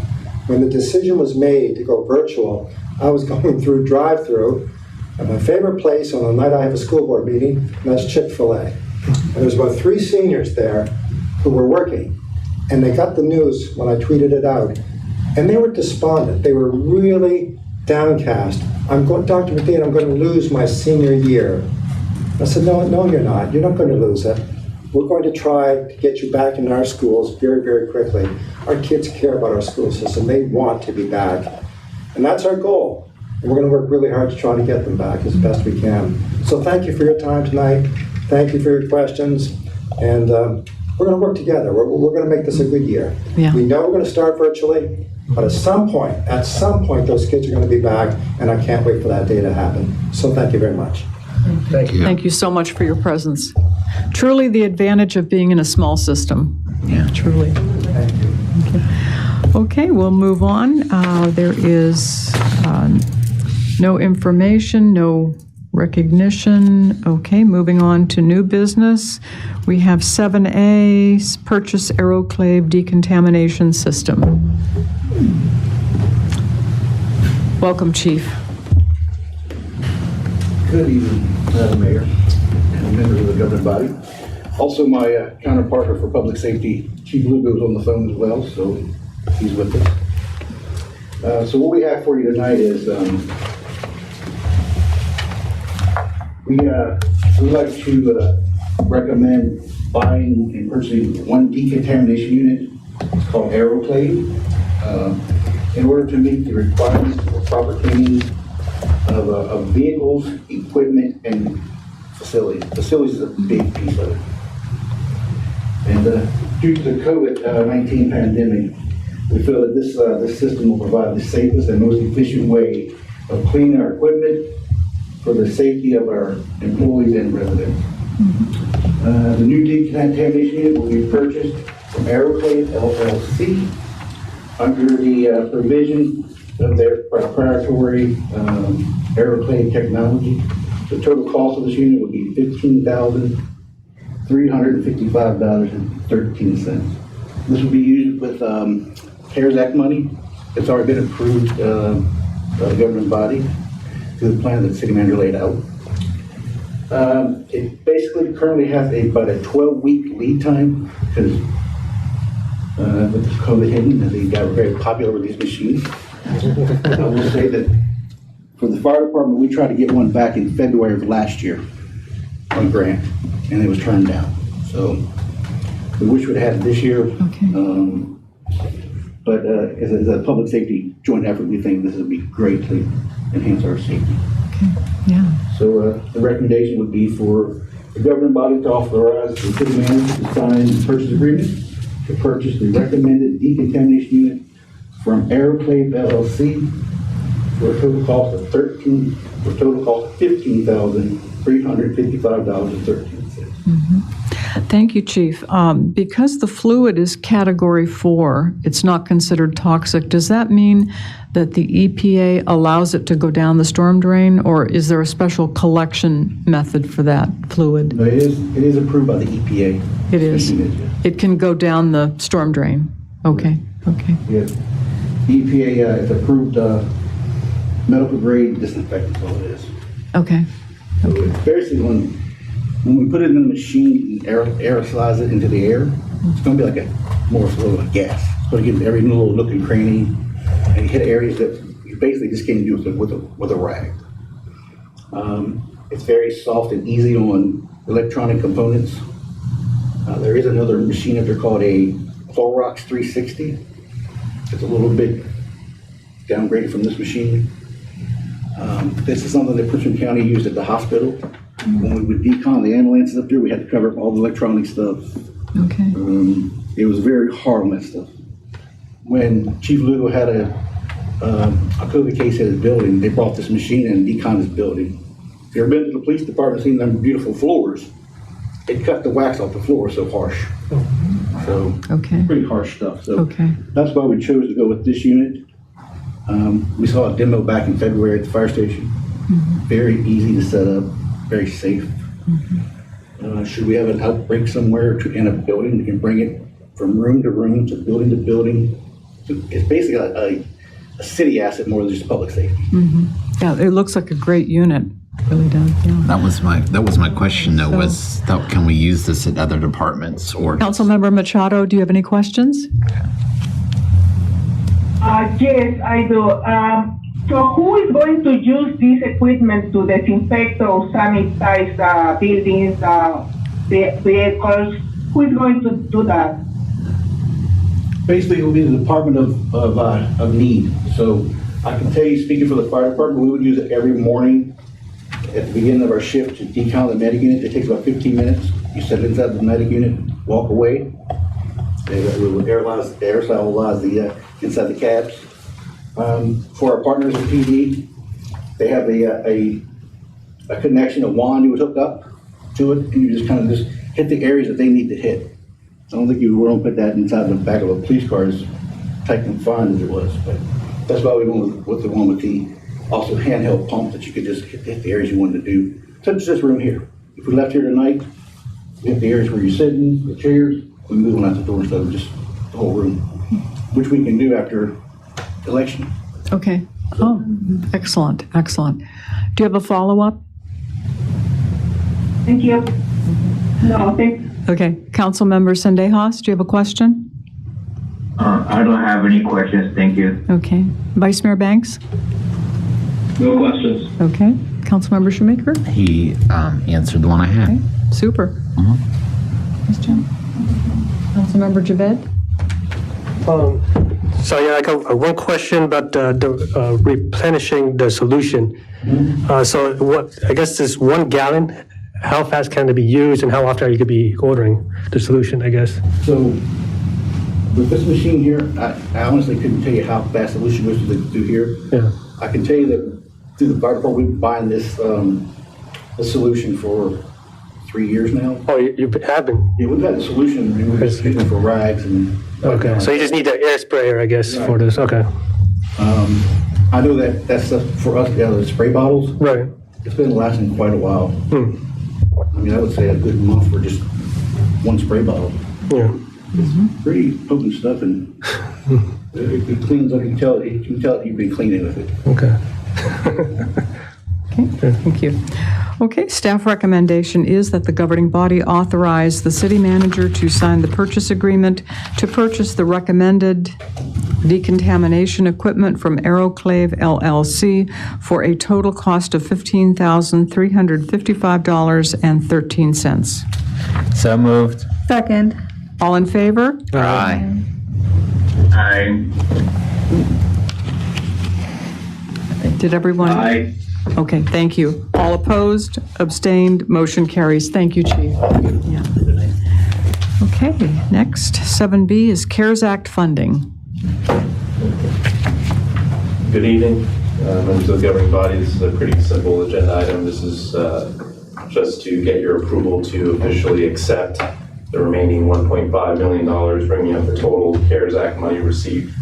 H: When the decision was made to go virtual, I was going through drive-through at my favorite place on the night I have a school board meeting, and that's Chick-fil-A. And there's about 3 seniors there who were working, and they got the news when I tweeted it out, and they were despondent. They were really downcast. Dr. McDade, I'm going to lose my senior year. I said, no, you're not. You're not going to lose it. We're going to try to get you back in our schools very, very quickly. Our kids care about our school system. They want to be back, and that's our goal. And we're going to work really hard to try to get them back as best we can. So thank you for your time tonight. Thank you for your questions. And we're going to work together. We're going to make this a good year.
C: Yeah.
H: We know we're going to start virtually, but at some point, those kids are going to be back, and I can't wait for that day to happen. So thank you very much.
C: Thank you. Thank you so much for your presence. Truly the advantage of being in a small system. Yeah, truly.
H: Thank you.
C: Okay, we'll move on. There is no information, no recognition. Okay, moving on to new business. We have 7A, purchase aeroclave decontamination system. Welcome, Chief.
M: Good evening, Madam Mayor and members of the governing body. Also, my counterpart for public safety, Chief Lugo, is on the phone as well, so he's with us. So what we have for you tonight is we would like to recommend buying and purchasing one decontamination unit. It's called aeroclave. In order to meet the requirements for proper cleaning of vehicles, equipment, and facilities. Facilities is a big piece of it. And due to the COVID-19 pandemic, we feel that this system will provide the safest and most efficient way of cleaning our equipment for the safety of our employees and residents. The new decontamination unit will be purchased from Aeroclave LLC under the provision of their proprietary Aeroclave technology. The total cost of this unit would be $15,355.13. This will be used with CARES Act money. It's already been approved by the governing body through the plan that the city manager laid out. It basically currently has about a 12-week lead time because with COVID hitting, they got very popular with these machines. I will say that for the fire department, we tried to get one back in February of last year on grant, and it was turned down. So we wish we'd had it this year.
C: Okay.
M: But as a public safety joint effort, we think this would be great to enhance our safety.
C: Okay. Yeah.
M: So the recommendation would be for the governing body to authorize the city manager to sign the purchase agreement to purchase the recommended decontamination unit from Aeroclave LLC for a total cost of $15,355.13.
C: Thank you, Chief. Because the fluid is Category 4, it's not considered toxic, does that mean that the EPA allows it to go down the storm drain, or is there a special collection method for that fluid?
M: No, it is approved by the EPA.
C: It is. It can go down the storm drain. Okay. Okay.
M: Yes. The EPA is approved medical grade disinfectant, is all it is.
C: Okay.
M: So it's basically when we put it in the machine and aerosolize it into the air, it's going to be like more flow of gas. It's going to get every little nook and cranny and hit areas that you basically just can't do with a rag. It's very soft and easy on electronic components. There is another machine that they're called a Clorox 360. It's a little bit downgraded from this machine. This is something that Prince William County used at the hospital. When we would decon the ambulances up there, we had to cover up all the electronic stuff.
C: Okay.
M: It was very hard on that stuff. When Chief Lugo had a COVID case at his building, they brought this machine in and deconned his building. If you've ever been to the police department and seen them beautiful floors, it cut the wax off the floor so harsh. So pretty harsh stuff. So that's why we chose to go with this unit. We saw a demo back in February at the fire station. Very easy to set up, very safe. Should we have an outbreak somewhere in a building, we can bring it from room to room to building. So it's basically a city asset more than just public safety.
C: Yeah, it looks like a great unit. Really does. Yeah.
B: That was my question though, can we use this at other departments or?
C: Councilmember Machado, do you have any questions?
J: Yes, I do. So who is going to use this equipment to disinfect or sanitize buildings, vehicles? Who is going to do that?
M: Basically, it will be the Department of Need. So I can tell you, speaking for the fire department, we would use it every morning at the beginning of our shift to decon the medic unit. It takes about 15 minutes. You set it inside the medic unit, walk away. We will aerosolize the inside the cabs. For our partners at PD, they have a connection, a wand you would hook up to it, and you just kind of just hit the areas that they need to hit. I don't think you want to put that inside the back of a police car as tight and fine as it was, but that's why we went with the one with the also handheld pump that you could just hit the areas you wanted to do, such as this room here. If we left here tonight, we hit the areas where you're sitting, the chairs, we move them out the door instead of just the whole room, which we can do after election.
C: Okay. Oh, excellent, excellent. Do you have a follow-up?
J: Thank you. No, thank you.
C: Okay. Councilmember Sendejas, do you have a question?
A: I don't have any questions. Thank you.
C: Okay. Vice Mayor Banks?
K: No questions.
C: Okay. Councilmember Shoemaker?
B: He answered the one I had.
C: Okay. Super. Yes, Jim. Councilmember Javed?
D: So yeah, I got one question about the replenishing the solution. So what, I guess this 1 gallon, how fast can it be used and how often you could be ordering the solution, I guess?
M: So with this machine here, I honestly couldn't tell you how fast the solution was to do here.
D: Yeah.
M: I can tell you that through the fire department, we've been buying this, a solution for 3 years now.
D: Oh, you have been?
M: Yeah, we've had a solution, and we've been using it for rags and.
D: Okay, so you just need the air sprayer, I guess, for this, okay.
M: I know that that's for us, the spray bottles.
D: Right.
M: It's been lasting quite a while. I mean, I would say a good month for just one spray bottle.
D: Yeah.
M: It's pretty potent stuff, and it cleans up. You can tell that you've been cleaning with it.
D: Okay.
C: Okay, thank you. Okay, staff recommendation is that the governing body authorize the city manager to sign the purchase agreement to purchase the recommended decontamination equipment from Aeroclave LLC for a total cost of $15,355.13.
B: So moved.
F: Second.
C: All in favor?
B: Aye.
A: Aye.
C: Did everyone?
A: Aye.
C: Okay, thank you. All opposed, abstained, motion carries. Thank you, Chief. Yeah. Okay, next, 7B is CARES Act funding.
G: Good evening, members of the governing body. This is a pretty simple agenda item. This is just to get your approval to officially accept the remaining $1.5 million, bringing up the total CARES Act money received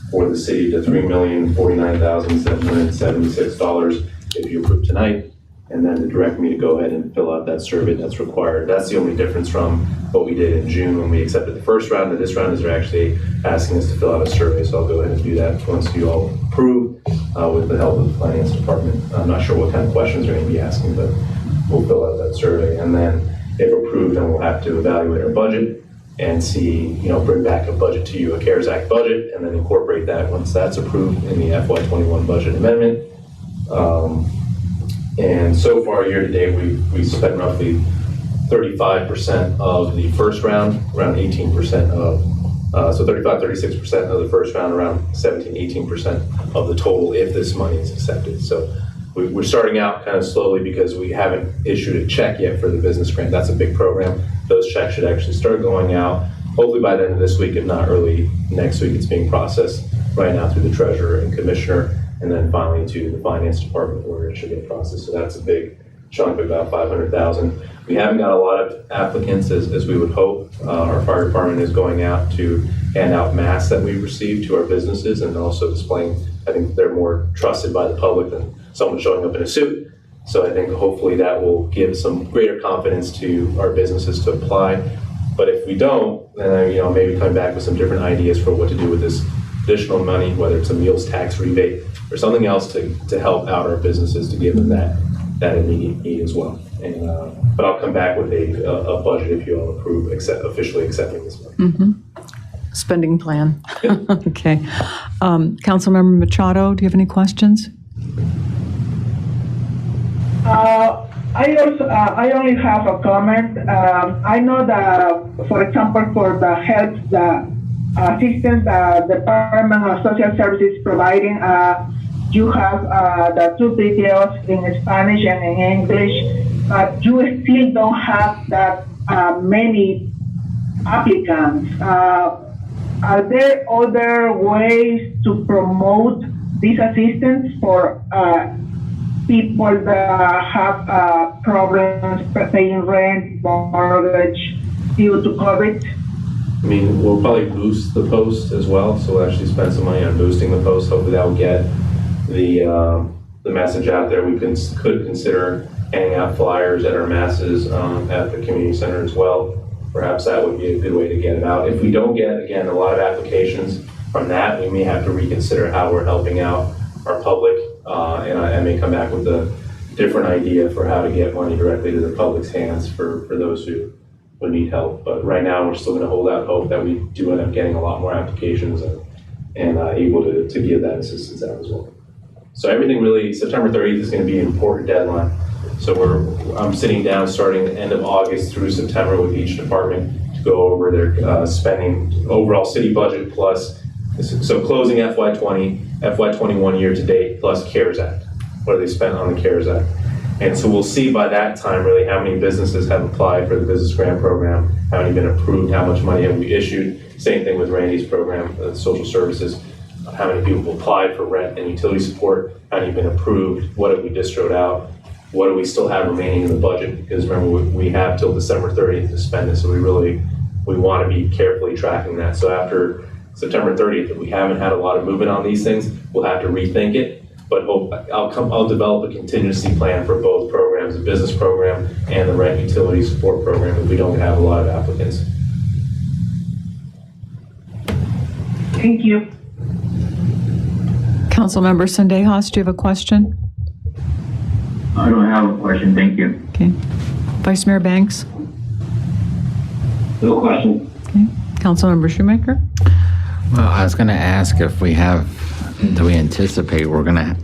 G: for the city to $3,049,776 if you approve tonight, and then to direct me to go ahead and fill out that survey that's required. That's the only difference from what we did in June when we accepted the first round to this round, is they're actually asking us to fill out a survey. So I'll go ahead and do that once you all approve with the help of the finance department. I'm not sure what kind of questions they're going to be asking, but we'll fill out that survey. And then if approved, then we'll have to evaluate our budget and see, bring back a budget to you, a CARES Act budget, and then incorporate that once that's approved in the FY21 budget amendment. And so far, year to date, we spent roughly 35% of the first round, around 18% of, so 36% of the first round, around 18% of the total if this money is accepted. So we're starting out kind of slowly because we haven't issued a check yet for the business grant. That's a big program. Those checks should actually start going out hopefully by the end of this week, if not early next week. It's being processed right now through the treasurer and commissioner, and then finally to the finance department where it should get processed. So that's a big chunk of about $500,000. We haven't got a lot of applicants as we would hope. Our fire department is going out to hand out masks that we received to our businesses, and also displaying, I think they're more trusted by the public than someone showing up in a suit. So I think hopefully that will give some greater confidence to our businesses to apply. But if we don't, then maybe come back with some different ideas for what to do with this additional money, whether it's a meals tax rebate or something else to help out our businesses, to give them that immediate need as well. And but I'll come back with a budget if you all approve officially accepting this money.
C: Mm-hmm. Spending plan. Okay. Councilmember Machado, do you have any questions?
J: I only have a comment. I know that, for example, for the health, the assistance the Department of Social Services is providing, you have the two videos in Spanish and in English, but you still don't have that many applicants. Are there other ways to promote this assistance for people that have problems paying rent, mortgage due to COVID?
G: I mean, we'll probably boost the post as well, so we'll actually spend some money on boosting the post. Hopefully that will get the message out there. We could consider handing out flyers at our masses at the community center as well. Perhaps that would be a good way to get it out. If we don't get, again, a lot of applications from that, we may have to reconsider how we're helping out our public, and I may come back with a different idea for how to get money directly to the public's hands for those who would need help. But right now, we're still going to hold out hope that we do end up getting a lot more applications and able to give that assistance out as well. So everything really, September 30th is going to be an important deadline. So I'm sitting down starting the end of August through September with each department to go over their spending, overall city budget plus, so closing FY20, FY21 year to date plus CARES Act. What have they spent on the CARES Act? And so we'll see by that time really how many businesses have applied for the business grant program, how many been approved, how much money have we issued. Same thing with Randy's program, social services. how many people applied for rent and utility support, how many have been approved, what have we distroed out, what do we still have remaining in the budget? Because remember, we have till December 30th to spend it, so we want to be carefully tracking that. So after September 30th, if we haven't had a lot of movement on these things, we'll have to rethink it. But I'll develop a contingency plan for both programs, the business program and the rent utility support program, if we don't have a lot of applicants.
J: Thank you.
C: Councilmember Sendejas, do you have a question?
A: I don't have a question, thank you.
C: Okay. Vice Mayor Banks?
K: No question.
C: Okay. Councilmember Shoemaker?
B: Well, I was going to ask if do we anticipate we're going to,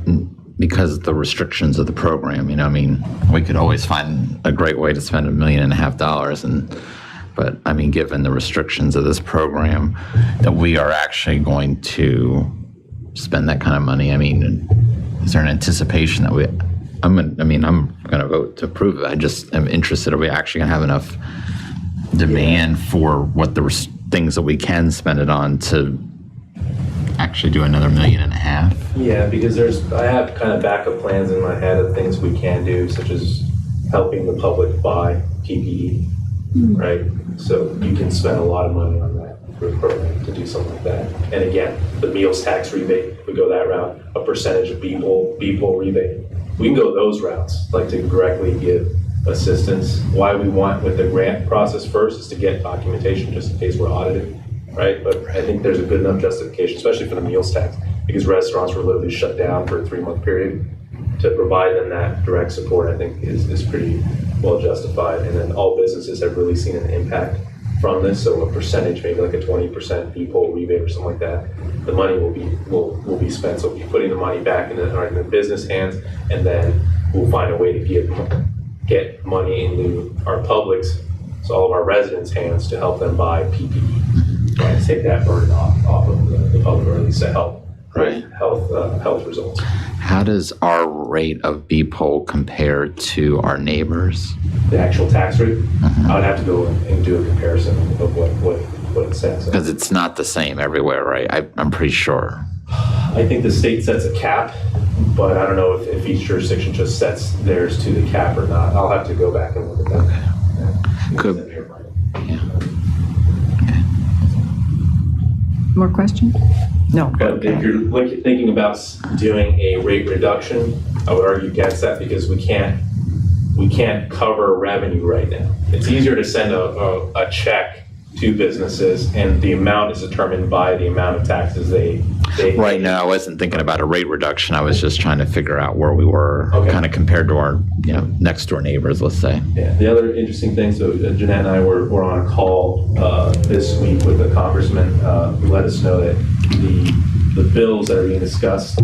B: because of the restrictions of the program, I mean, we could always find a great way to spend $1.5 million, but I mean, given the restrictions of this program, that we are actually going to spend that kind of money. I mean, is there an anticipation that I'm going to vote to approve it. I just am interested, are we actually going to have enough demand for what the things that we can spend it on to actually do another $1.5 million?
G: Yeah, because I have kind of backup plans in my head of things we can do, such as helping the public buy PPE, right? So you can spend a lot of money on that for a program to do something like that. And again, the meals tax rebate, we go that route, a percentage of people rebate. We can go those routes, like to directly give assistance. Why we want with the grant process first is to get documentation just in case we're audited, right? But I think there's a good enough justification, especially for the meals tax, because restaurants were literally shut down for a 3-month period. To provide them that direct support, I think is pretty well justified. And then all businesses have really seen an impact from this. So a percentage, maybe like a 20% people rebate or something like that, the money will be spent. So we'll be putting the money back in the business hands, and then we'll find a way to get money into our public's, so all of our residents' hands, to help them buy PPE. Right? Take that burden off of the public, or at least to help health results.
B: How does our rate of B-poll compare to our neighbors?
G: The actual tax rate? I would have to go and do a comparison of what it says.
B: Because it's not the same everywhere, right? I'm pretty sure.
G: I think the state sets a cap, but I don't know if each jurisdiction just sets theirs to the cap or not. I'll have to go back and look at that.
B: Good. Yeah.
C: More questions? No.
G: But if you're thinking about doing a rate reduction, I would argue against that, because we can't cover revenue right now. It's easier to send a check to businesses, and the amount is determined by the amount of taxes they
B: Right now, I wasn't thinking about a rate reduction. I was just trying to figure out where we were kind of compared to our next door neighbors, let's say.
G: Yeah. The other interesting thing, so Jeanette and I were on a call this week with a congressman who let us know that the bills that are being discussed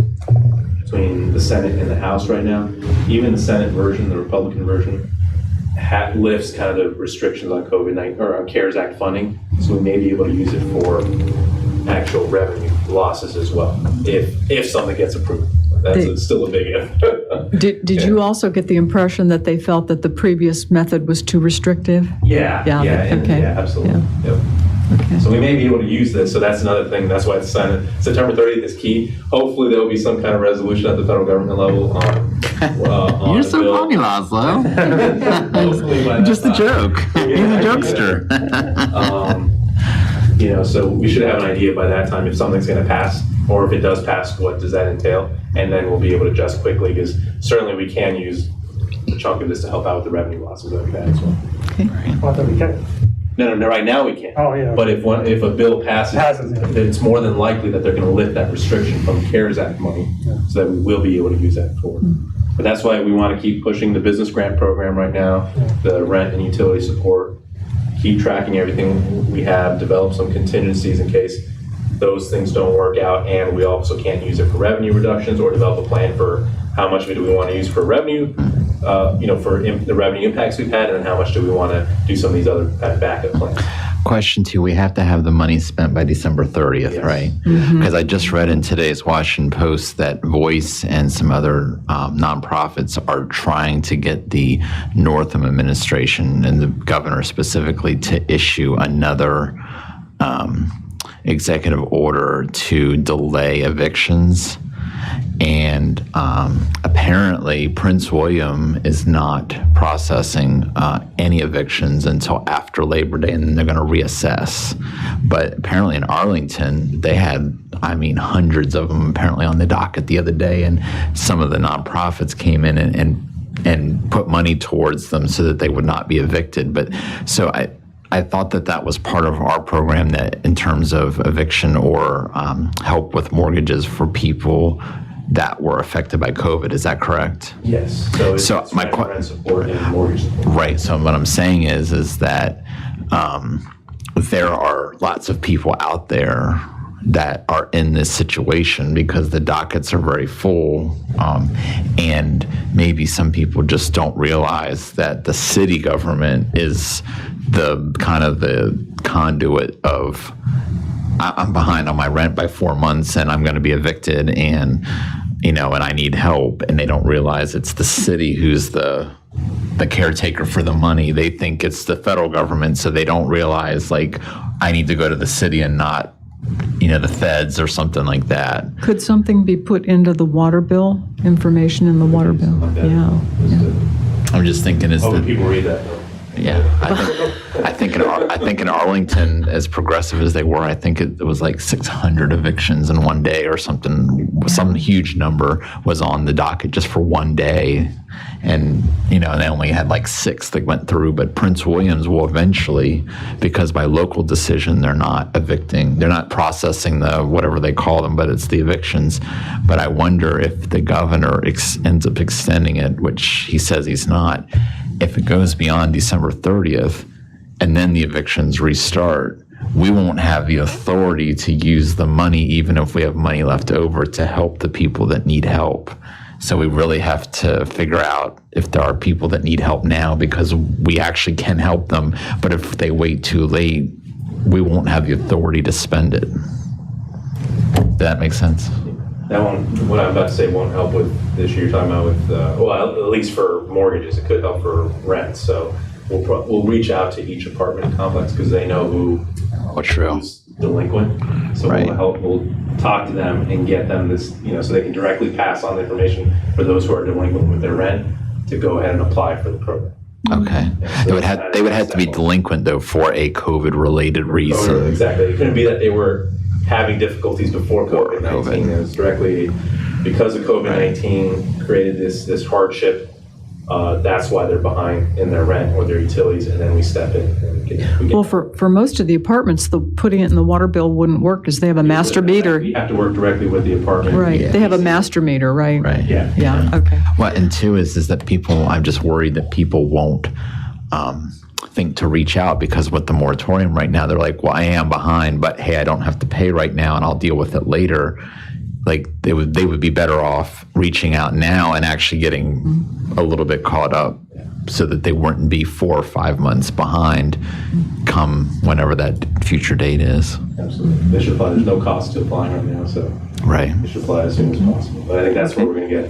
G: between the Senate and the House right now, even the Senate version, the Republican version, lifts kind of the restrictions on COVID-19 or on CARES Act funding, so we may be able to use it for actual revenue losses as well, if something gets approved. That's still a big if.
C: Did you also get the impression that they felt that the previous method was too restrictive?
G: Yeah, absolutely.
C: Yeah.
G: Yep. Okay. So we may be able to use this. So that's another thing. That's why it's September 30th is key. Hopefully there will be some kind of resolution at the federal government level on
B: You're so funny, Laszlo. Just a joke. He's a jokester.
G: So we should have an idea by that time if something's going to pass, or if it does pass, what does that entail? And then we'll be able to adjust quickly, because certainly we can use a chunk of this to help out with the revenue losses that we've had as well.
C: Okay.
D: I thought we can.
G: No, right now we can't.
D: Oh, yeah.
G: But if a bill passes, then it's more than likely that they're going to lift that restriction from CARES Act money, so that we will be able to use that forward. But that's why we want to keep pushing the business grant program right now, the rent and utility support, keep tracking everything we have, develop some contingencies in case those things don't work out, and we also can't use it for revenue reductions, or develop a plan for how much do we want to use for revenue, for the revenue impacts we've had, and then how much do we want to do some of these other kind of backup plans.
B: Question 2, we have to have the money spent by December 30th, yes. Right? Because I just read in today's Washington Post that Voice and some other nonprofits are trying to get the Northam administration and the governor specifically to issue another executive order to delay evictions. And apparently Prince William is not processing any evictions until after Labor Day, and then they're going to reassess. But apparently in Arlington, they had, hundreds of them apparently on the docket the other day, and some of the nonprofits came in and put money towards them so that they would not be evicted. But so I thought that was part of our program, that in terms of eviction or help with mortgages for people that were affected by COVID. Is that correct?
G: Yes. So it's rent support and mortgage support.
B: Right. So what I'm saying is that there are lots of people out there that are in this situation because the dockets are very full, and maybe some people just don't realize that the city government is the kind of the conduit of, I'm behind on my rent by 4 months and I'm going to be evicted, and and I need help, and they don't realize it's the city who's the caretaker for the money. They think it's the federal government, so they don't realize, like, I need to go to the city and not the feds or something like that.
C: Could something be put into the water bill, information in the water bill? Yeah.
B: I'm just thinking,
G: people read that though.
B: Yeah, I think in Arlington, as progressive as they were, I think it was like 600 evictions in one day or something. Some huge number was on the docket just for one day, and they only had like 6 that went through. But Prince William's will eventually, because by local decision they're not evicting, they're not processing the whatever they call them, but it's the evictions. But I wonder if the governor ends up extending it, which he says he's not. If it goes beyond December 30th and then the evictions restart, we won't have the authority to use the money, even if we have money left over, to help the people that need help. So we really have to figure out if there are people that need help now, because we actually can help them. But if they wait too late, we won't have the authority to spend it. Does that make sense?
G: That won't, what I'm about to say won't help with the issue you're talking about with, at least for mortgages. It could help for rent. So we'll reach out to each apartment complex because they know who's delinquent. So we'll talk to them and get them this, so they can directly pass on the information for those who are delinquent with their rent to go ahead and apply for the program.
B: Okay. So they would have to be delinquent though for a COVID-related reason.
G: Oh, exactly. It couldn't be that they were having difficulties before COVID-19. It was directly because of COVID-19 created this hardship. That's why they're behind in their rent or their utilities, and then we step in. And
C: for most of the apartments, putting it in the water bill wouldn't work because they have a master meter.
G: You have to work directly with the apartment.
C: Right. Yeah. They have a master meter, right?
B: Right.
G: Yeah.
C: Yeah. Okay.
B: Well, and two is that people, I'm just worried that people won't think to reach out, because with the moratorium right now, they're like, well, I am behind, but hey, I don't have to pay right now and I'll deal with it later. Like they would be better off reaching out now and actually getting a little bit caught up so that they wouldn't be 4 or 5 months behind come whenever that future date is.
G: Absolutely. They should apply. There's no cost to applying right now, so they should apply as soon as possible. But I think that's where we're going to get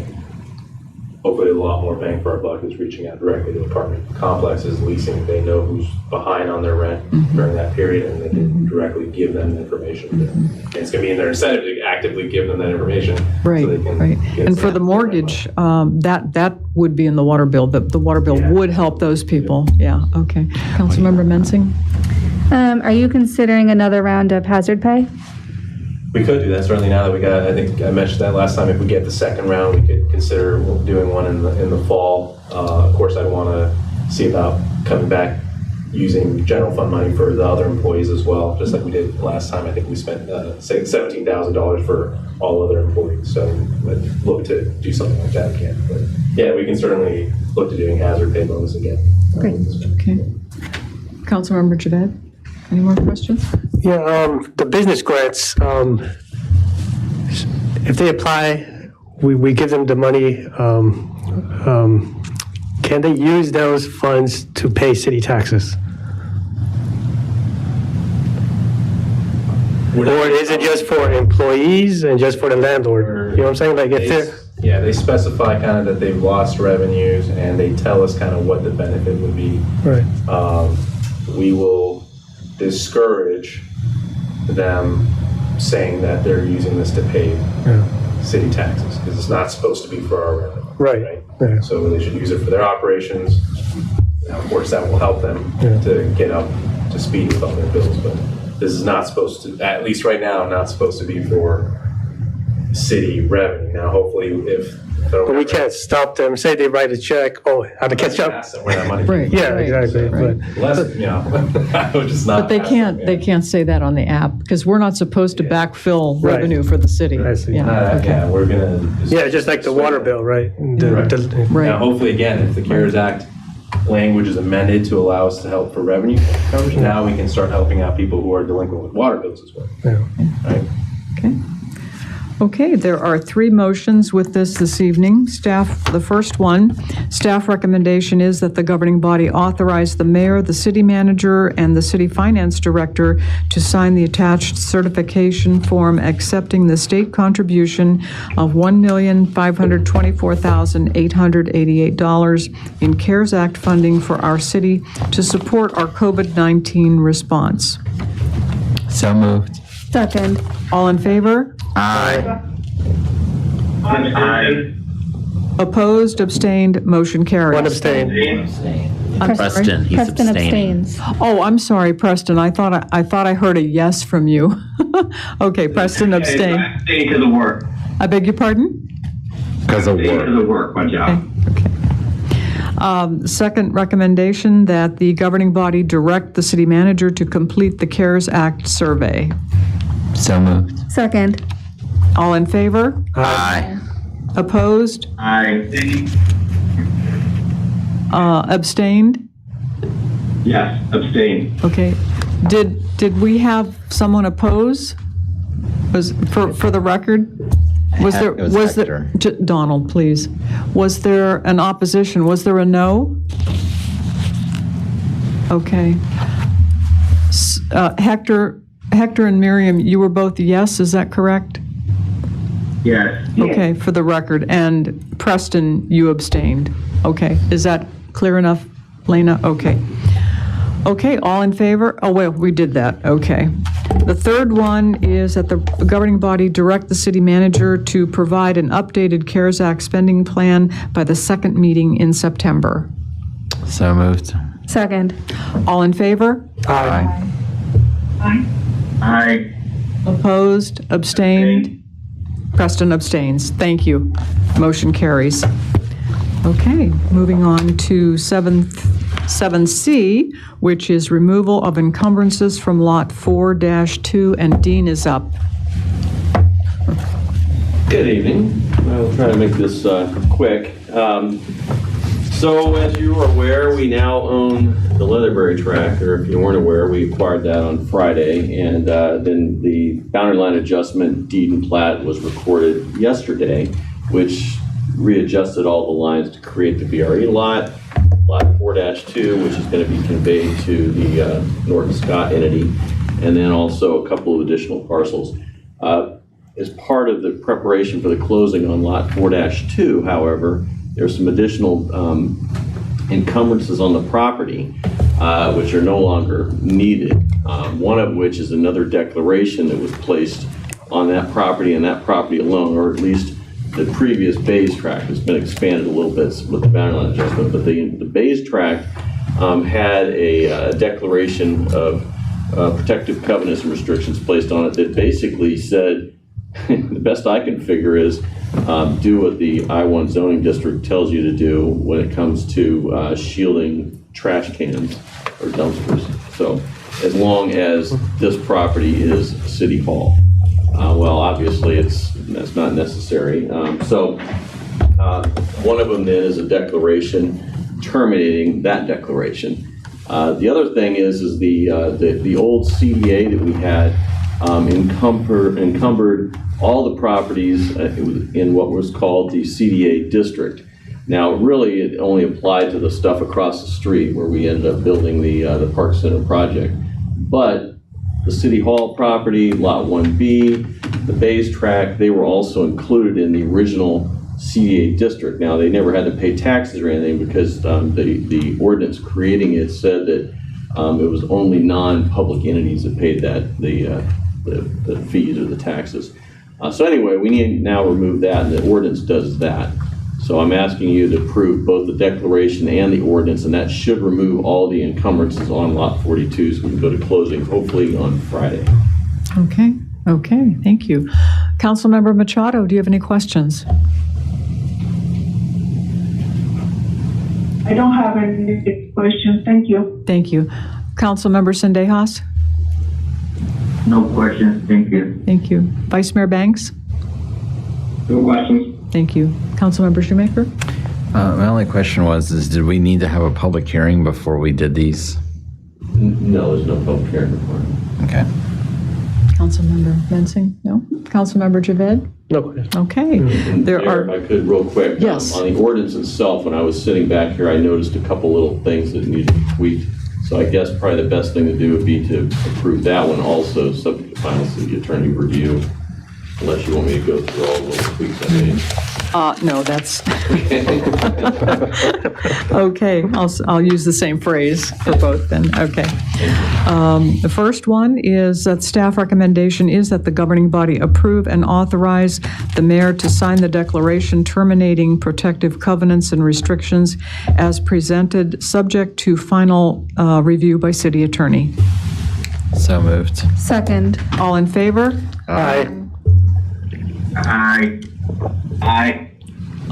G: hopefully a lot more bang for our buck, is reaching out directly to apartment complexes, leasing. They know who's behind on their rent during that period, and they can directly give them the information. And it's going to be in their incentive to actively give them that information.
C: Right,
G: so they can
C: And for the mortgage, that would be in the water bill. The water bill would help those people. Yeah, okay. Councilmember Mensing?
F: Are you considering another round of hazard pay?
G: We could do that, certainly now that we got, I think I mentioned that last time, if we get the second round, we could consider doing one in the fall. Of course, I'd want to see about coming back using general fund money for the other employees as well, just like we did last time. I think we spent say $17,000 for all other employees, so I'd look to do something like that again. But yeah, we can certainly look to doing hazard pay bonus again.
C: Great, okay. Councilmember Javed, any more questions?
D: Yeah, the business grants, if they apply, we give them the money, can they use those funds to pay city taxes? Or is it just for employees and just for the landlord? You know what I'm saying? Like if they're...
G: they specify kind of that they've lost revenues, and they tell us kind of what the benefit would be.
D: Right.
G: We will discourage them saying that they're using this to pay city taxes, because it's not supposed to be for our revenue.
D: Right.
G: So they should use it for their operations. Now, of course, that will help them to get up to speed with all their bills, but this is not supposed to, at least right now, not supposed to be for city revenue. Now, hopefully, if
D: But we can't stop them, say they write a check, how to catch up.
G: where that money
C: Right.
D: Yeah,
C: right,
D: exactly.
C: right.
G: Less, I would just not.
C: But they can't say that on the app, because we're not supposed to backfill
D: Right.
C: revenue for the city.
D: I see.
C: Yeah, okay.
G: Yeah, we're gonna.
D: Yeah, just like the water bill, right?
C: Right.
G: Now, hopefully, again, if the CARES Act language is amended to allow us to help for revenue coverage, now we can start helping out people who are delinquent with water bills as well. Right?
C: Okay. Okay, there are three motions with this evening. Staff, the first one, staff recommendation is that the governing body authorize the mayor, the city manager, and the city finance director to sign the attached certification form accepting the state contribution of $1,524,888 in CARES Act funding for our city to support our COVID-19 response.
B: So moved.
F: Second.
C: All in favor?
B: Aye.
K: Aye.
C: Opposed, abstained, motion carries.
D: One abstain.
C: I'm sorry?
B: Preston, he's
F: Preston
B: abstaining.
F: abstains.
C: Oh, I'm sorry, Preston. I thought I heard a yes from you. Okay, Preston abstained.
K: Stay to the work.
C: I beg your pardon?
B: Because of
K: Stay to
B: work.
K: the work, my job.
C: Second recommendation, that the governing body direct the city manager to complete the CARES Act survey.
B: So moved.
F: Second.
C: All in favor?
B: Aye.
C: Opposed?
K: Aye.
C: Abstained?
K: Yes, abstain.
C: Okay. Did we have someone oppose? Was, for the record? Was there,
B: It was
C: was
B: Hector.
C: there, Donald, please. Was there an opposition? Was there a no? Okay. Hector and Miriam, you were both yes, is that correct?
A: Yes.
C: Okay, for the record. And Preston, you abstained. Okay, is that clear enough, Lena? Okay. Okay, all in favor? Oh, well, we did that, okay. The third one is that the governing body direct the city manager to provide an updated CARES Act spending plan by the second meeting in September.
B: So moved.
F: Second.
C: All in favor?
B: Aye.
A: Aye.
C: Opposed? Abstained? Preston abstains. Thank you. Motion carries. Okay, moving on to 7C, which is removal of encumbrances from Lot 4-2, and Dean is up.
N: Good evening. I'll try to make this quick. So as you are aware, we now own the Leatherberry tract, or if you weren't aware, we acquired that on Friday, and then the boundary line adjustment deed and plat was recorded yesterday, which readjusted all the lines to create the BRE lot, Lot 4-2, which is going to be conveyed to the Norton Scott entity, and then also a couple of additional parcels. As part of the preparation for the closing on Lot 4-2, however, there's some additional encumbrances on the property, which are no longer needed. One of which is another declaration that was placed on that property and that property alone, or at least the previous Bays tract has been expanded a little bit with the boundary line adjustment, but the Bays tract had a declaration of protective covenants and restrictions placed on it that basically said, the best I can figure is do what the I-1 zoning district tells you to do when it comes to shielding trash cans or dumpsters. So as long as this property is City Hall. Well, obviously that's not necessary. One of them then is a declaration terminating that declaration. The other thing is the old CDA that we had encumbered all the properties in what was called the CDA district. Now, really, it only applied to the stuff across the street where we ended up building the Park Center project. But the City Hall property, Lot 1B, the Bays tract, they were also included in the original CDA district. Now, they never had to pay taxes or anything because the ordinance creating it said that it was only non-public entities that paid the the fees or the taxes. So anyway, we need to now remove that, and the ordinance does that. So I'm asking you to approve both the declaration and the ordinance, and that should remove all the encumbrances on Lot 42, so we can go to closing hopefully on Friday.
C: Okay, thank you. Councilmember Machado, do you have any questions?
J: I don't have any questions. Thank you.
C: Thank you. Councilmember Sendejas?
A: No questions, thank you.
C: Thank you. Vice Mayor Banks?
K: No questions.
C: Thank you. Councilmember Shoemaker?
B: My only question was, did we need to have a public hearing before we did these?
N: No, there's no public hearing requirement.
B: Okay.
C: Councilmember Mensing? No? Councilmember Javed?
D: No question.
C: Okay.
N: And
C: There
N: Mayor,
C: are,
N: if I could, real quick.
C: Yes.
N: On the ordinance itself, when I was sitting back here, I noticed a couple little things that needed to be tweaked. So I guess probably the best thing to do would be to approve that one also, subject to final city attorney review, unless you want me to go through all the little tweaks I made.
C: no, that's, okay, I'll use the same phrase for both then, okay. The first one is that staff recommendation is that the governing body approve and authorize the mayor to sign the declaration terminating protective covenants and restrictions as presented, subject to final review by city attorney.
B: So moved.
F: Second.
C: All in favor?
D: Aye.
K: Aye.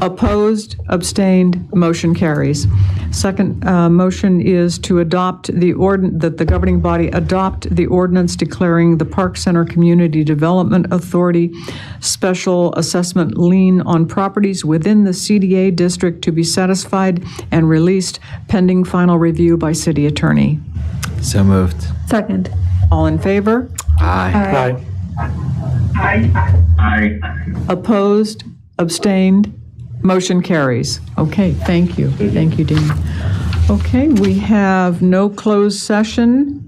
C: Opposed, abstained, motion carries. Second motion is to adopt that the governing body adopt the ordinance declaring the Park Center Community Development Authority special assessment lien on properties within the CDA district to be satisfied and released pending final review by city attorney.
B: So moved.
F: Second.
C: All in favor?
B: Aye.
J: Aye.
C: Opposed, abstained, motion carries. Okay, thank you. Thank you, Dean. Okay, we have no closed session.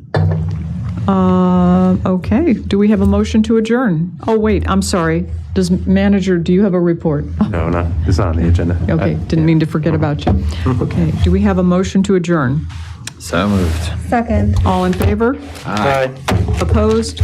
C: Okay, do we have a motion to adjourn? Oh, wait, I'm sorry. Do you have a report?
G: No, it's not on the agenda.
C: Okay, didn't mean to forget about you. Okay, do we have a motion to adjourn?
B: So moved.
F: Second.
C: All in favor?
D: Aye.
C: Opposed?